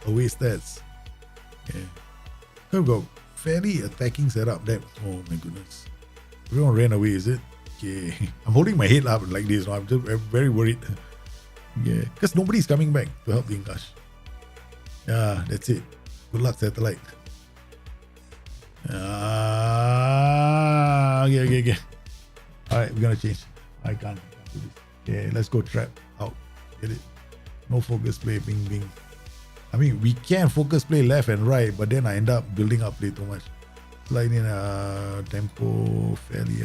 Away stats. Yeah. We've got fairly attacking setup. Oh my goodness. Everyone ran away, is it? Okay. I'm holding my head up like this. I'm very worried. Yeah. Because nobody's coming back to help the English. Yeah, that's it. Good luck, satellite. Okay. Alright, we're gonna change. I can't do this. Okay, let's go trap out. Get it? No focus play, bing. I mean, we can focus play left and right, but then I end up building up play too much. Slide in tempo fairly.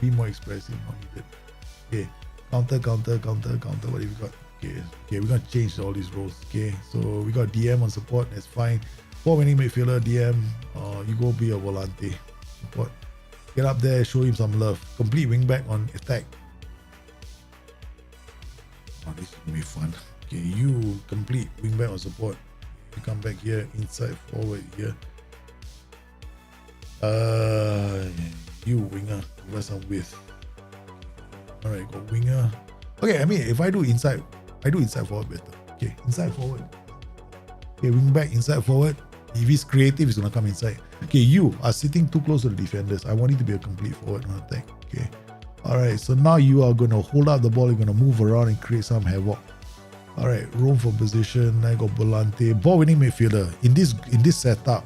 Be more expressive, not needed. Okay, Counter. What have we got? Okay, we're gonna change all these roles. Okay, so we got DM on support. That's fine. For winning midfielder, DM. You go be a volante. Support. Get up there, show him some love. Complete wingback on attack. Oh, this is gonna be fun. Okay, you complete wingback on support. You come back here, inside forward here. You winger, give us some width. Alright, got winger. Okay, I mean, if I do inside forward better. Okay, inside forward. Okay, wing back, inside forward. If he's creative, he's gonna come inside. Okay, you are sitting too close to the defenders. I want you to be a complete forward on attack. Okay. Alright, so now you are gonna hold up the ball, you're gonna move around and create some havoc. Alright, roam for position. I got volante. Ball winning midfielder. In this setup,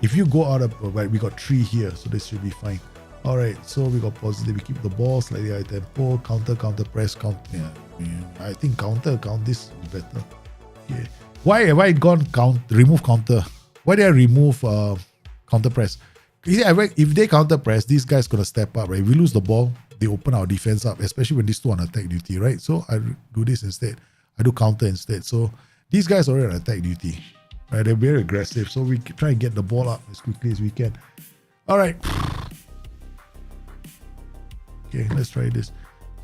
if you go out of right, we got 3 here, so this should be fine. Alright, so we got positive. We keep the ball slightly high tempo. Counter, press, counter. Yeah, I think counter, this is better. Okay. Why have I gone remove counter? Why did I remove counter press? You see, if they counter press, these guys gonna step up, right? If we lose the ball, they open our defense up, especially when these two on attack duty, right? So I do this instead. I do counter instead. So these guys are already on attack duty, right? They're very aggressive. So we try and get the ball up as quickly as we can. All right. Okay, let's try this.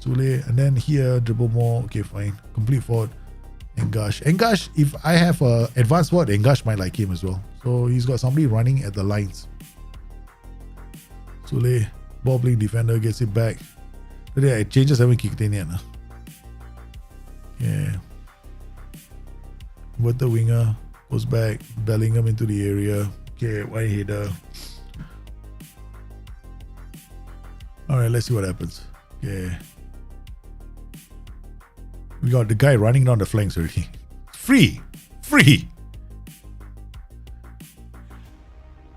Sule, and then here, dribble more. Okay, fine. Complete forward. Engash. Engash, if I have a advanced forward, Engash might like him as well. So he's got somebody running at the lines. Sule, ball playing defender, gets it back. Today, changes haven't kicked in yet. Yeah. With the winger, goes back, Bellingham into the area. Okay, wide header. Alright, let's see what happens. Okay. We got the guy running down the flanks already. Free!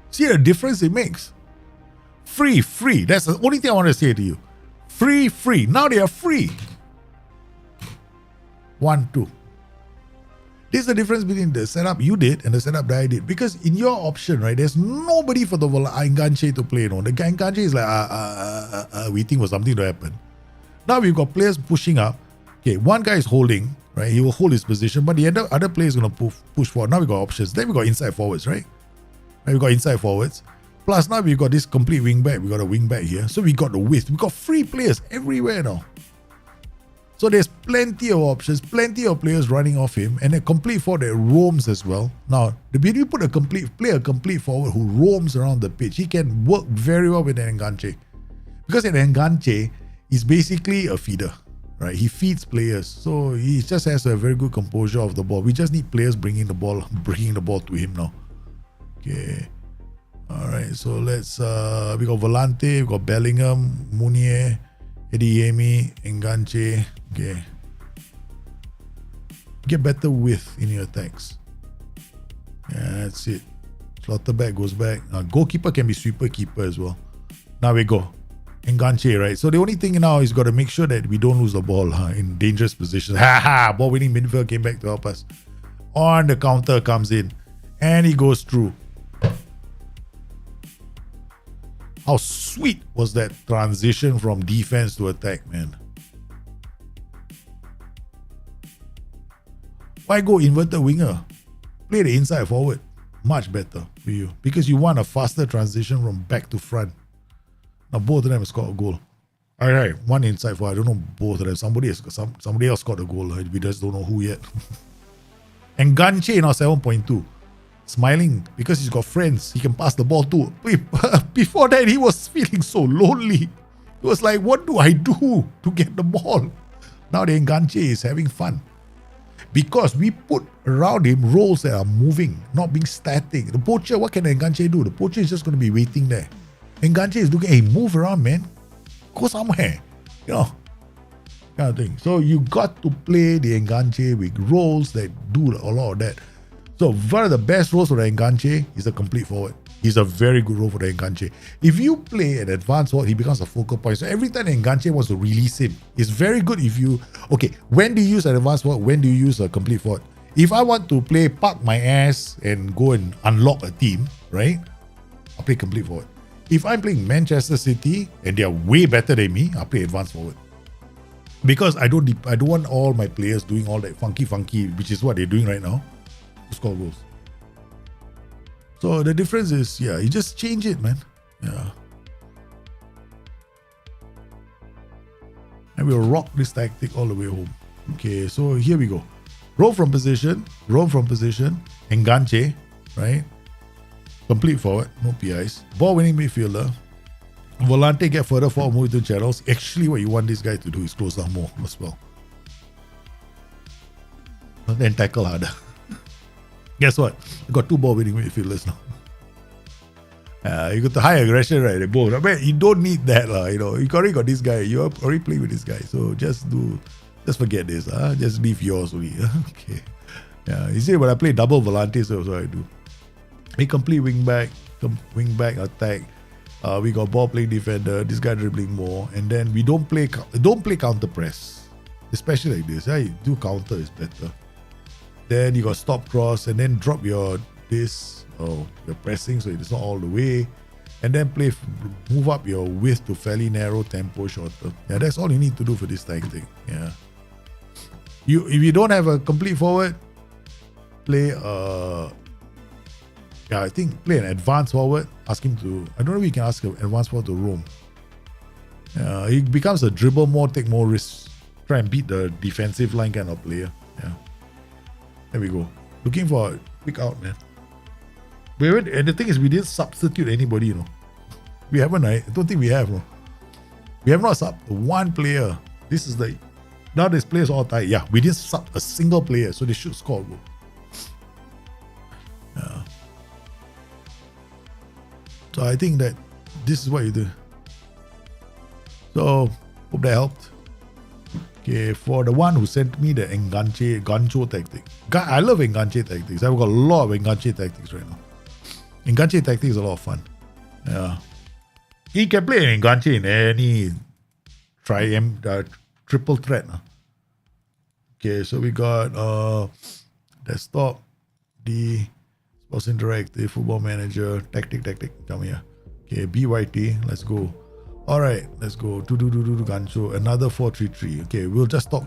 See the difference it makes? Free. That's the only thing I want to say to you. Free. Now they are free. 1, 2. This is the difference between the setup you did and the setup that I did. Because in your option, right, there's nobody for the Enganche to play. The guy Enganche is like waiting for something to happen. Now we've got players pushing up. Okay, one guy is holding, right? He will hold his position, but the other player is going to push forward. Now we got options. Then we got inside forwards, right? We got inside forwards. Plus now we've got this complete wing back. We got a wing back here. So we got the width. We got free players everywhere now. So there's plenty of options, plenty of players running off him, and a complete forward that roams as well. Now, the beauty, you put a complete forward who roams around the pitch, he can work very well with an Enganche. Because an Enganche is basically a feeder, right? He feeds players, so he just has a very good composure of the ball. We just need players bringing the ball to him now. Okay. All right, so let's, we got Volante, we got Bellingham, Munier, Ediemi, Enganche. Okay. Get better width in your attacks. Yeah, that's it. Slaughterback goes back. Goalkeeper can be sweeper keeper as well. Now we go. Enganche, right? So the only thing now is got to make sure that we don't lose the ball in dangerous positions. Ball winning midfield came back to help us. On the counter comes in. And he goes through. How sweet was that transition from defense to attack, man? Why go inverted winger? Play the inside forward. Much better for you. Because you want a faster transition from back to front. Now both of them scored a goal. Alright, one inside forward. I don't know both of them. Somebody else scored a goal. We just don't know who yet. And Enganche now 7.2. Smiling because he's got friends he can pass the ball to. Before that, he was feeling so lonely. He was like, what do I do to get the ball? Now the Enganche is having fun. Because we put around him roles that are moving, not being static. The poacher, what can the Enganche do? The poacher is just going to be waiting there. Enganche is looking, hey, move around, man. Go somewhere. Kind of thing. So you got to play the Enganche with roles that do a lot of that. So one of the best roles for the Enganche is a complete forward. He's a very good role for the Enganche. If you play an advanced forward, he becomes a focal point. So every time the Enganche wants to release him, it's very good if you... Okay, when do you use an advanced forward? When do you use a complete forward? If I want to play park my ass and go and unlock a team, right? I'll play complete forward. If I'm playing Manchester City and they're way better than me, I'll play advanced forward. Because I don't want all my players doing all that funky, which is what they're doing right now, to score goals. So the difference is, yeah, you just change it, man. Yeah. And we'll rock this tactic all the way home. Okay, so here we go. Roam from position, enganche, right? Complete forward, no PIs. Ball winning midfielder. Volante get further forward, move into channels. Actually, what you want this guy to do is close down more as well. And then tackle harder. Guess what? You got 2 ball winning midfielders now. You got the high aggression, right? They both. I mean, you don't need that, you know. You already got this guy. You already play with this guy. So just forget this. Just leave yours only. Okay. Yeah. You see, when I play double Volante, so that's what I do. We complete wing back attack. We got ball playing defender. This guy dribbling more, and then we don't play counter press, especially like this. You do counter is better. Then you got stop cross, and then drop your pressing, so it's not all the way, and then move up your width to fairly narrow tempo shorter. Yeah, that's all you need to do for this tactic. Yeah. If you don't have a complete forward, play play an advanced forward. Ask him to. I don't know if you can ask an advanced forward to roam. He becomes a dribble more, take more risks. Try and beat the defensive line kind of player. Yeah. There we go. Looking for a quick out, man. And the thing is, we didn't substitute anybody, you know. We haven't, I don't think we have, no. We have not subbed one player. This is now this players all tied. Yeah, we didn't sub a single player, so they should score a goal. Yeah. So I think that this is what you do. So hope that helped. Okay, for the one who sent me the gancho tactic. I love enganche tactics. I've got a lot of enganche tactics right now. Enganche tactics is a lot of fun. Yeah. You can play enganche in any triple threat. Okay, so we got desktop, the Sports Interactive, Football Manager, Tactic. Come here. Okay, BYT, let's go. Alright, let's go. Do gancho. Another 4-3-3. Okay, we'll just talk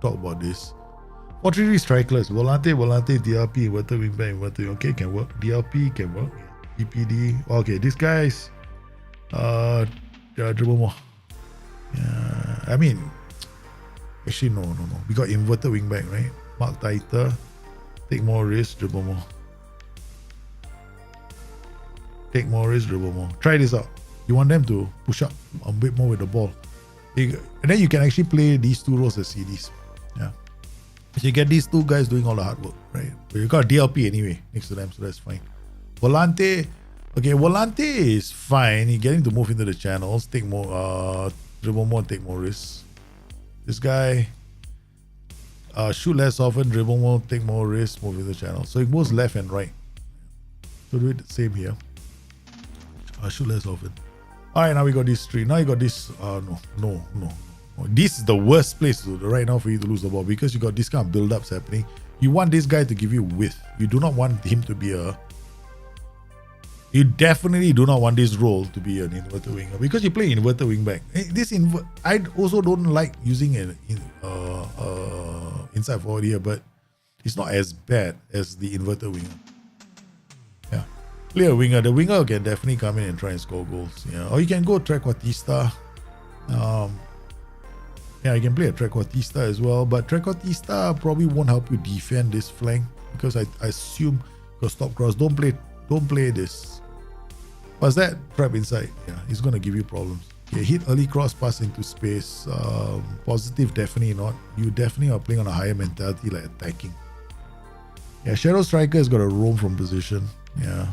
about this. 4-3-3 strikers. Volante, DRP, inverted wingback, inverted. Okay, can work. DRP can work. EPD. Okay, these guys dribble more. Yeah, I mean, actually no. We got inverted wingback, right? Mark tighter, take more risk, dribble more. Take more risk, dribble more. Try this out. You want them to push up a bit more with the ball. And then you can actually play these 2 roles as CDs. Yeah. So you get these 2 guys doing all the hard work, right? But you got DLP anyway next to them, so that's fine. Volante. Okay, Volante is fine. You're getting to move into the channels, take more, dribble more, take more risks. This guy, shoot less often, dribble more, take more risks, move into the channels. So it moves left and right. So do it the same here. Shoot less often. Alright, now we got these 3. Now you got this. No. This is the worst place right now for you to lose the ball, because you got this kind of build-ups happening. You want this guy to give you width. You do not want him to be you definitely do not want this role to be an inverted winger, because you play inverted wing back. I also don't like using an inside forward here, but it's not as bad as the inverted winger. Yeah. Play a winger. The winger can definitely come in and try and score goals. Yeah. Or you can go trequartista. Yeah, you can play a trequartista as well, but trequartista probably won't help you defend this flank, because I assume your stop cross. Don't play this. What's that? Trap inside. Yeah, it's gonna give you problems. Okay, hit early cross pass into space. Positive, definitely not. You definitely are playing on a higher mentality, like attacking. Yeah, Shadow Striker has got a roam from position. Yeah.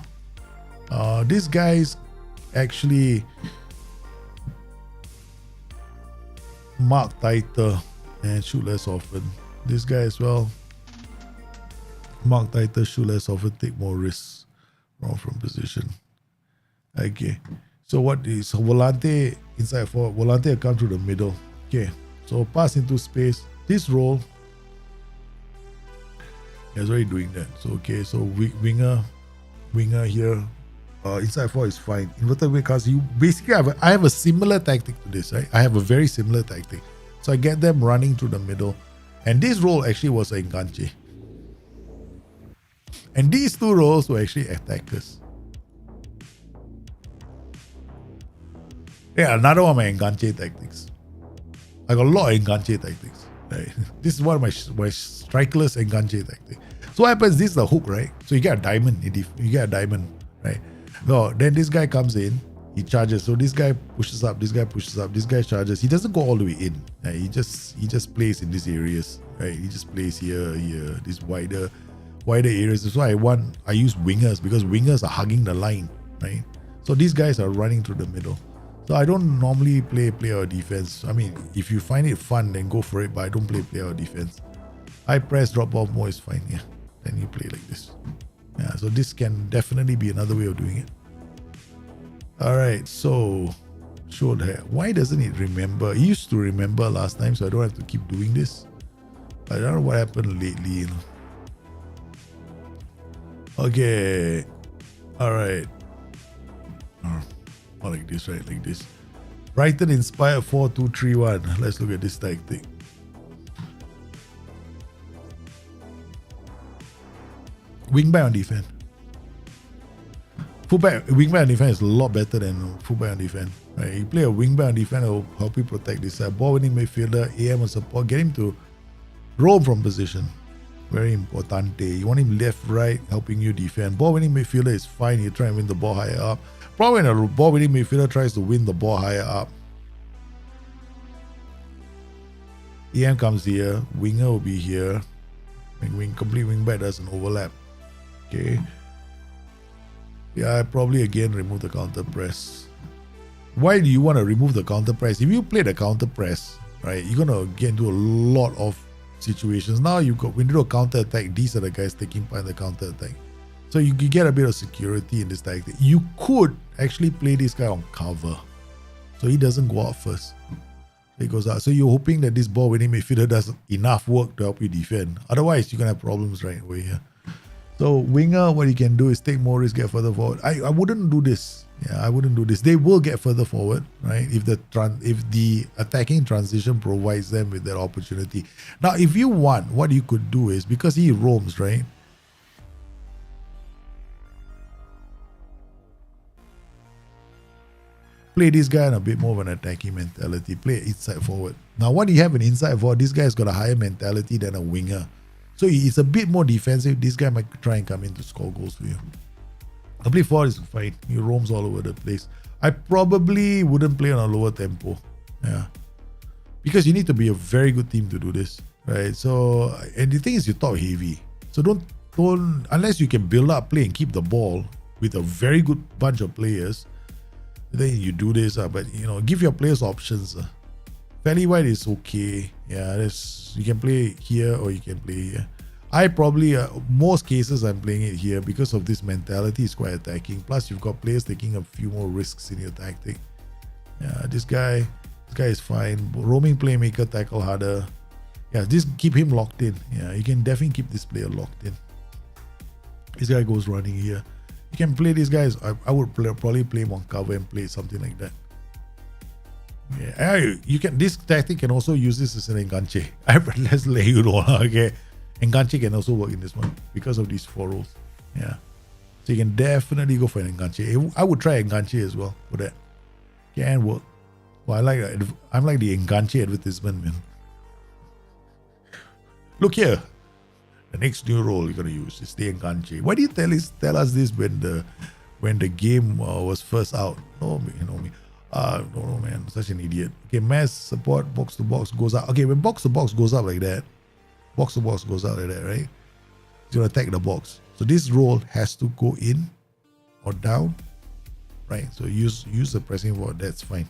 These guys actually mark tighter and shoot less often. This guy as well. Mark tighter, shoot less often, take more risks. Roam from position. Okay. So what is Volante inside forward? Volante will come through the middle. Okay. So pass into space. This role. He's already doing that. So okay. So winger here. Inside forward is fine. Inverted wing cast. You basically I have a similar tactic to this, right? I have a very similar tactic. So I get them running through the middle. And this role actually was an enganche. And these two roles were actually attackers. Yeah, another one of my enganche tactics. I got a lot of enganche tactics. Right? This is one of my strikerless enganche tactics. So what happens, this is the hook, right? So you get a diamond, right? No, then this guy comes in, he charges. So this guy pushes up, this guy charges. He doesn't go all the way in. Right? He just plays in these areas. Right? He just plays here, these wider areas. That's why I use wingers, because wingers are hugging the line, right? So these guys are running through the middle. So I don't normally play player or defense. I mean, if you find it fun, then go for it, but I don't play player or defense. High press, drop off more is fine, yeah. Then you play like this. Yeah, so this can definitely be another way of doing it. Alright, so short hair. Why doesn't it remember? It used to remember last time, so I don't have to keep doing this. I don't know what happened lately, you know. Okay. Alright. Not like this, right? Like this. Brighton inspired 4-2-3-1. Let's look at this tactic. Wingback on defense. Wingback on defense is a lot better than fullback on defense. Right? You play a wingback on defense, it will help you protect this side. Ball winning midfielder, AM on support, get him to roam from position. Very important. You want him left, right, helping you defend. Ball winning midfielder is fine. You try and win the ball higher up. Probably when a ball winning midfielder tries to win the ball higher up. EM comes here. Winger will be here. Complete wingback doesn't overlap. Okay. Yeah, I probably again remove the counter press. Why do you want to remove the counter press? If you play the counter press, right, you're gonna get into a lot of situations. Now you got when you do a counter attack, these are the guys taking part in the counter attack. So you get a bit of security in this tactic. You could actually play this guy on cover, so he doesn't go out first. He goes out. So you're hoping that this ball winning midfielder does enough work to help you defend. Otherwise, you're gonna have problems right away here. So winger, what you can do is take more risk, get further forward. I wouldn't do this. Yeah, I wouldn't do this. They will get further forward, right? If the attacking transition provides them with that opportunity. Now, if you want, what you could do is, because he roams, right? Play this guy in a bit more of an attacking mentality. Play inside forward. Now, what do you have an inside forward? This guy's got a higher mentality than a winger. So it's a bit more defensive. This guy might try and come in to score goals for you. Complete forward is fine. He roams all over the place. I probably wouldn't play on a lower tempo. Yeah. Because you need to be a very good team to do this. Right? So, and the thing is, you top heavy. So don't unless you can build up play and keep the ball with a very good bunch of players, then you do this. But give your players options. Fairly wide is okay. Yeah, you can play here or you can play here. I probably, most cases I'm playing it here because of this mentality is quite attacking. Plus you've got players taking a few more risks in your tactic. Yeah, this guy is fine. Roaming playmaker, tackle harder. Yeah, just keep him locked in. Yeah, you can definitely keep this player locked in. This guy goes running here. You can play these guys. I would probably play him on cover and play something like that. Yeah, you can. This tactic can also use this as an enganche. Let's let you know. Okay, enganche can also work in this one because of these 4 roles. Yeah, so you can definitely go for an enganche. I would try enganche as well for that. Can work. Well, I'm like the enganche advertisement, man. Look here. The next new role you're gonna use is the enganche. Why do you tell us this when the game was first out? No, me. No, man, such an idiot. Okay, mass support, box to box goes up. Okay, when box to box goes up like that, right? It's gonna attack the box. So this role has to go in or down, right? So use the pressing forward. That's fine.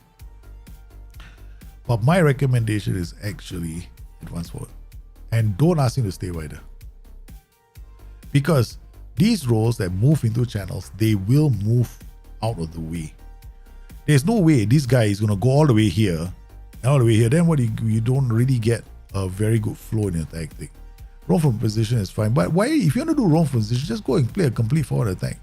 But my recommendation is actually advance forward, and don't ask him to stay wider, because these roles that move into channels, they will move out of the way. There's no way this guy is going to go all the way here. Then what you don't really get a very good flow in your tactic. Roam from position is fine. But why, if you want to do roam from position, just go and play a complete forward attack.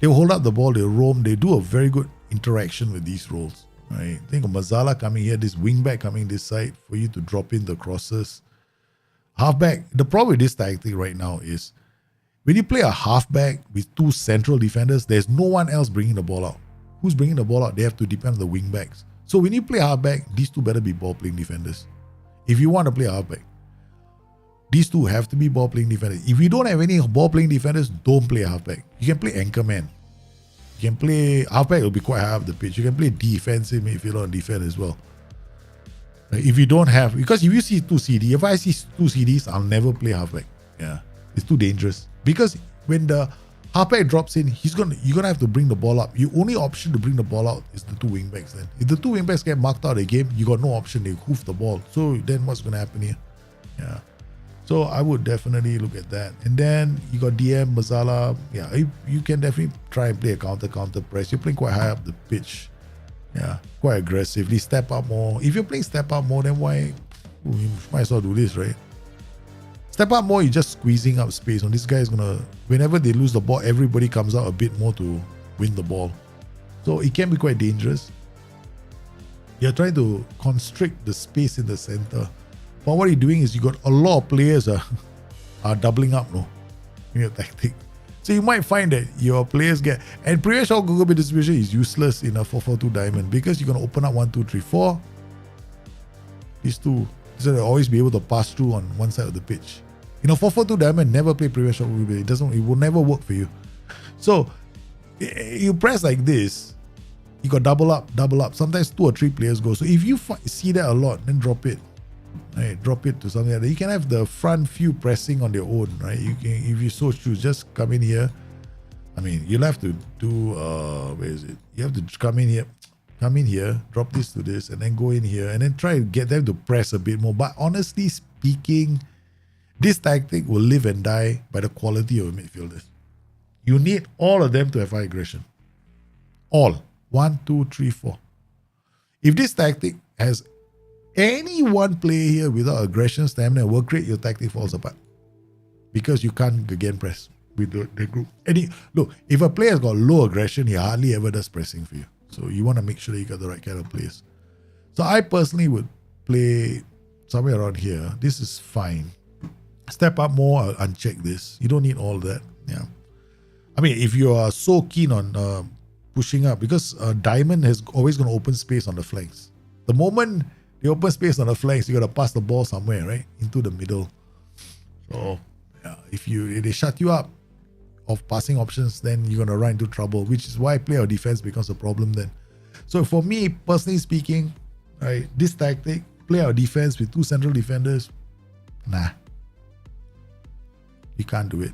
They will hold up the ball, they roam, they do a very good interaction with these roles. Right? Think of Mazzala coming here, this wingback coming this side for you to drop in the crosses. Halfback, the problem with this tactic right now is when you play a halfback with two central defenders, there's no one else bringing the ball out. Who's bringing the ball out? They have to depend on the wingbacks. So when you play halfback, these two better be ball-playing defenders. If you want to play halfback, these two have to be ball-playing defenders. If you don't have any ball-playing defenders, don't play halfback. You can play anchorman. You can play halfback, will be quite high up the pitch. You can play defensive midfielder on defense as well. If you don't have, because if you see two CD, if I see two CDs, I'll never play halfback. Yeah, it's too dangerous. Because when the halfback drops in, you're gonna have to bring the ball up. Your only option to bring the ball out is the two wingbacks. Then, if the two wingbacks get marked out of the game, you got no option. They hoof the ball. So then, what's gonna happen here? Yeah. So I would definitely look at that. And then you got DM, Mazzala. Yeah, you can definitely try and play a counter press. You're playing quite high up the pitch. Yeah, quite aggressively. Step up more. If you're playing step up more, then why? You might as well do this, right? Step up more, you're just squeezing up space. And this guy is gonna, whenever they lose the ball, everybody comes out a bit more to win the ball. So it can be quite dangerous. You're trying to constrict the space in the center. But what you're doing is you got a lot of players are doubling up in your tactic. So you might find that your players get, and previous shot Google bit distribution is useless in a 4-4-2 diamond because you're going to open up 1, 2, 3, 4. These two, so they'll always be able to pass through on one side of the pitch. In a 4-4-2 diamond, never play previous shot Google bit. It will never work for you. So you press like this, you got double up. Sometimes 2 or 3 players go. So if you see that a lot, then drop it. Right, drop it to something like that. You can have the front few pressing on their own, right? You can, if you so choose, just come in here. I mean, you'll have to do where is it? You have to come in here, drop this to this, and then go in here, and then try to get them to press a bit more. But honestly speaking, this tactic will live and die by the quality of midfielders. You need all of them to have high aggression. All. 1, 2, 3, 4. If this tactic has any one player here without aggression, stamina, and work rate, your tactic falls apart. Because you can't again press with the group. Look, if a player has got low aggression, he hardly ever does pressing for you. So you want to make sure that you got the right kind of players. So I personally would play somewhere around here. This is fine. Step up more, I'll uncheck this. You don't need all that. Yeah. I mean, if you are so keen on pushing up, because Diamond is always going to open space on the flanks. The moment the open space on the flanks, you got to pass the ball somewhere, right? Into the middle. So, yeah, if they shut you up of passing options, then you're going to run into trouble, which is why player defense becomes a problem then. So for me, personally speaking, right, this tactic, play our defense with 2 central defenders, nah. You can't do it.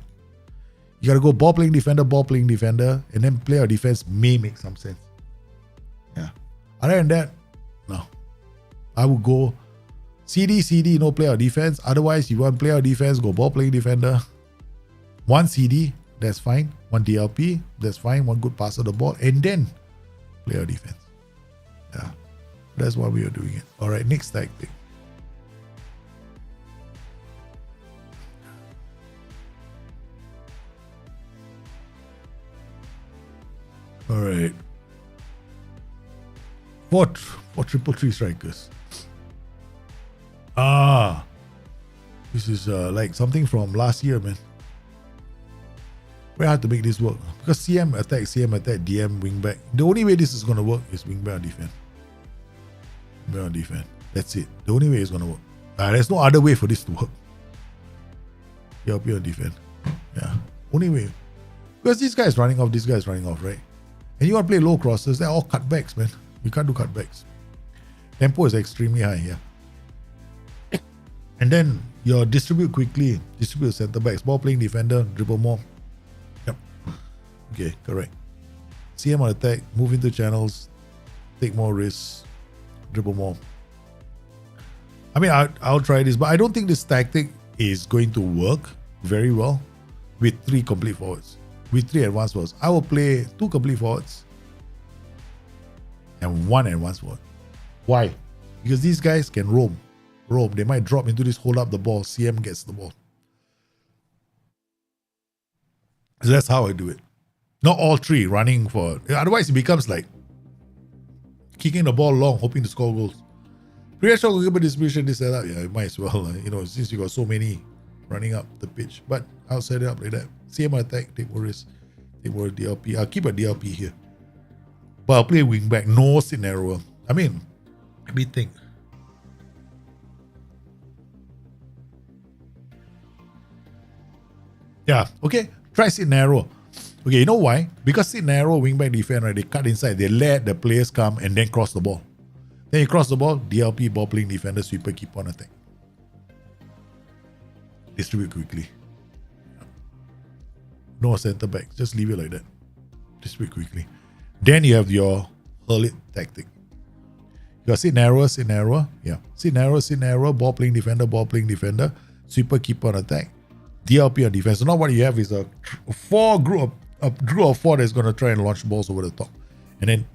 You got to go ball playing defender, and then play our defense may make some sense. Yeah. Other than that, no. I would go CD, no play our defense. Otherwise, you want to play our defense, go ball playing defender. 1 CD, that's fine. 1 DLP, that's fine. 1 good pass of the ball, and then play our defense. Yeah. That's why we are doing it. All right, next tactic. All right. 4 3-3 strikers. This is like something from last year, man. Very hard to make this work because CM attack, DM wingback. The only way this is gonna work is wingback on defense. Wingback on defense. That's it. The only way it's gonna work. There's no other way for this to work. DLP on defense. Yeah. Only way. Because this guy is running off, right? And you want to play low crosses, they're all cutbacks, man. You can't do cutbacks. Tempo is extremely high here. And then you distribute quickly, distribute center backs, ball playing defender, dribble more. Yep. Okay, correct. CM on attack, move into channels, take more risks, dribble more. I mean, I'll try this, but I don't think this tactic is going to work very well with 3 complete forwards. With 3 advanced forwards. I will play 2 complete forwards and 1 advanced forward. Why? Because these guys can roam. They might drop into this, hold up the ball. CM gets the ball. So that's how I do it. Not all 3 running for. Otherwise, it becomes like kicking the ball long, hoping to score goals. Pre-shot goalkeeper distribution, this setup, yeah, it might as well, since you got so many running up the pitch. But I'll set it up like that. Same attack, take more risk, take more DLP. I'll keep a DLP here. But I'll play wing back, no scenario. I mean, let me think. Yeah, okay. Try sit narrow. Okay, you know why? Because sit narrow, wing back defense, right? They cut inside, they let the players come and then cross the ball. Then you cross the ball, DLP, ball playing defender, sweeper, keep on attack. Distribute quickly. No center back, just leave it like that. Distribute quickly. Then you have your hurl it tactic. You got sit narrow, yeah. Sit narrow, ball playing defender, sweeper, keep on attack. DLP on defense. So now what you have is a group of four that's going to try and launch balls over the top. And then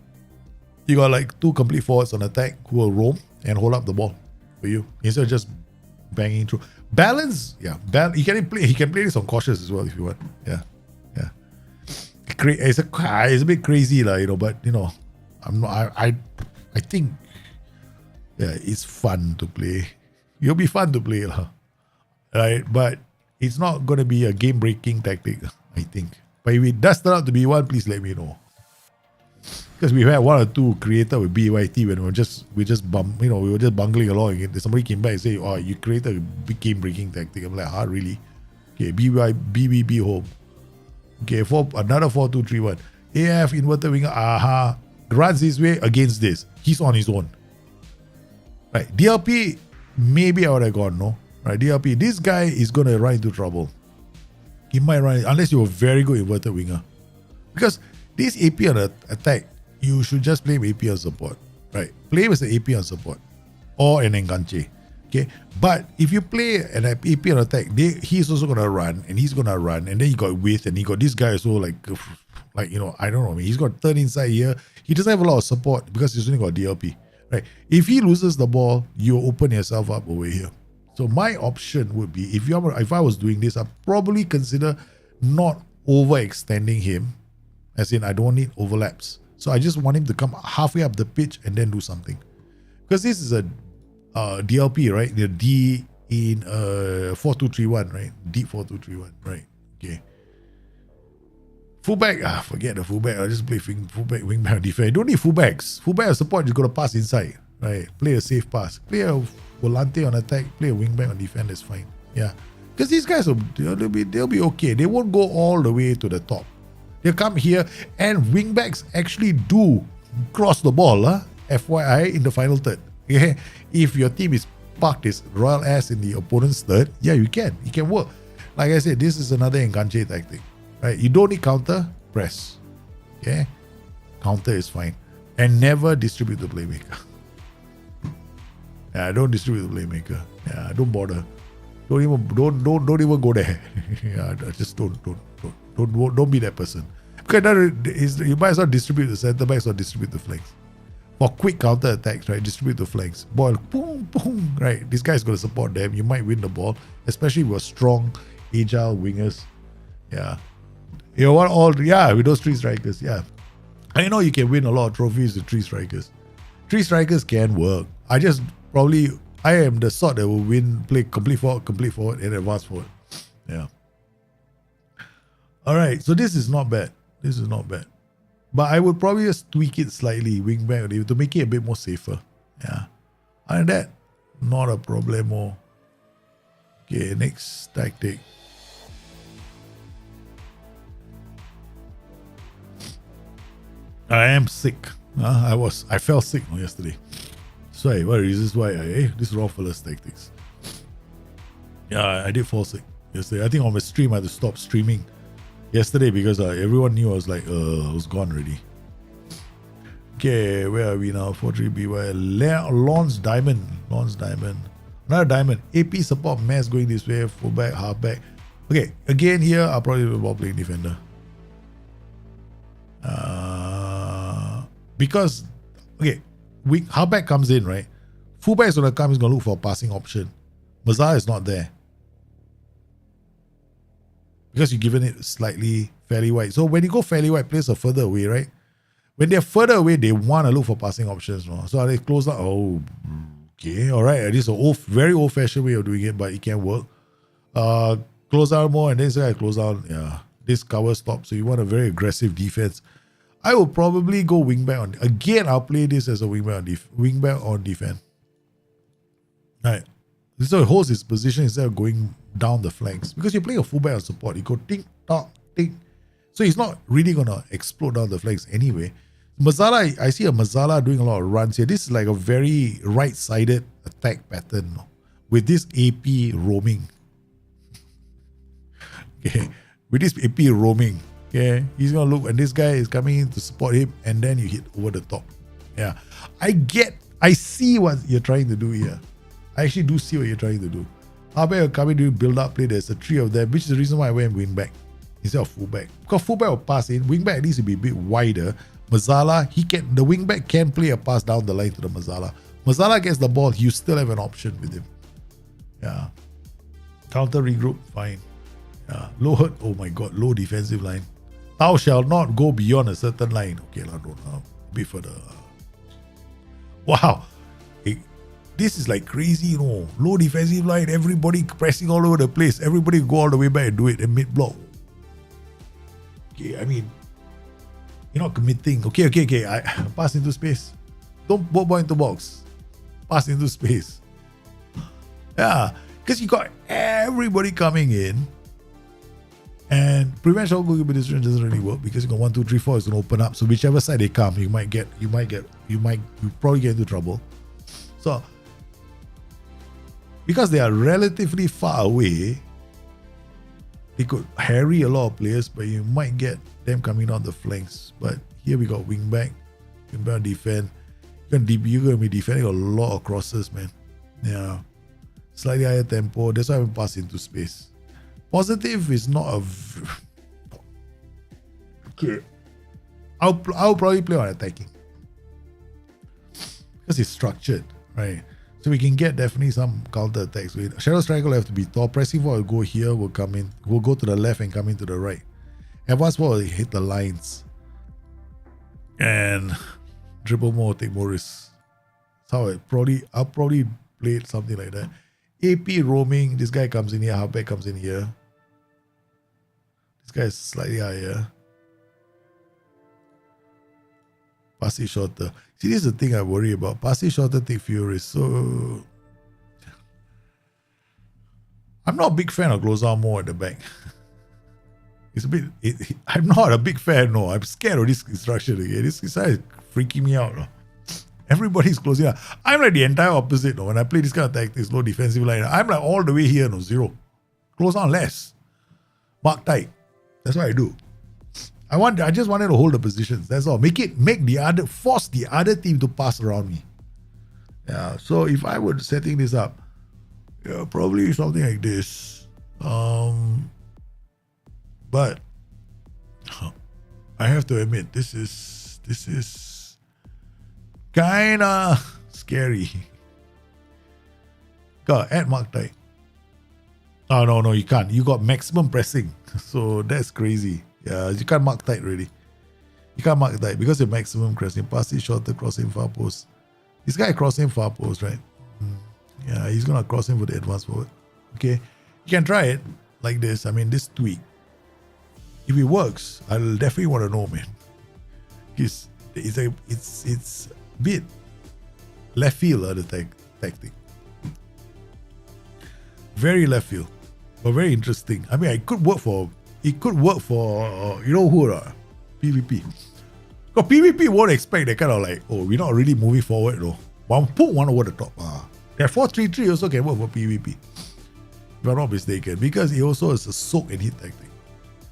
you got like two complete forwards on attack who will roam and hold up the ball for you instead of just banging through. Balance, yeah. He can play this on cautious as well if you want. Yeah. It's a bit crazy, but I think it's fun to play. It'll be fun to play, right? But it's not going to be a game-breaking tactic, I think. But if it does turn out to be one, please let me know. Because we've had one or two created with BYT when we were just bungling along. And somebody came back and said, "Oh, you created a big game-breaking tactic." I'm like, really? Okay, BBB home. Okay, another 4-2-3-1. AF inverted winger. Runs his way against this. He's on his own. Right, DLP. Maybe I would have gone no. Right, DLP, this guy is going to run into trouble. He might run, unless you're a very good inverted winger. Because this AP on attack, you should just play him AP on support. Right? Play him as an AP on support. Or an enganche. Okay? But if you play an AP on attack, he's also going to run, and he's going to run, and then you got width, and you got this guy also I don't know, he's got third inside here. He doesn't have a lot of support because he's only got DLP. Right? If he loses the ball, you open yourself up over here. So my option would be, if I was doing this, I'd probably consider not overextending him, as in I don't need overlaps. So I just want him to come halfway up the pitch and then do something. Because this is a DLP, right? The D in 4-2-3-1, right? Deep 4-2-3-1, right? Okay. Fullback, forget the fullback. I'll just play fullback, wingback, defense. You don't need fullbacks. Fullback support, you got to pass inside, right? Play a safe pass. Play a volante on attack, play a wingback on defense, that's fine. Yeah. Because these guys they'll be okay. They won't go all the way to the top. They'll come here, and wingbacks actually do cross the ball, FYI, in the final third. Yeah. If your team is parked his royal ass in the opponent's third, yeah, you can. It can work. Like I said, this is another enganche tactic. Right? You don't need counter, press. Okay? Counter is fine. And never distribute the playmaker. Yeah, don't distribute the playmaker. Yeah, don't bother. Don't even go there. Yeah, just don't be that person. Okay, you might as well distribute the center backs or distribute the flanks. For quick counter attacks, right? Distribute the flanks. Ball, boom, boom. Right, this guy's going to support them. You might win the ball, especially with strong, agile wingers. Yeah, you want with those three strikers. Yeah, I know you can win a lot of trophies with three strikers. Three strikers can work. I am the sort that will play complete forward, and advance forward. Yeah. All right, so this is not bad. But I would probably just tweak it slightly, wingback, to make it a bit more safer. Yeah. Other than that, not a problemo. Okay, next tactic. I am sick. I felt sick yesterday. Sorry, what is this? Why? This is raw fellas tactics. Yeah, I did fall sick yesterday. I think on my stream I had to stop streaming yesterday because everyone knew I was I was gone already. Okay, where are we now? 4-3 BY. Lawns Diamond. Another diamond. AP support mass going this way. Fullback, halfback. Okay, again here I'll probably be ball playing defender. Because halfback comes in, right? Fullback is going to come, he's going to look for a passing option. Mazar is not there. Because you've given it fairly wide. So when you go fairly wide, players are further away, right? When they're further away, they want to look for passing options. No? So they close out. Oh, okay, all right. This is a very old-fashioned way of doing it, but it can work. Close out more, and then this guy close out. Yeah, this cover stop. So you want a very aggressive defense. I will probably go wingback on. Again, I'll play this as a wingback on defense. Right. So it holds its position instead of going down the flanks. Because you're playing a fullback on support. You go tick, tock, tick. So he's not really going to explode down the flanks anyway. Mazzala, I see a Mazzala doing a lot of runs here. This is like a very right-sided attack pattern, no? With this AP roaming. Okay. With this AP roaming. Okay. He's going to look, and this guy is coming in to support him, and then you hit over the top. Yeah. I see what you're trying to do here. I actually do see what you're trying to do. How about you're coming to build up play? There's a three of them, which is the reason why I went wingback instead of fullback. Because fullback will pass in, wingback needs to be a bit wider. Mazzala, the wingback can play a pass down the line to the Mazzala. Mazzala gets the ball, you still have an option with him. Yeah. Counter regroup, fine. Yeah. Low hurt, oh my god, low defensive line. Thou shall not go beyond a certain line. Okay, don't a bit further. Wow. This is like crazy, you know. Low defensive line, everybody pressing all over the place. Everybody go all the way back and do it and mid-block. Okay, I mean, you're not committing. Okay. I pass into space. Don't ball into box. Pass into space. Yeah, because you got everybody coming in, and prevent shot goalkeeper decision doesn't really work because you got 1, 2, 3, 4. It's gonna open up. So whichever side they come, you probably get into trouble. So because they are relatively far away, they could harry a lot of players, but you might get them coming on the flanks. But here we got wingback defend. You're gonna be defending a lot of crosses, man. Yeah, slightly higher tempo. That's why I pass into space. Positive is not a. Okay, I'll probably play on attacking because it's structured, right? So we can get definitely some counter attacks with Shadow Striker will have to be tall. Pressing forward will go here, will come in, will go to the left and come into the right. Advance forward will hit the lines. And dribble more, take more risks. So I'll probably play it something like that. AP roaming, this guy comes in here, halfback comes in here. This guy is slightly higher. Pass it shorter. See, this is the thing I worry about. Pass it shorter, take fewer risks. So I'm not a big fan of close out more at the back. It's a bit. I'm not a big fan. No, I'm scared of this instruction again. This is freaking me out. No? Everybody's closing out. I'm like the entire opposite. No? When I play this kind of tactics, low defensive line, I'm like all the way here. No, zero. Close out less. Mark tight. That's what I do. I just wanted to hold the positions. That's all. Force the other team to pass around me. Yeah. So if I were setting this up, yeah, probably something like this. But I have to admit, this is kinda scary. Go add mark tight. Oh no, you can't. You got maximum pressing, so that's crazy. Yeah, you can't mark tight really. You can't mark tight because you're maximum crossing. Pass it shorter, crossing far post. This guy crossing far post, right? Yeah, he's gonna cross him for the advance forward. Okay, you can try it like this. I mean, this tweak. If it works, I'll definitely want to know, man. It's a bit left field, the tactic. Very left field, but very interesting. I mean, it could work for you know who PvP. Because PvP won't expect that kind of like, oh, we're not really moving forward though. Put one over the top. That 4-3-3 also can work for PvP. If I'm not mistaken, because it also is a soak and hit tactic.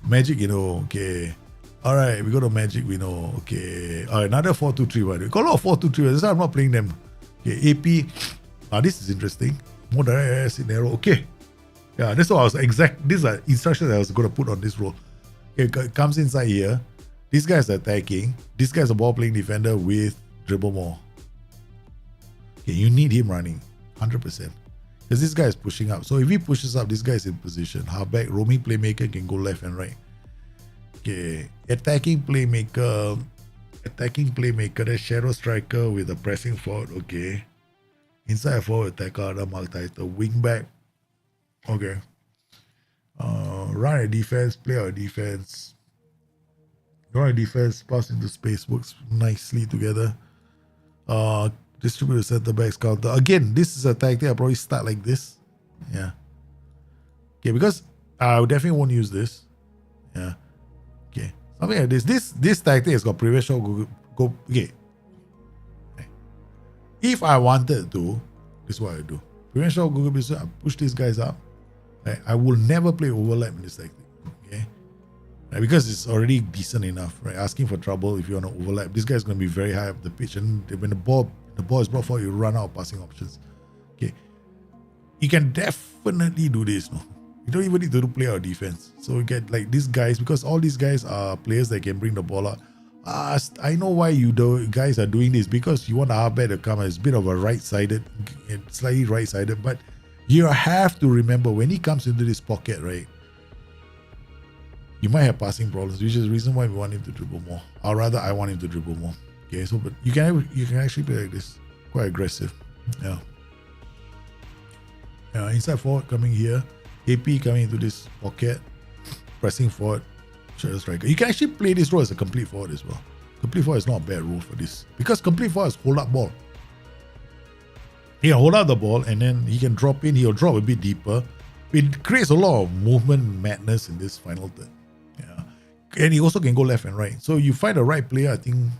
Magic, okay. Alright, we go to Magic, we know, okay. Alright, another 4-2-3-1. We got a lot of 4-2-3-1. That's why I'm not playing them. Okay, AP. This is interesting. More direct scenario. Okay. Yeah, that's what I was these are instructions I was going to put on this roll. Okay, it comes inside here. This guy's attacking. This guy's a ball playing defender with dribble more. Okay, you need him running 100%. Because this guy is pushing up. So if he pushes up, this guy is in position. Halfback, roaming playmaker can go left and right. Okay, attacking playmaker attacking playmaker, then shadow striker with a pressing forward. Okay. Inside forward attacker, other mark title. Wing back. Okay. Run a defense, play a defense. Run a defense, pass into space, works nicely together. Distribute the center backs counter. Again, this is a tactic. I'll probably start like this. Yeah. Okay, because I definitely won't use this. Yeah. Okay. Something like this. This tactic has got previous shot go. Okay. If I wanted to, this is what I do. Previous shot go. I push these guys up. I will never play overlap in this tactic. Okay. Because it's already decent enough, right? Asking for trouble if you want to overlap. This guy's going to be very high up the pitch, and when the ball is brought forward, you run out of passing options. Okay, you can definitely do this. No, you don't even need to do play or defense. So you get like these guys, because all these guys are players that can bring the ball out. I know why you guys are doing this, because you want the halfback to come as a bit of a right-sided, slightly right-sided, but you have to remember when he comes into this pocket, right? You might have passing problems, which is the reason why we want him to dribble more. Or rather, I want him to dribble more. Okay, so but you can actually play like this, quite aggressive. Yeah. Inside forward coming here, AP coming into this pocket, pressing forward, shadow striker. You can actually play this role as a complete forward as well. Complete forward is not a bad role for this, because complete forward is hold up ball. He can hold up the ball and then he can drop in. He'll drop a bit deeper. It creates a lot of movement madness in this final third. Yeah, and he also can go left and right. So you find the right player. I think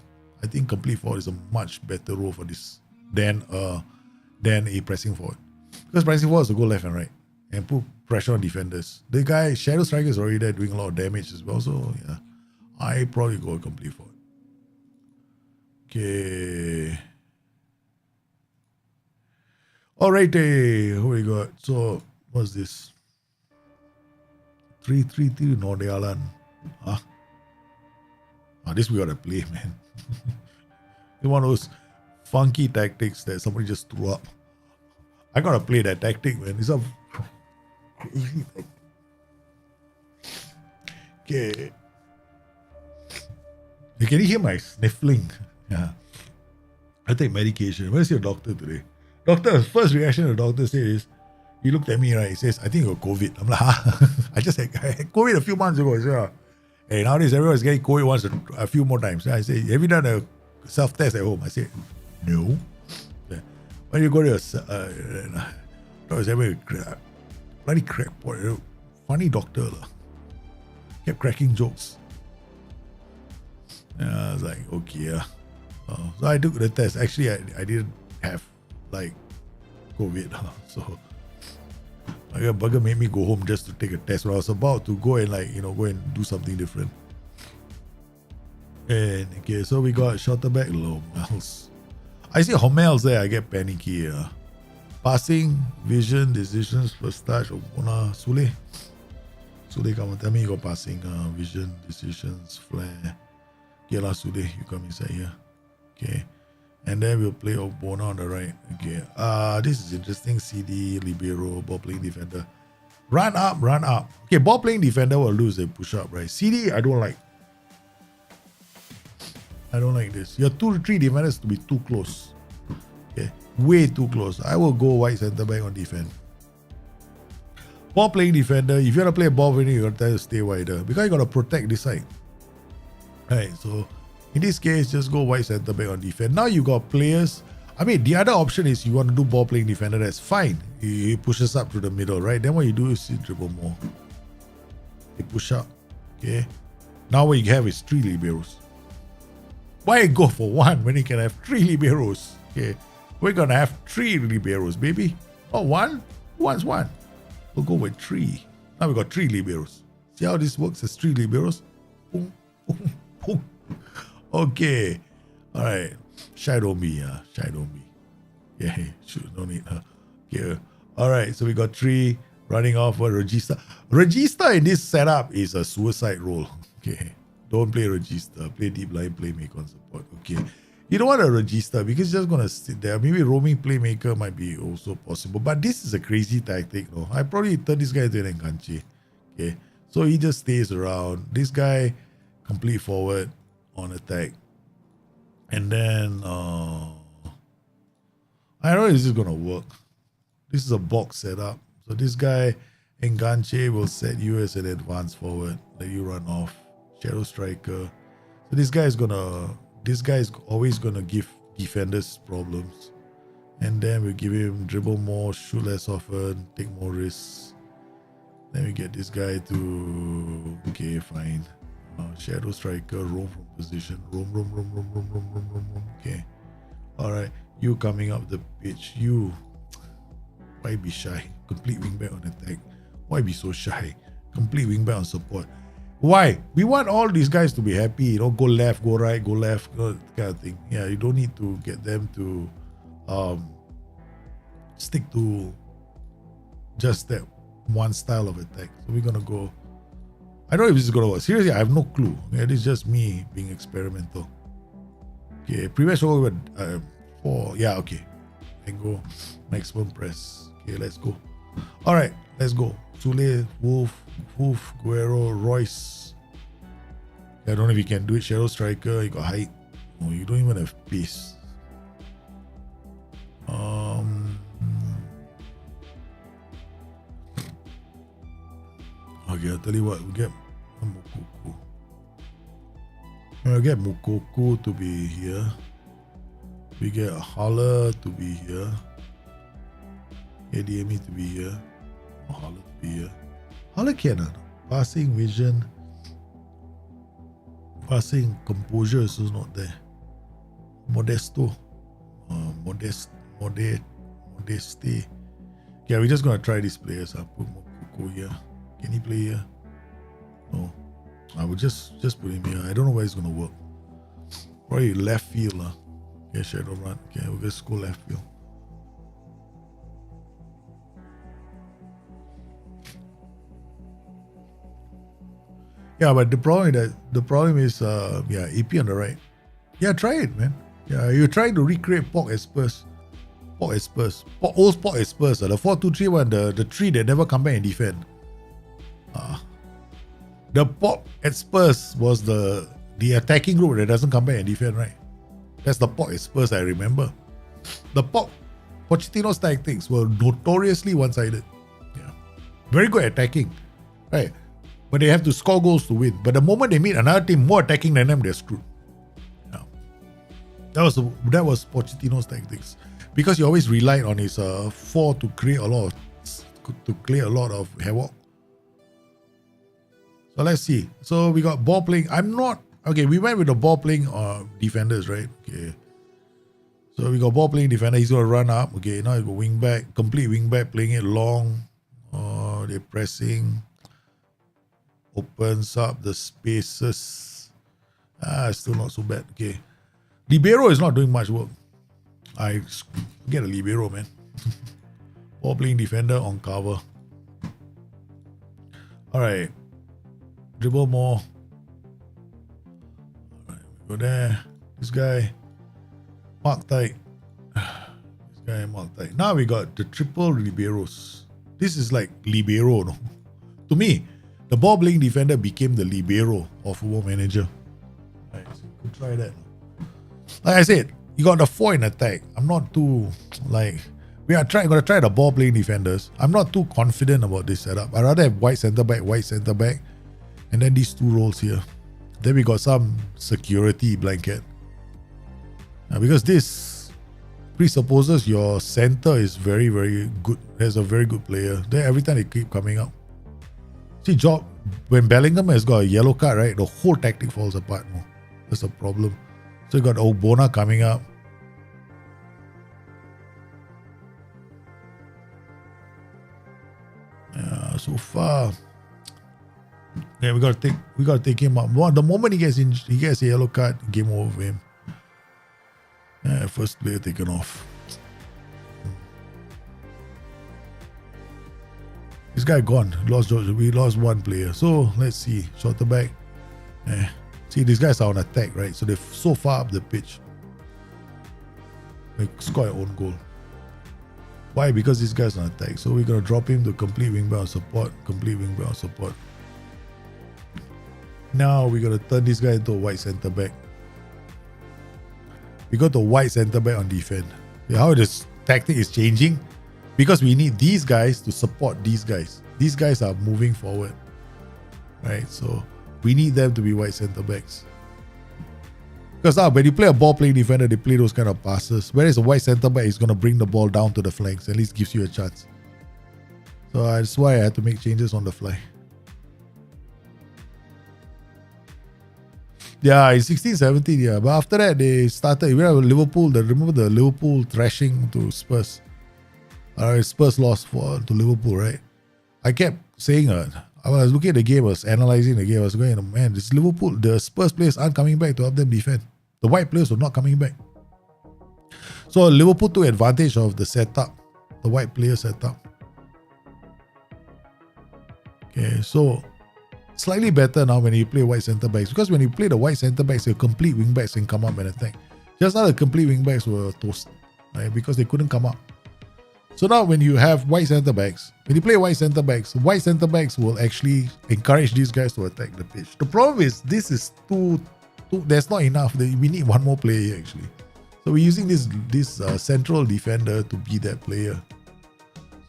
complete forward is a much better role for this than a pressing forward, because pressing forward is to go left and right and put pressure on defenders. The guy shadow striker is already there doing a lot of damage as well. So yeah, I probably go complete forward. Okay. Alrighty, who we got? So what's this? 3-3-3 Nordialan. This we gotta play, man. It's one of those funky tactics that somebody just threw up. I gotta play that tactic, man. It's a crazy tactic. Okay. Can you hear my sniffling? Yeah. I take medication. Where's your doctor today? Doctor, first reaction the doctor said is, he looked at me, right? He says, I think you got COVID. I'm like, huh? I had COVID a few months ago. So, yeah. Hey, nowadays everyone's getting COVID once a few more times. I say, have you done a self-test at home? I say, no. When you go to a bloody crackpot, funny doctor. Kept cracking jokes. I was like, okay, yeah. So I took the test. Actually, I didn't have like COVID. So my bugger made me go home just to take a test. When I was about to go and go and do something different. And okay, so we got Shotterback Lomels. I see Homels there, I get panicky. Passing, vision, decisions, first touch, Opona, Sule. Sule, come on, tell me you got passing, vision, decisions, flare. Okay, Sule, you come inside here. Okay. And then we'll play Opona on the right. Okay. This is interesting. CD, Libero, ball playing defender. Run up, run up. Okay, ball playing defender will lose a push up, right? CD, I don't like. I don't like this. Your 2-3 defenders to be too close. Okay. Way too close. I will go wide center back on defense. Ball playing defender, if you want to play a ball winning, you got to stay wider. Because you got to protect this side. Right, so in this case, just go wide center back on defense. Now you got players. I mean, the other option is you want to do ball playing defender. That's fine. He pushes up to the middle, right? Then what you do is you dribble more. You push up. Okay. Now what you have is 3 liberos. Why go for 1 when you can have 3 liberos? Okay. We're going to have 3 liberos, baby. Oh, 1? Who wants 1? We'll go with 3. Now we got 3 liberos. See how this works as 3 liberos? Boom, boom, boom. Okay. All right. Shadow me. Shadow me. Yeah, shoot, no need. Okay. All right. So we got 3 running off for Regista. Regista in this setup is a suicide role. Okay. Don't play Regista. Play deep line playmaker on support. Okay. You don't want a Regista because you're just going to sit there. Maybe roaming playmaker might be also possible. But this is a crazy tactic. No? I probably turn this guy into an Enganche. Okay. So he just stays around. This guy, complete forward on attack. And then I don't know if this is gonna work. This is a box setup. So this guy Enganche will set you as an advance forward, let you run off. Shadow striker. So this guy is always gonna give defenders problems. And then we give him dribble more, shoot less often, take more risks. Then we get this guy to okay, fine. Shadow striker, roam from position, roam. Okay, all right. You coming up the pitch. You why be shy? Complete wingback on attack. Why be so shy? Complete wingback on support. Why? We want all these guys to be happy. You know, go left, go right, go left, kind of thing. Yeah, you don't need to get them to stick to just that one style of attack. So we're gonna go. I don't know if this is gonna work. Seriously, I have no clue. Yeah, this is just me being experimental. Okay, previous over 4. Yeah, okay. And go maximum press. Okay, let's go. All right, let's go. Sule, Wolf, Guerrero, Royce. I don't know if you can do it. Shadow striker, you got height. Oh, you don't even have pace. Okay, I'll tell you what, we get Mukoko. We'll get Mukoko to be here. We get Haller to be here. ADME to be here. Haller to be here. Haller can. Passing vision. Passing composure is also not there. Modesto. Modeste. Yeah, we're just gonna try these players. I'll put Mukoko here. Can he play here? No. I would just put him here. I don't know where he's gonna work. Probably left field. Okay, shadow run. Okay, we'll just go left field. Yeah, but the problem is AP on the right. Yeah, try it, man. Yeah, you're trying to recreate Pog as Spurs. Old Pog as Spurs. The 4-2-3-1, the three that never come back and defend. The Pog at Spurs was the attacking group that doesn't come back and defend, right? That's the Pog at Spurs, I remember. The Pog, Pochettino's tactics were notoriously one-sided. Yeah, very good at attacking, right? But they have to score goals to win. But the moment they meet another team more attacking than them, they're screwed. Yeah. That was Pochettino's tactics, because he always relied on his 4 to create a lot of havoc. So let's see. So we got ball playing. We went with the ball playing defenders, right? Okay. So we got ball playing defender. He's gonna run up. Okay, now you go wing back, complete wing back, playing it long. They're pressing. Opens up the spaces. Still not so bad. Okay. Libero is not doing much work. I get a libero, man. Ball playing defender on cover. Alright. Dribble more. Alright, we go there. This guy. Mark tight. This guy mark tight. Now we got the triple liberos. This is like libero, no? To me, the ball playing defender became the libero of Football Manager. Right, so you could try that. Like I said, you got the 4 in attack. I'm not too gonna try the ball playing defenders. I'm not too confident about this setup. I'd rather have white centre back, and then these 2 roles here. Then we got some security blanket. Because this presupposes your center is very, very good. There's a very good player. Then every time they keep coming up. See, when Bellingham has got a yellow card, right, the whole tactic falls apart. No, that's a problem. So you got Obona coming up. So far, yeah, we gotta take him up. The moment he gets a yellow card, game over for him. First player taken off. This guy gone. We lost 1 player. So let's see. Shorter back. See, these guys are on attack, right? So they're so far up the pitch. They score their own goal. Why? Because this guy's on attack. So we're gonna drop him to complete wingback on support. Now we're gonna turn this guy into a white centre back. We go to white center back on defense. How this tactic is changing? Because we need these guys to support these guys. These guys are moving forward, right? So we need them to be white center backs. Because now when you play a ball playing defender, they play those kind of passes. Whereas a white center back is going to bring the ball down to the flanks, at least gives you a chance. So that's why I had to make changes on the fly. Yeah, in 16, 17, yeah. But after that, they started, you know, Liverpool, remember the Liverpool thrashing to Spurs? Spurs lost to Liverpool, right? I kept saying, I was looking at the game, I was analysing the game, I was going, man, this Liverpool, the Spurs players aren't coming back to help them defend. The white players were not coming back. So Liverpool took advantage of the setup, the white player setup. Okay, so slightly better now when you play white centre backs, because when you play the white centre backs, your complete wing backs can come up and attack. Just now the complete wing backs were toast, right? Because they couldn't come up. So now when you have white centre backs, when you play white centre backs will actually encourage these guys to attack the pitch. The problem is this is too there's not enough. We need one more player here actually. So we're using this central defender to be that player.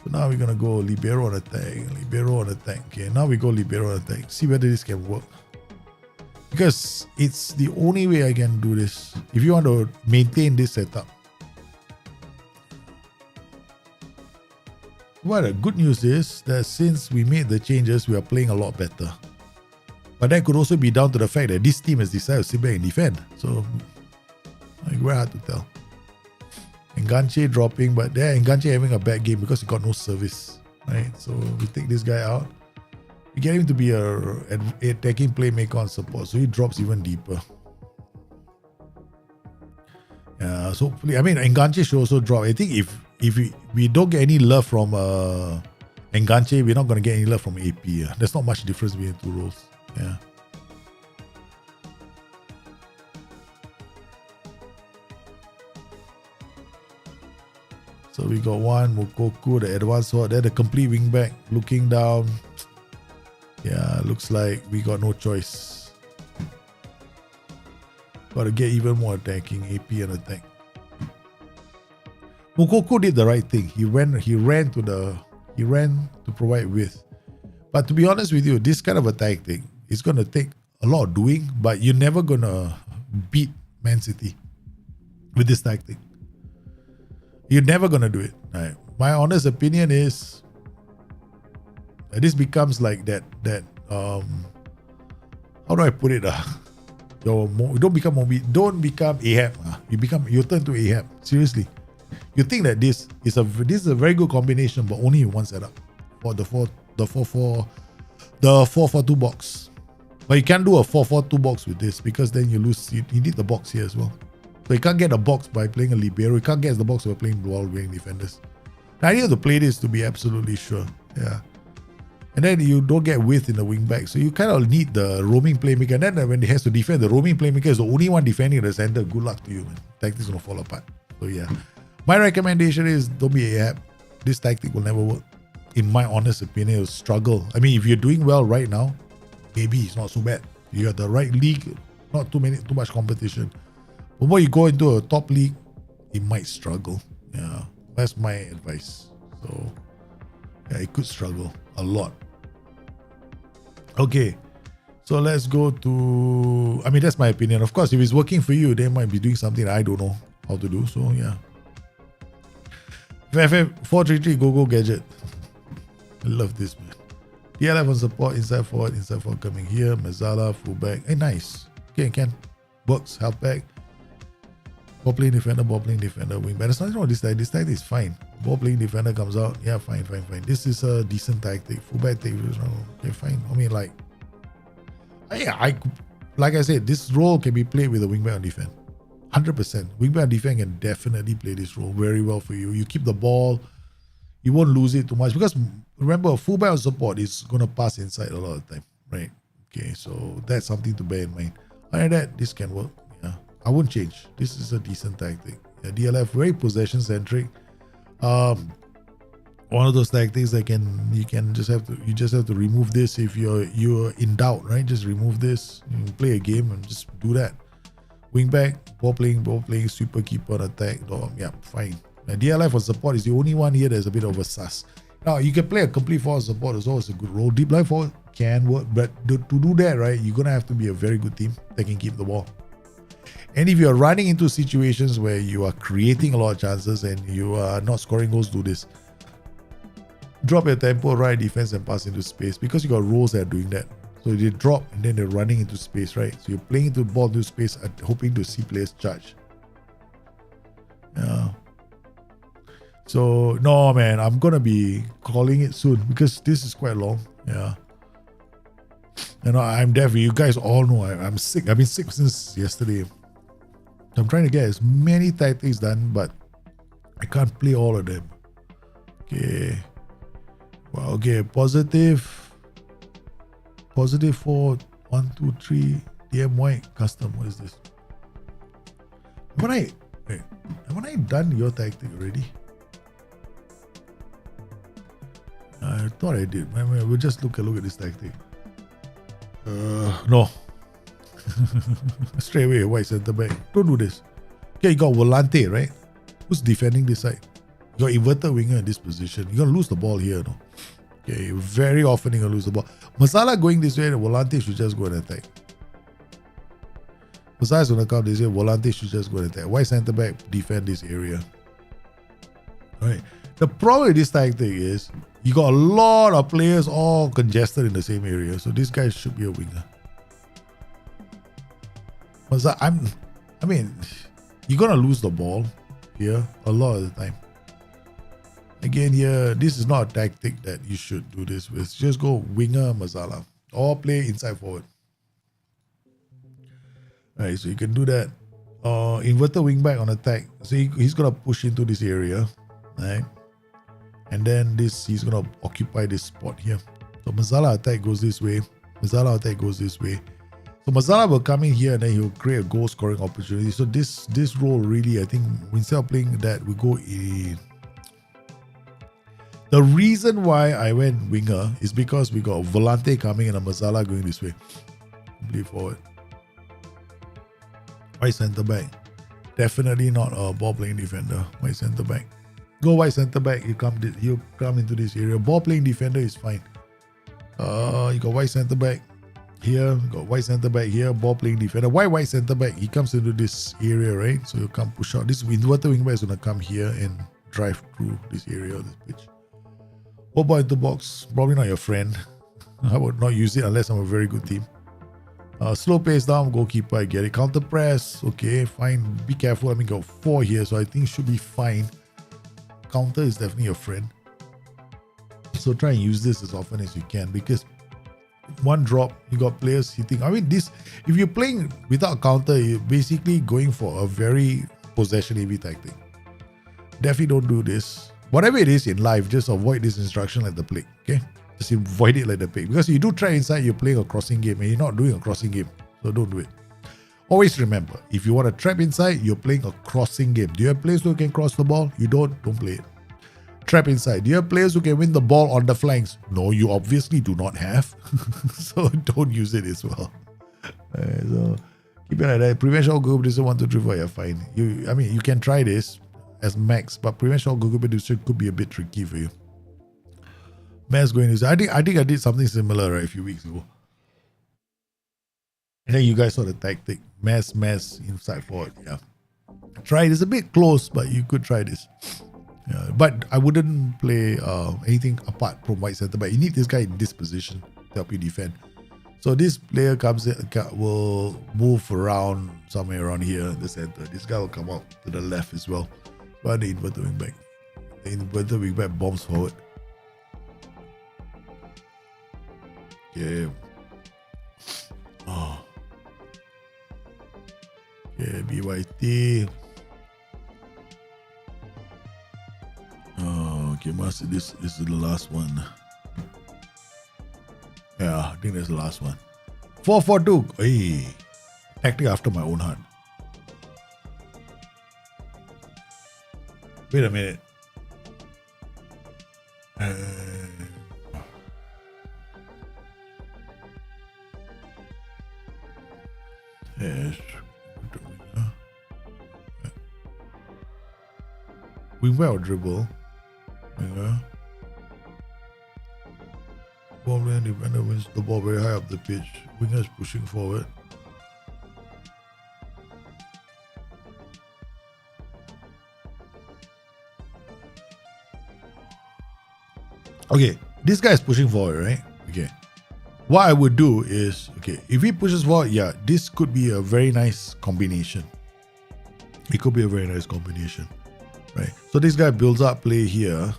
So now we're gonna go libero on attack. Okay, now we go libero on attack. See whether this can work. Because it's the only way I can do this. If you want to maintain this setup. Well, the good news is that since we made the changes, we are playing a lot better. But that could also be down to the fact that this team has decided to sit back and defend. So, very hard to tell. Enganche dropping, but there Enganche having a bad game because he got no service, right? So we take this guy out. We get him to be a attacking playmaker on support, so he drops even deeper. Yeah, so hopefully, I mean, Enganche should also drop. I think if we don't get any love from Enganche, we're not going to get any love from AP. There's not much difference between the two roles. Yeah. So we got one Mokoku, the advanced sword, then the complete wingback looking down. Yeah, looks like we got no choice. Got to get even more attacking, AP and attack. Mokoku did the right thing. He ran to provide width. But to be honest with you, this kind of a tactic is going to take a lot of doing, but you're never going to beat Man City with this tactic. You're never going to do it. Right? My honest opinion is this becomes like that how do I put it? Don't become Ahab. You turn to Ahab. Seriously. You think that this is a very good combination, but only in one setup for the 4-4-2 box. But you can't do a 4-4-2 box with this because then you lose. You need the box here as well. So you can't get a box by playing a libero. You can't get the box by playing ball-playing defenders. I need to play this to be absolutely sure. Yeah. And then you don't get width in the wing back. So you kind of need the roaming playmaker. And then when he has to defend, the roaming playmaker is the only one defending the center. Good luck to you, man. Tactics going to fall apart. So yeah. My recommendation is don't be Ahab. This tactic will never work. In my honest opinion, it'll struggle. I mean, if you're doing well right now, maybe it's not so bad. You have the right league, not too much competition. But when you go into a top league, it might struggle. Yeah, that's my advice. So yeah, it could struggle a lot. Okay, so let's go to, I mean, that's my opinion. Of course, if it's working for you, they might be doing something I don't know how to do. So yeah. FF433 go gadget. I love this, man. DLF on support, inside forward coming here. Mazzala, fullback. Hey, nice. Okay, can. Works, half back. Ball playing defender, wing back. There's nothing wrong with this tactic. This tactic is fine. Ball playing defender comes out. Yeah, fine. This is a decent tactic. Fullback take. Okay, fine. I mean, like I said, this role can be played with a wingback on defense. 100%. Wingback on defense can definitely play this role very well for you. You keep the ball. You won't lose it too much because remember, a fullback on support is going to pass inside a lot of the time, right? Okay, so that's something to bear in mind. Other than that, this can work. Yeah, I won't change. This is a decent tactic. Yeah, DLF very possession centric. One of those tactics that you just have to remove this if you're in doubt, right? Just remove this. You play a game and just do that. Wing back, ball playing, super keeper attack. Yeah, fine. And DLI for support is the only one here that's a bit of a sus. Now, you can play a complete forward support as well. It's a good role. Deep line forward can work, but to do that, right, you're going to have to be a very good team that can keep the ball. And if you're running into situations where you are creating a lot of chances and you are not scoring goals, do this. Drop your tempo, right defense, and pass into space, because you got roles that are doing that. So they drop and then they're running into space, right? So you're playing into the ball into space, hoping to see players charge. Yeah. So, no, man, I'm going to be calling it soon because this is quite long. Yeah. And I'm definitely, you guys all know I'm sick. I've been sick since yesterday. I'm trying to get as many tactics done, but I can't play all of them. Okay. Well, okay, positive 4, 1, 2, 3, DM white, custom. What is this? Haven't I done your tactic already? I thought I did. We'll just look at this tactic. No. Straight away, white centre back. Don't do this. Okay, you got Volante, right? Who's defending this side? You got inverted winger in this position. You're gonna lose the ball here, no? Okay, very often you're gonna lose the ball. Masala going this way, and Volante should just go and attack. Masala is gonna come this way, Volante should just go and attack. White centre back defend this area. Alright. The problem with this tactic is you got a lot of players all congested in the same area. So this guy should be a winger. I mean, you're gonna lose the ball here a lot of the time. Again, here, this is not a tactic that you should do this with. Just go winger Masala or play inside forward. Alright, so you can do that. Inverted wing back on attack. So he's gonna push into this area, right? And then he's gonna occupy this spot here. So Masala attack goes this way. Masala attack goes this way. So Masala will come in here and then he'll create a goal scoring opportunity. So this role really, I think, instead of playing that, we go in. The reason why I went winger is because we got Volante coming and a Masala going this way. Play forward. White centre back. Definitely not a ball playing defender. White centre back. Go white centre back. You come into this area. Ball playing defender is fine. You got white centre back here. You got white centre back here. Ball playing defender. Why white centre back? He comes into this area, right? So you come push out. This inverted wing back is gonna come here and drive through this area of this pitch. Ball boy into box. Probably not your friend. I would not use it unless I'm a very good team. Slow pace down, goalkeeper, I get it. Counter press, okay, fine. Be careful. I mean, got 4 here, so I think should be fine. Counter is definitely your friend. So try and use this as often as you can, because one drop, you got players hitting. I mean, this, if you're playing without counter, you're basically going for a very possession heavy tactic. Definitely don't do this. Whatever it is in life, just avoid this instruction like the plague, okay? Just avoid it like the plague. Because you do try inside, you're playing a crossing game and you're not doing a crossing game. So don't do it. Always remember, if you want to trap inside, you're playing a crossing game. Do you have players who can cross the ball? You don't play it. Trap inside. Do you have players who can win the ball on the flanks? No, you obviously do not have. So don't use it as well. So keep it like that. Prevent shot goal position 1, 2, 3, 4. Yeah, fine. You can try this as max, but prevent shot goal position could be a bit tricky for you. Mass going to. I think I did something similar right a few weeks ago. And then you guys saw the tactic. Mass inside forward. Yeah. Try it. It's a bit close, but you could try this. Yeah, but I wouldn't play anything apart from white centre back. You need this guy in this position to help you defend. So this player comes in, will move around somewhere around here in the center. This guy will come out to the left as well. But the inverted wing back. The inverted wing back bombs forward. Yeah. Oh. Yeah, BYT. Oh, okay, master. This is the last one. Yeah, I think that's the last one. 4-4-2. Hey, tactic after my own heart. Wait a minute. Yes. Wing back or dribble. Yeah. Ball man, defender wins the ball very high up the pitch. Winger is pushing forward. Okay, this guy is pushing forward, right? Okay. What I would do is, okay, if he pushes forward, yeah, this could be a very nice combination. It could be a very nice combination, right? So this guy builds up play here,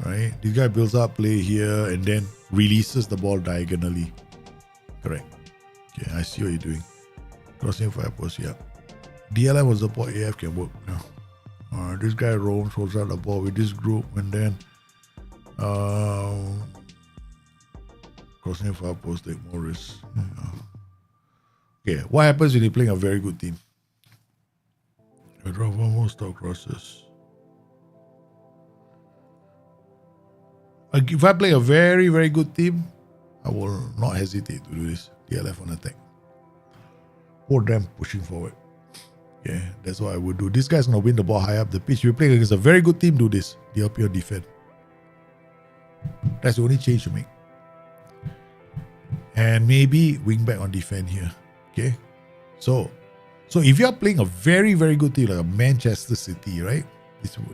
right? This guy builds up play here and then releases the ball diagonally. Correct. Okay, I see what you're doing. Crossing fire post, yeah. DLM was the ball, AF can work now. This guy roams, holds out the ball with this group and then crossing fire post, take more risks. Okay, what happens when you're playing a very good team? You drop one more stop crosses. If I play a very, very good team, I will not hesitate to do this. DLF on attack. Hold them pushing forward. Okay, that's what I would do. This guy's going to win the ball high up the pitch. If you're playing against a very good team, do this. DLP or defend. That's the only change to make. And maybe wing back on defend here. Okay. So if you're playing a very, very good team like a Manchester City, right?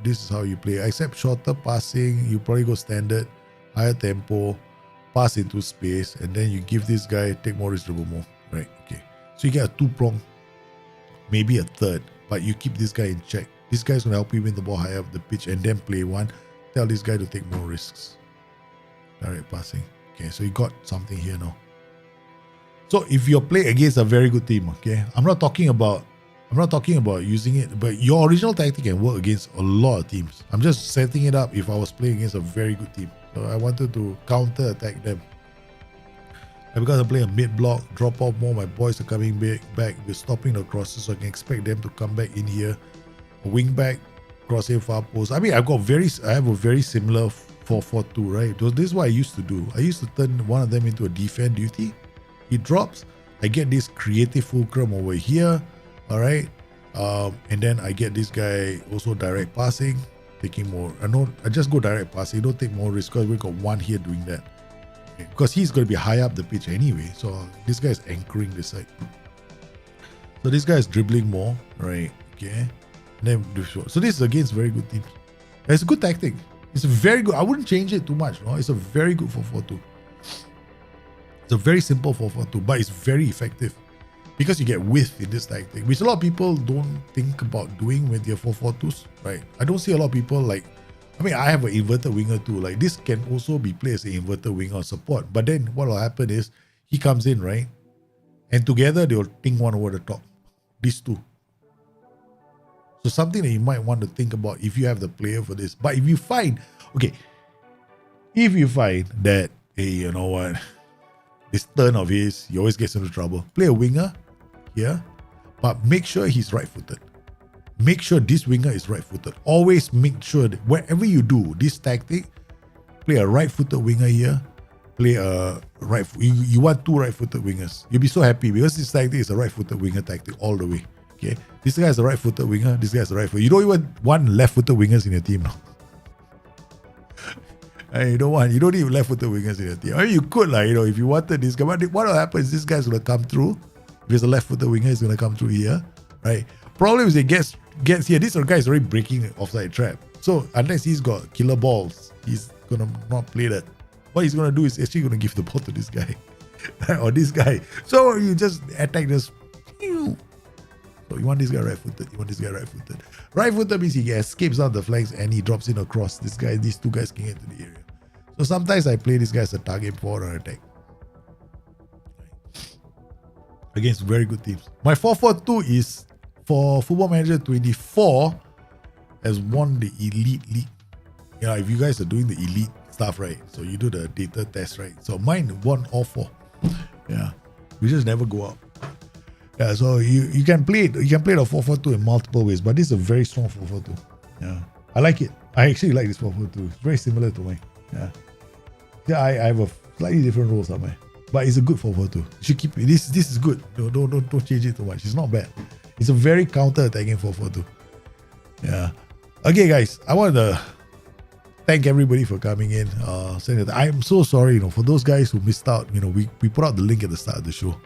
This is how you play. Except shorter passing, you probably go standard, higher tempo, pass into space, and then you give this guy take more risk, dribble more. Right? Okay. So you get a two-prong, maybe a third, but you keep this guy in check. This guy's gonna help you win the ball higher up the pitch and then play one. Tell this guy to take more risks. Direct passing. Okay, so you got something here now. So if you're playing against a very good team, okay, I'm not talking about using it, but your original tactic can work against a lot of teams. I'm just setting it up if I was playing against a very good team. So I wanted to counter attack them. And because I play a mid block, drop off more, my boys are coming back. We're stopping the crosses, so I can expect them to come back in here. Wing back, crossing far post. I mean, I have a very similar 4-4-2, right? This is what I used to do. I used to turn one of them into a defend duty. He drops. I get this creative fulcrum over here. All right. And then I get this guy also direct passing, taking more. I just go direct passing. Don't take more risk because we got one here doing that. Okay. Because he's going to be high up the pitch anyway. So this guy is anchoring this side. So this guy is dribbling more, right? Okay. And then so this is against very good teams. It's a good tactic. It's very good. I wouldn't change it too much. No? It's a very good 4-4-2. It's a very simple 4-4-2, but it's very effective because you get width in this tactic, which a lot of people don't think about doing with their 4-4-2s, right? I don't see a lot of people I have an inverted winger too. Like this can also be played as an inverted winger or support. But then what will happen is he comes in, right? And together they will ping one over the top. These two. So something that you might want to think about if you have the player for this. But if you find that, hey, you know what? This turn of his, he always gets into trouble. Play a winger here, but make sure he's right-footed. Make sure this winger is right-footed. Always make sure that wherever you do this tactic, play a right-footed winger here. Play a you want two right-footed wingers. You'll be so happy because this tactic is a right-footed winger tactic all the way. Okay, this guy is a right-footed winger. This guy is a right-footed. You don't even want left-footed wingers in your team now. You don't need left-footed wingers in your team. I mean, you could, if you wanted this guy. But what will happen is this guy's going to come through. If he's a left-footed winger, he's going to come through here, right? Problem is he gets here. This guy is already breaking the offside trap. So unless he's got killer balls, he's going to not play that. What he's going to do is actually going to give the ball to this guy or this guy. So you just attack this. So you want this guy right-footed. Right-footed means he escapes out the flanks and he drops in across. These two guys can get to the area. So sometimes I play this guy as a target forward or attack. Against very good teams. My 4-4-2 is for Football Manager 24 has won the Elite League. Yeah, if you guys are doing the Elite stuff, right? So you do the data test, right? So mine won all 4. Yeah. We just never go up. Yeah, so you can play it. You can play the 4-4-2 in multiple ways, but this is a very strong 4-4-2. Yeah, I like it. I actually like this 4-4-2. It's very similar to mine. Yeah, I have a slightly different role somewhere, but it's a good 4-4-2. You should keep it. This is good. Don't change it too much. It's not bad. It's a very counter-attacking 4-4-2. Yeah. Okay, guys, I want to thank everybody for coming in. Saying that I'm so sorry, for those guys who missed out. We put out the link at the start of the show,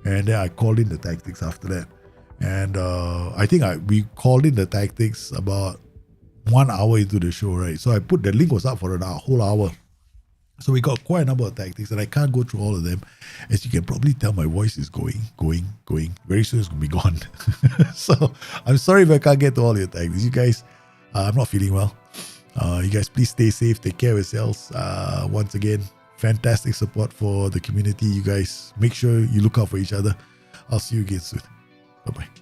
and then I called in the tactics after that. And I think we called in the tactics about 1 hour into the show, right? So I put the link was up for a whole hour. So we got quite a number of tactics, and I can't go through all of them. As you can probably tell, my voice is going. Very soon it's going to be gone. So I'm sorry if I can't get to all your tactics. You guys, I'm not feeling well. You guys, please stay safe. Take care of yourselves. Once again, fantastic support for the community. You guys, make sure you look out for each other. I'll see you again soon. Bye-bye.